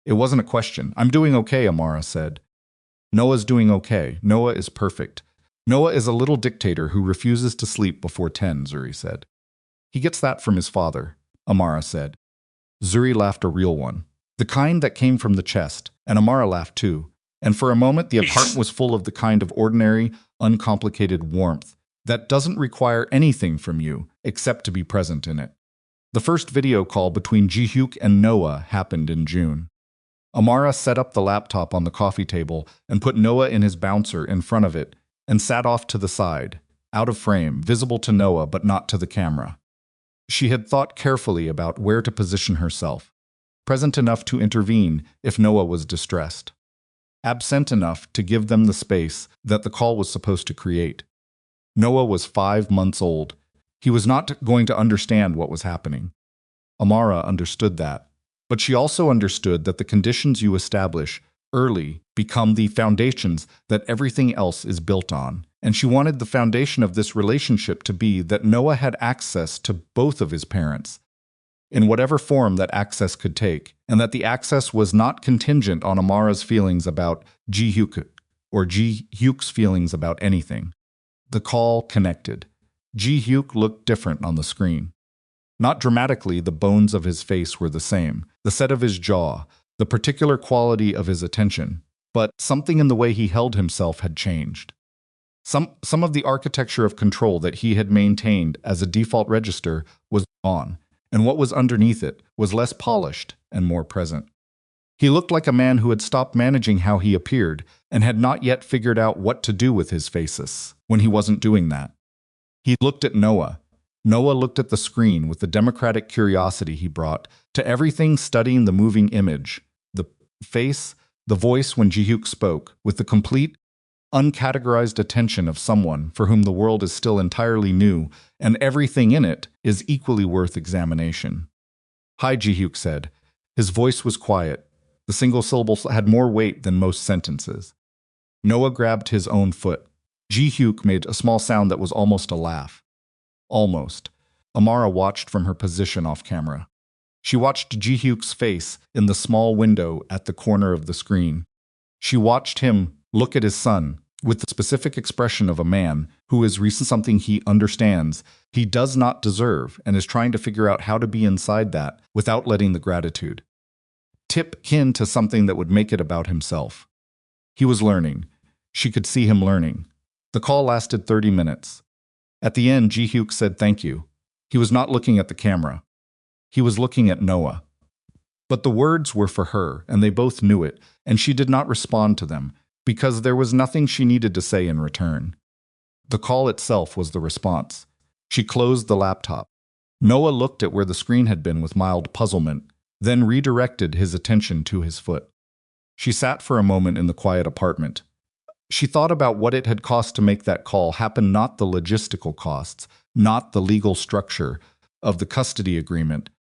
A: It wasn't a question. I'm doing okay, Amara said. Noah's doing okay. Noah is perfect. Noah is a little dictator who refuses to sleep before 10, Zuri said. He gets that from his father, Amara said. Zuri laughed, a real one. The kind that came from the chest, and Amara laughed too. And for a moment the apartment was full of the kind of ordinary, uncomplicated warmth that doesn't require anything from you except to be present in it. The first video call between Ji-hyuk and Noah happened in June. Amara set up the laptop on the coffee table and put Noah in his bouncer in front of it and sat off to the side, out of frame, visible to Noah but not to the camera. She had thought carefully about where to position herself, present enough to intervene if Noah was distressed, absent enough to give them the space that the call was supposed to create. Noah was 5 months old. He was not going to understand what was happening. Amara understood that. But she also understood that the conditions you establish early become the foundations that everything else is built on. And she wanted the foundation of this relationship to be that Noah had access to both of his parents, in whatever form that access could take, and that the access was not contingent on Amara's feelings about Ji-hyuk or Ji-hyuk's feelings about anything. The call connected. Ji-hyuk looked different on the screen. Not dramatically, the bones of his face were the same, the set of his jaw, the particular quality of his attention, but something in the way he held himself had changed. Some of the architecture of control that he had maintained as a default register was gone, and what was underneath it was less polished and more present. He looked like a man who had stopped managing how he appeared and had not yet figured out what to do with his faces when he wasn't doing that. He looked at Noah. Noah looked at the screen with the democratic curiosity he brought to everything, studying the moving image, the face, the voice when Ji-hyuk spoke, with the complete, uncategorized attention of someone for whom the world is still entirely new and everything in it is equally worth examination. Hi, Ji-hyuk said. His voice was quiet. The single syllables had more weight than most sentences. Noah grabbed his own foot. Ji-hyuk made a small sound that was almost a laugh. Almost. Amara watched from her position off camera. She watched Ji-hyuk's face in the small window at the corner of the screen. She watched him look at his son with the specific expression of a man who is recent something he understands he does not deserve and is trying to figure out how to be inside that without letting the gratitude tip kin to something that would make it about himself. He was learning. She could see him learning. The call lasted 30 minutes. At the end, Ji-hyuk said thank you. He was not looking at the camera. He was looking at Noah. But the words were for her, and they both knew it, and she did not respond to them, because there was nothing she needed to say in return. The call itself was the response. She closed the laptop. Noah looked at where the screen had been with mild puzzlement, then redirected his attention to his foot. She sat for a moment in the quiet apartment. She thought about what it had cost to make that call happen, not the logistical costs, not the legal structure of the custody agreement,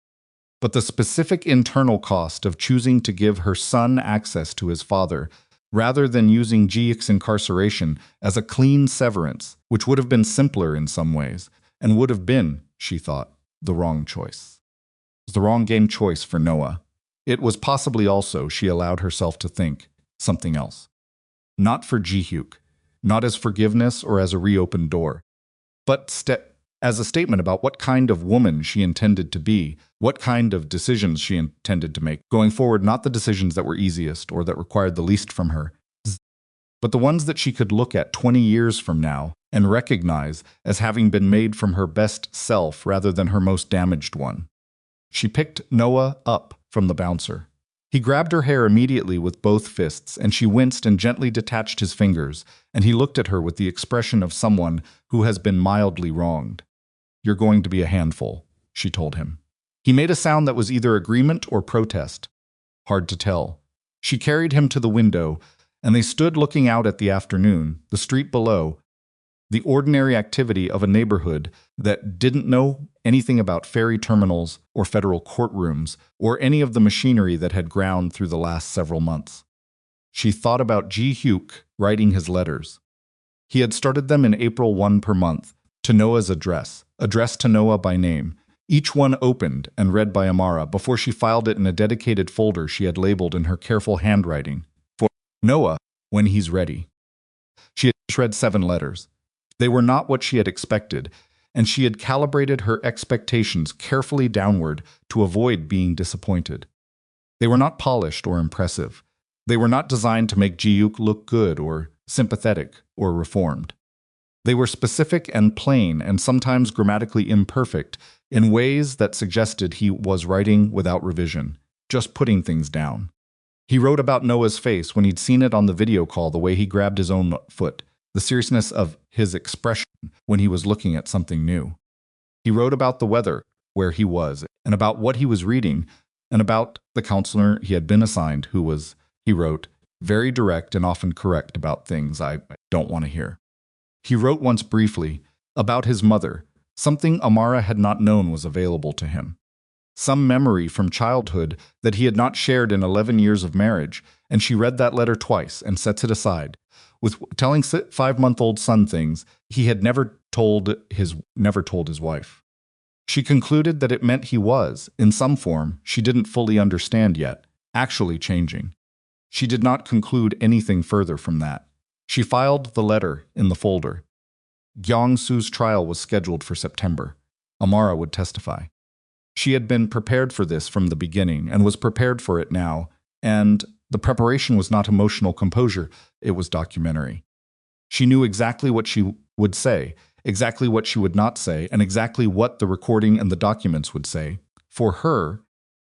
A: but the specific internal cost of choosing to give her son access to his father, rather than using Ji-hyuk's incarceration as a clean severance, which would have been simpler in some ways, and would have been, she thought, the wrong choice. It was the wrong game choice for Noah. It was possibly also, she allowed herself to think, something else. Not for Ji-hyuk, not as forgiveness or as a reopened door, but as a statement about what kind of woman she intended to be, what kind of decisions she intended to make going forward, not the decisions that were easiest or that required the least from her, but the ones that she could look at 20 years from now and recognize as having been made from her best self rather than her most damaged one. She picked Noah up from the bouncer. He grabbed her hair immediately with both fists, and she winced and gently detached his fingers, and he looked at her with the expression of someone who has been mildly wronged. You're going to be a handful, she told him. He made a sound that was either agreement or protest. Hard to tell. She carried him to the window, and they stood looking out at the afternoon, the street below, the ordinary activity of a neighborhood that didn't know anything about ferry terminals or federal courtrooms or any of the machinery that had ground through the last several months. She thought about Ji-hyuk writing his letters. He had started them in April, one per month, to Noah's address, addressed to Noah by name, each one opened and read by Amara before she filed it in a dedicated folder she had labeled in her careful handwriting, for Noah, when he's ready. She had read 7 letters. They were not what she had expected, and she had calibrated her expectations carefully downward to avoid being disappointed. They were not polished or impressive. They were not designed to make Ji-hyuk look good or sympathetic or reformed. They were specific and plain and sometimes grammatically imperfect in ways that suggested he was writing without revision, just putting things down. He wrote about Noah's face when he'd seen it on the video call, the way he grabbed his own foot, the seriousness of his expression when he was looking at something new. He wrote about the weather, where he was, and about what he was reading, and about the counselor he had been assigned who was, he wrote, very direct and often correct about things I don't want to hear. He wrote once briefly about his mother, something Amara had not known was available to him. Some memory from childhood that he had not shared in 11 years of marriage, and she read that letter twice and sets it aside. With telling 5-month-old son things he had never told his wife. She concluded that it meant he was, in some form she didn't fully understand yet, actually changing. She did not conclude anything further from that. She filed the letter in the folder. Gyong-soo's trial was scheduled for September. Amara would testify. She had been prepared for this from the beginning and was prepared for it now, and the preparation was not emotional composure, it was documentary. She knew exactly what she would say, exactly what she would not say, and exactly what the recording and the documents would say, for her,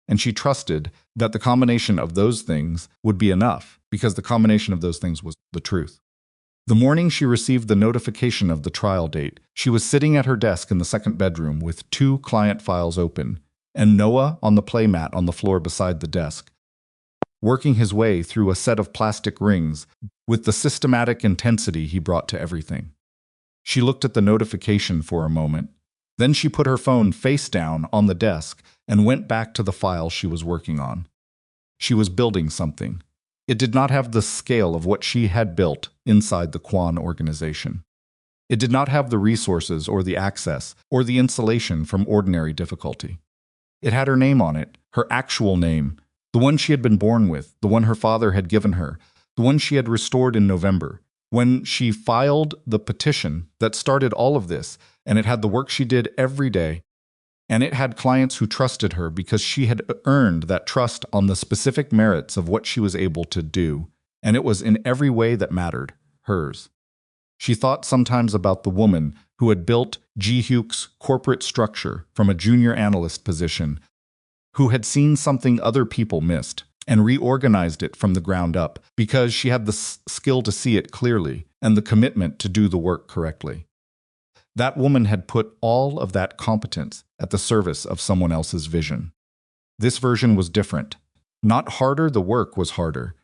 A: and she trusted that the combination of those things would be enough, because the combination of those things was the truth. The morning she received the notification of the trial date, she was sitting at her desk in the second bedroom with 2 client files open, and Noah on the playmat on the floor beside the desk, working his way through a set of plastic rings with the systematic intensity he brought to everything. She looked at the notification for a moment. Then she put her phone face down on the desk and went back to the file she was working on. She was building something. It did not have the scale of what she had built inside the Kwan organization. It did not have the resources or the access or the insulation from ordinary difficulty. It had her name on it, her actual name, the one she had been born with, the one her father had given her, the one she had restored in November, when she filed the petition that started all of this, and it had the work she did every day, and it had clients who trusted her because she had earned that trust on the specific merits of what she was able to do, and it was in every way that mattered, hers. She thought sometimes about the woman who had built Ji-hyuk's corporate structure from a junior analyst position, who had seen something other people missed and reorganized it from the ground up because she had the skill to see it clearly and the commitment to do the work correctly. That woman had put all of that competence at the service of someone else's vision. This version was different. Not harder, the work was harder,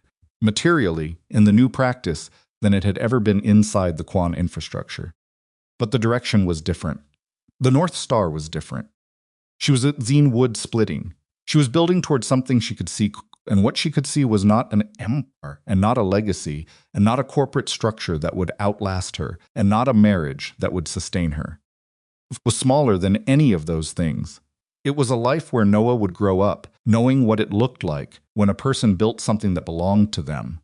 A: materially, in the new practice, than it had ever been inside the Kwan infrastructure. But the direction was different. The North Star was different. She was at Zine Wood splitting. She was building towards something she could see, and what she could see was not an empire, and not a legacy, and not a corporate structure that would outlast her, and not a marriage that would sustain her. It was smaller than any of those things. It was a life where Noah would grow up, knowing what it looked like when a person built something that belonged to them.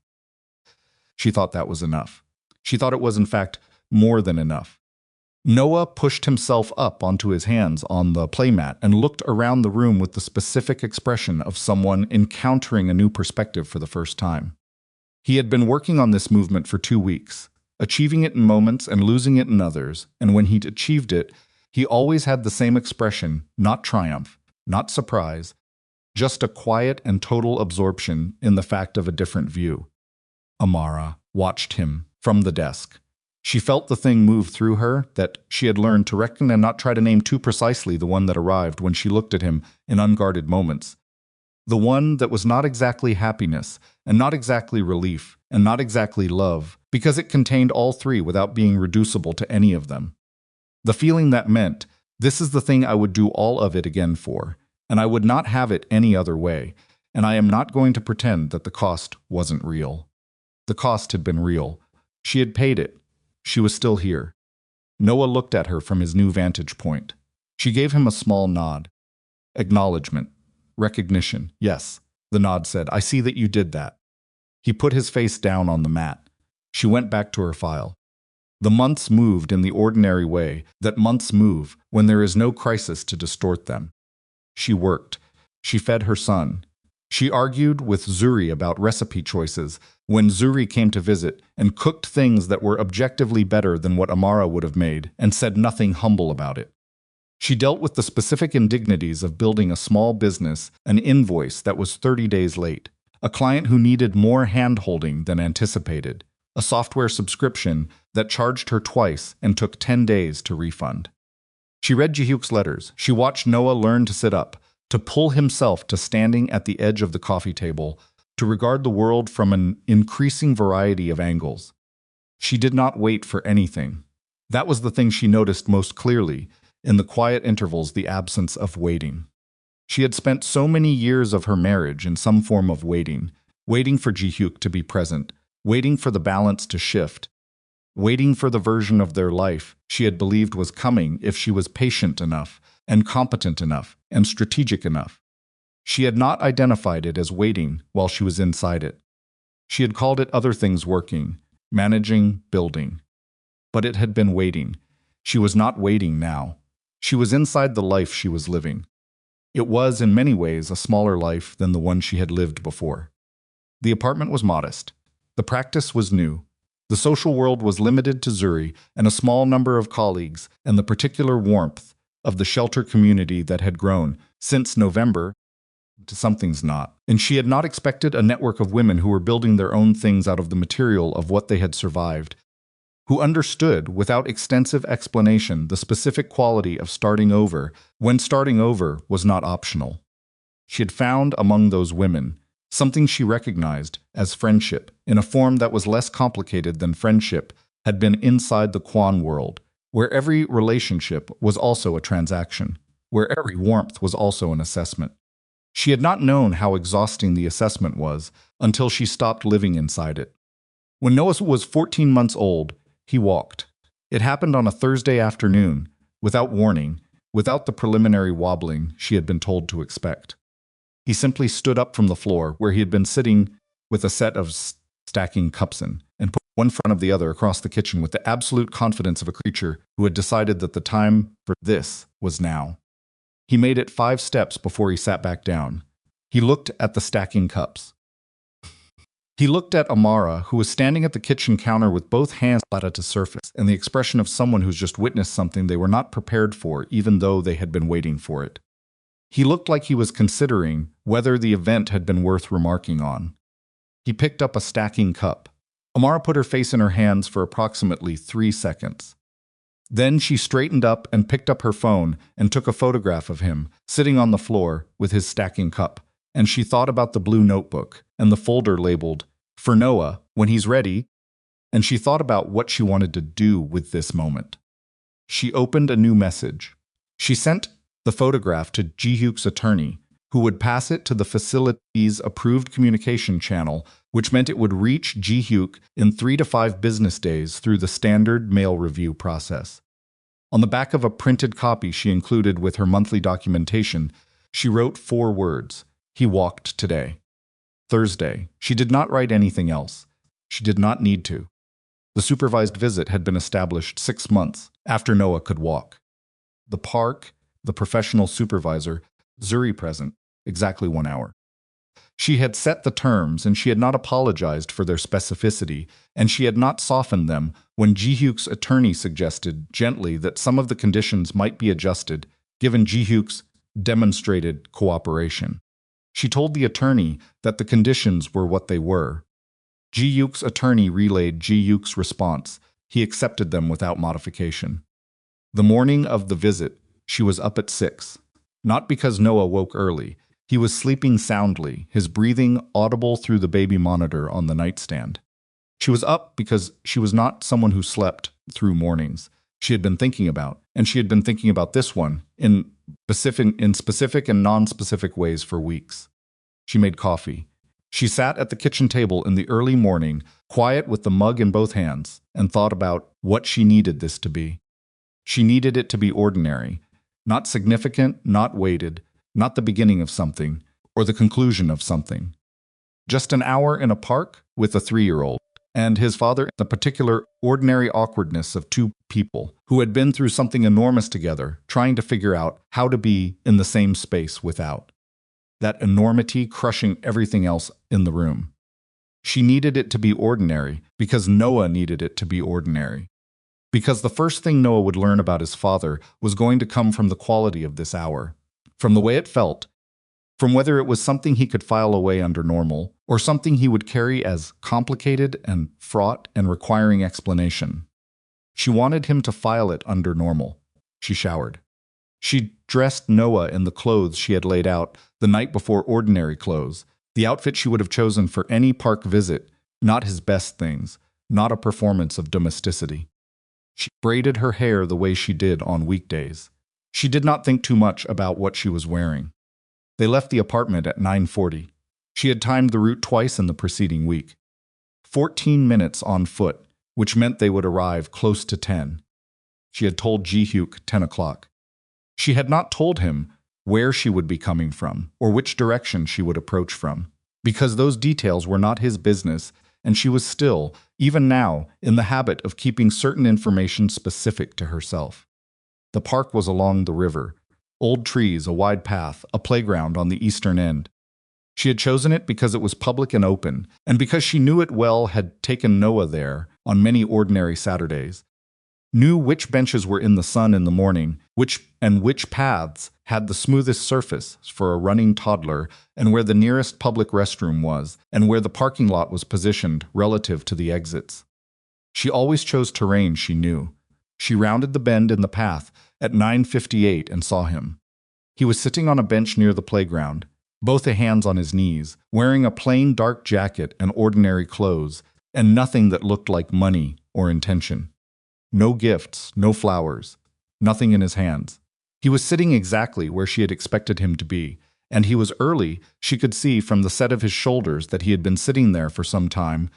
A: She thought that was enough. She thought it was, in fact, more than enough. Noah pushed himself up onto his hands on the playmat and looked around the room with the specific expression of someone encountering a new perspective for the first time. He had been working on this movement for 2 weeks, achieving it in moments and losing it in others, and when he'd achieved it, he always had the same expression, not triumph, not surprise, just a quiet and total absorption in the fact of a different view. Amara watched him from the desk. She felt the thing move through her that she had learned to reckon and not try to name too precisely the one that arrived when she looked at him in unguarded moments. The one that was not exactly happiness, and not exactly relief, and not exactly love, because it contained all three without being reducible to any of them. The feeling that meant, this is the thing I would do all of it again for, and I would not have it any other way, and I am not going to pretend that the cost wasn't real. The cost had been real. She had paid it. She was still here. Noah looked at her from his new vantage point. She gave him a small nod. Acknowledgement. Recognition. Yes, the nod said. I see that you did that. He put his face down on the mat. She went back to her file. The months moved in the ordinary way that months move when there is no crisis to distort them. She worked. She fed her son. She argued with Zuri about recipe choices when Zuri came to visit and cooked things that were objectively better than what Amara would have made and said nothing humble about it. She dealt with the specific indignities of building a small business, an invoice that was 30 days late, a client who needed more hand-holding than anticipated, a software subscription that charged her twice and took 10 days to refund. She read Ji-hyuk's letters. She watched Noah learn to sit up, to pull himself to standing at the edge of the coffee table, to regard the world from an increasing variety of angles. She did not wait for anything. That was the thing she noticed most clearly, in the quiet intervals, the absence of waiting. She had spent so many years of her marriage in some form of waiting, waiting for Ji-hyuk to be present, waiting for the balance to shift, waiting for the version of their life she had believed was coming if she was patient enough, and competent enough, and strategic enough. She had not identified it as waiting while she was inside it. She had called it other things working, managing, building. But it had been waiting. She was not waiting now. She was inside the life she was living. It was, in many ways, a smaller life than the one she had lived before. The apartment was modest. The practice was new. The social world was limited to Zuri and a small number of colleagues and the particular warmth of the shelter community that had grown, since November, to something's not. And she had not expected a network of women who were building their own things out of the material of what they had survived, who understood, without extensive explanation, the specific quality of starting over, when starting over was not optional. She had found among those women something she recognized as friendship, in a form that was less complicated than friendship had been inside the Kwon world, where every relationship was also a transaction, where every warmth was also an assessment. She had not known how exhausting the assessment was until she stopped living inside it. When Noah was 14 months old, he walked. It happened on a Thursday afternoon, without warning, without the preliminary wobbling she had been told to expect. He simply stood up from the floor where he had been sitting with a set of stacking cups in, and put one in front of the other across the kitchen with the absolute confidence of a creature who had decided that the time for this was now. He made it 5 steps before he sat back down. He looked at the stacking cups. He looked at Amara, who was standing at the kitchen counter with both hands flat at the surface, and the expression of someone who's just witnessed something they were not prepared for, even though they had been waiting for it. He looked like he was considering whether the event had been worth remarking on. He picked up a stacking cup. Amara put her face in her hands for approximately 3 seconds. Then she straightened up and picked up her phone and took a photograph of him, sitting on the floor with his stacking cup, and she thought about the blue notebook and the folder labeled, "For Noah, when he's ready," and she thought about what she wanted to do with this moment. She opened a new message. She sent the photograph to Ji-hyuk's attorney, who would pass it to the facility's approved communication channel, which meant it would reach Ji-hyuk in 3 to 5 business days through the standard mail review process. On the back of a printed copy she included with her monthly documentation, she wrote 4 words: "He walked today." Thursday. She did not write anything else. She did not need to. The supervised visit had been established 6 months after Noah could walk. The park, the professional supervisor, Zuri present, exactly 1 hour. She had set the terms, and she had not apologized for their specificity, and she had not softened them when Ji-hyuk's attorney suggested gently that some of the conditions might be adjusted, given Ji-hyuk's demonstrated cooperation. She told the attorney that the conditions were what they were. Ji-hyuk's attorney relayed Ji-hyuk's response He accepted them without modification. The morning of the visit, she was up at 6. Not because Noah woke early. He was sleeping soundly, his breathing audible through the baby monitor on the nightstand. She was up because she was not someone who slept through mornings. She had been thinking about, and she had been thinking about this one in specific and non-specific ways for weeks. She made coffee. She sat at the kitchen table in the early morning, quiet with the mug in both hands, and thought about what she needed this to be. She needed it to be ordinary, not significant, not weighted, not the beginning of something, or the conclusion of something. Just an hour in a park with a 3-year-old, and his father, the particular ordinary awkwardness of two people who had been through something enormous together, trying to figure out how to be in the same space without. That enormity crushing everything else in the room. She needed it to be ordinary because Noah needed it to be ordinary. Because the first thing Noah would learn about his father was going to come from the quality of this hour, from the way it felt, from whether it was something he could file away under normal, or something he would carry as complicated and fraught and requiring explanation. She wanted him to file it under normal. She showered. She dressed Noah in the clothes she had laid out the night before, ordinary clothes, the outfit she would have chosen for any park visit, not his best things, not a performance of domesticity. She braided her hair the way she did on weekdays. She did not think too much about what she was wearing. They left the apartment at 9:40. She had timed the route twice in the preceding week. 14 minutes on foot, which meant they would arrive close to 10. She had told Ji-hyuk 10 o'clock. She had not told him where she would be coming from or which direction she would approach from, because those details were not his business, and she was still, even now, in the habit of keeping certain information specific to herself. The park was along the river. Old trees, a wide path, a playground on the eastern end. She had chosen it because it was public and open, and because she knew it well, had taken Noah there on many ordinary Saturdays, knew which benches were in the sun in the morning, which paths had the smoothest surface for a running toddler, and where the nearest public restroom was, and where the parking lot was positioned relative to the exits. She always chose terrain she knew. She rounded the bend in the path at 9:58 and saw him. He was sitting on a bench near the playground, both hands on his knees, wearing a plain dark jacket and ordinary clothes, and nothing that looked like money or intention. No gifts, no flowers, nothing in his hands. He was sitting exactly where she had expected him to be, and he was early. She could see from the set of his shoulders that he had been sitting there for some time,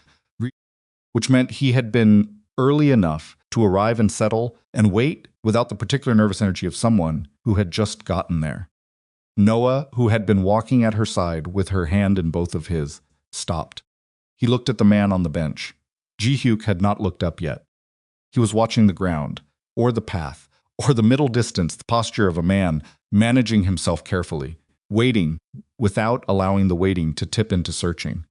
A: which meant he had been early enough to arrive and settle and wait without the particular nervous energy of someone who had just gotten there. Noah, who had been walking at her side with her hand in both of his, stopped. He looked at the man on the bench. Ji-hyuk had not looked up yet. He was watching the ground, or the path, or the middle distance, the posture of a man managing himself carefully, waiting without allowing the waiting to tip into searching.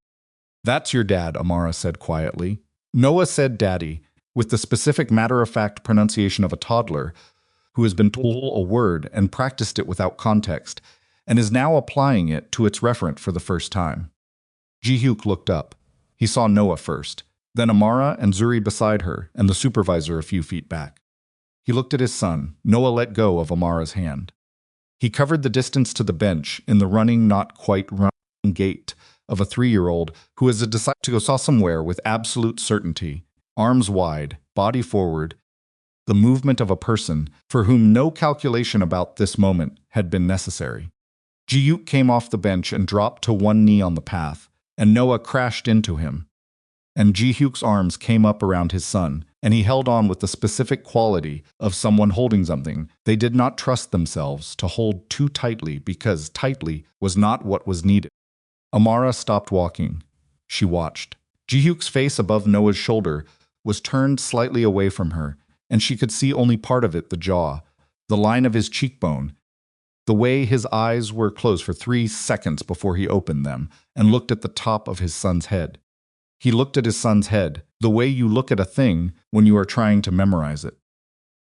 A: "That's your dad," Amara said quietly. Noah said daddy, with the specific matter-of-fact pronunciation of a toddler who has been told a word and practiced it without context, and is now applying it to its referent for the first time. Ji-hyuk looked up. He saw Noah first, then Amara and Zuri beside her, and the supervisor a few feet back. He looked at his son. Noah let go of Amara's hand. He covered the distance to the bench in the running, not quite running gait of a 3-year-old who has decided to go somewhere with absolute certainty, arms wide, body forward, the movement of a person for whom no calculation about this moment had been necessary. Ji-hyuk came off the bench and dropped to one knee on the path, and Noah crashed into him. And Ji-hyuk's arms came up around his son, and he held on with the specific quality of someone holding something they did not trust themselves to hold too tightly, because tightly was not what was needed. Amara stopped walking. She watched. Ji-hyuk's face above Noah's shoulder was turned slightly away from her, and she could see only part of it, the jaw, the line of his cheekbone, the way his eyes were closed for 3 seconds before he opened them and looked at the top of his son's head. He looked at his son's head, the way you look at a thing when you are trying to memorize it.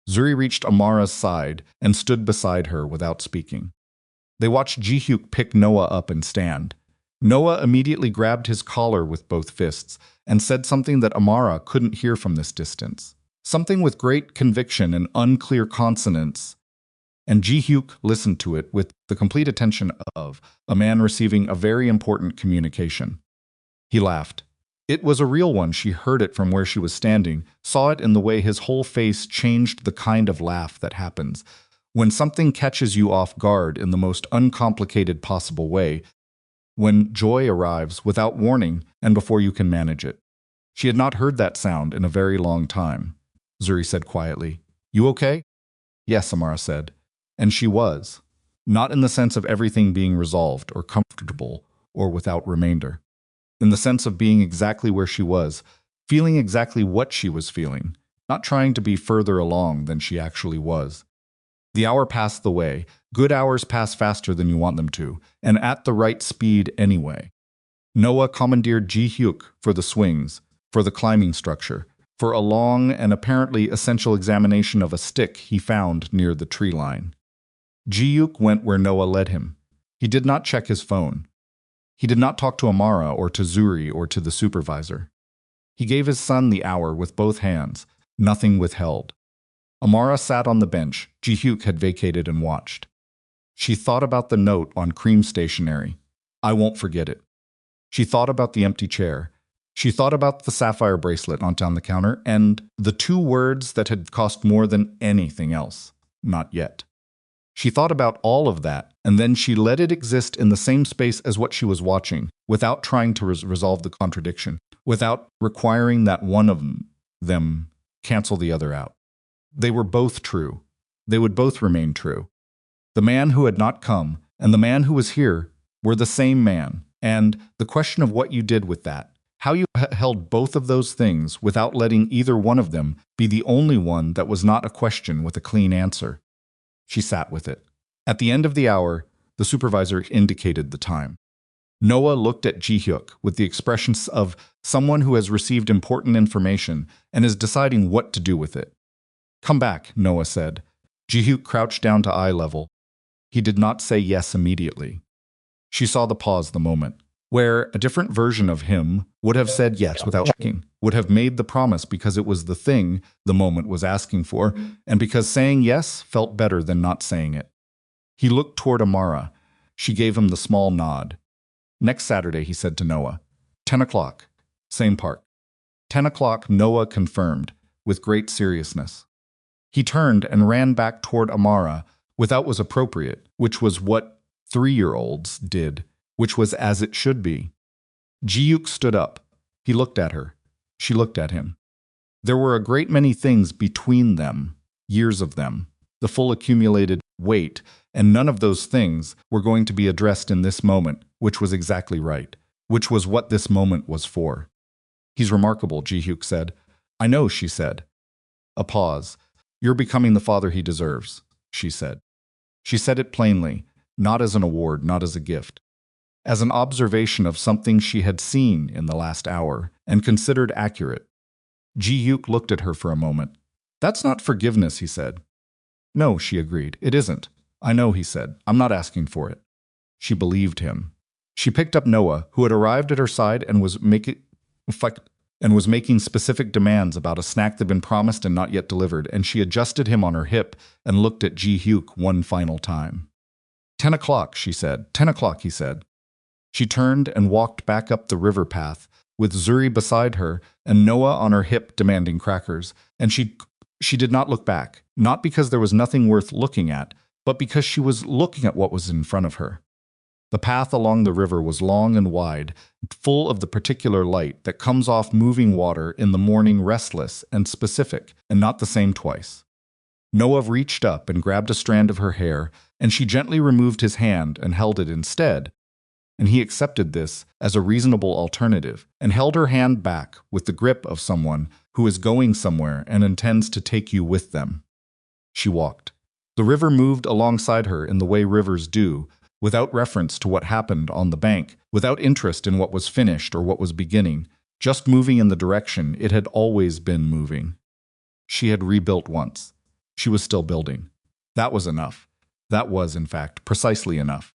A: Zuri reached Amara's side and stood beside her without speaking. They watched Ji-hyuk pick Noah up and stand. Noah immediately grabbed his collar with both fists and said something that Amara couldn't hear from this distance. something with great conviction and unclear consonants, and Ji-hyuk listened to it with the complete attention of a man receiving a very important communication. He laughed. It was a real one. She heard it from where she was standing, saw it in the way his whole face changed, the kind of laugh that happens when something catches you off guard in the most uncomplicated possible way, when joy arrives without warning and before you can manage it. She had not heard that sound in a very long time. Zuri said quietly, "You okay?" "Yes," Amara said. And she was. Not in the sense of everything being resolved or comfortable or without remainder. In the sense of being exactly where she was, feeling exactly what she was feeling, not trying to be further along than she actually was. The hour passed the way. Good hours pass faster than you want them to, and at the right speed anyway. Noah commandeered Ji-hyuk for the swings, for the climbing structure, for a long and apparently essential examination of a stick he found near the tree line. Ji-hyuk went where Noah led him. He did not check his phone. He did not talk to Amara or to Zuri or to the supervisor. He gave his son the hour with both hands, nothing withheld. Amara sat on the bench. Ji-hyuk had vacated and watched. She thought about the note on cream stationery. "I won't forget it." She thought about the empty chair. She thought about the sapphire bracelet on the counter and the two words that had cost more than anything else. Not yet. She thought about all of that, and then she let it exist in the same space as what she was watching, without trying to resolve the contradiction, without requiring that one of them cancel the other out. They were both true. They would both remain true. The man who had not come and the man who was here were the same man, and the question of what you did with that, how you held both of those things without letting either one of them be the only one that was not a question with a clean answer. She sat with it. At the end of the hour, the supervisor indicated the time. Noah looked at Ji-hyuk with the expressions of someone who has received important information and is deciding what to do with it. "Come back," Noah said. Ji-hyuk crouched down to eye level. He did not say yes immediately. She saw the pause the moment, where a different version of him would have said yes without checking, would have made the promise because it was the thing the moment was asking for, and because saying yes felt better than not saying it. He looked toward Amara. She gave him the small nod. "Next Saturday," he said to Noah. 10 o'clock. Same park. 10 o'clock, Noah confirmed, with great seriousness. He turned and ran back toward Amara without was appropriate, which was what 3-year-olds did, which was as it should be. Ji-hyuk stood up. He looked at her. She looked at him. There were a great many things between them, years of them, the full accumulated weight, and none of those things were going to be addressed in this moment, which was exactly right, which was what this moment was for. "He's remarkable," Ji-hyuk said. "I know," she said. A pause. "You're becoming the father he deserves," she said. She said it plainly, not as an award, not as a gift. As an observation of something she had seen in the last hour and considered accurate. Ji-hyuk looked at her for a moment. "That's not forgiveness," he said. "No," she agreed. "It isn't." "I know," he said. "I'm not asking for it." She believed him. She picked up Noah, who had arrived at her side and was making specific demands about a snack that had been promised and not yet delivered, and she adjusted him on her hip and looked at Ji-hyuk one final time. 10 o'clock, she said. 10 o'clock, he said. She turned and walked back up the river path, with Zuri beside her and Noah on her hip demanding crackers, and she did not look back, not because there was nothing worth looking at, but because she was looking at what was in front of her. The path along the river was long and wide, full of the particular light that comes off moving water in the morning, restless and specific, and not the same twice. Noah reached up and grabbed a strand of her hair, and she gently removed his hand and held it instead, and he accepted this as a reasonable alternative and held her hand back with the grip of someone who is going somewhere and intends to take you with them. She walked. The river moved alongside her in the way rivers do, without reference to what happened on the bank, without interest in what was finished or what was beginning, just moving in the direction it had always been moving. She had rebuilt once. She was still building. That was enough. That was, in fact, precisely enough.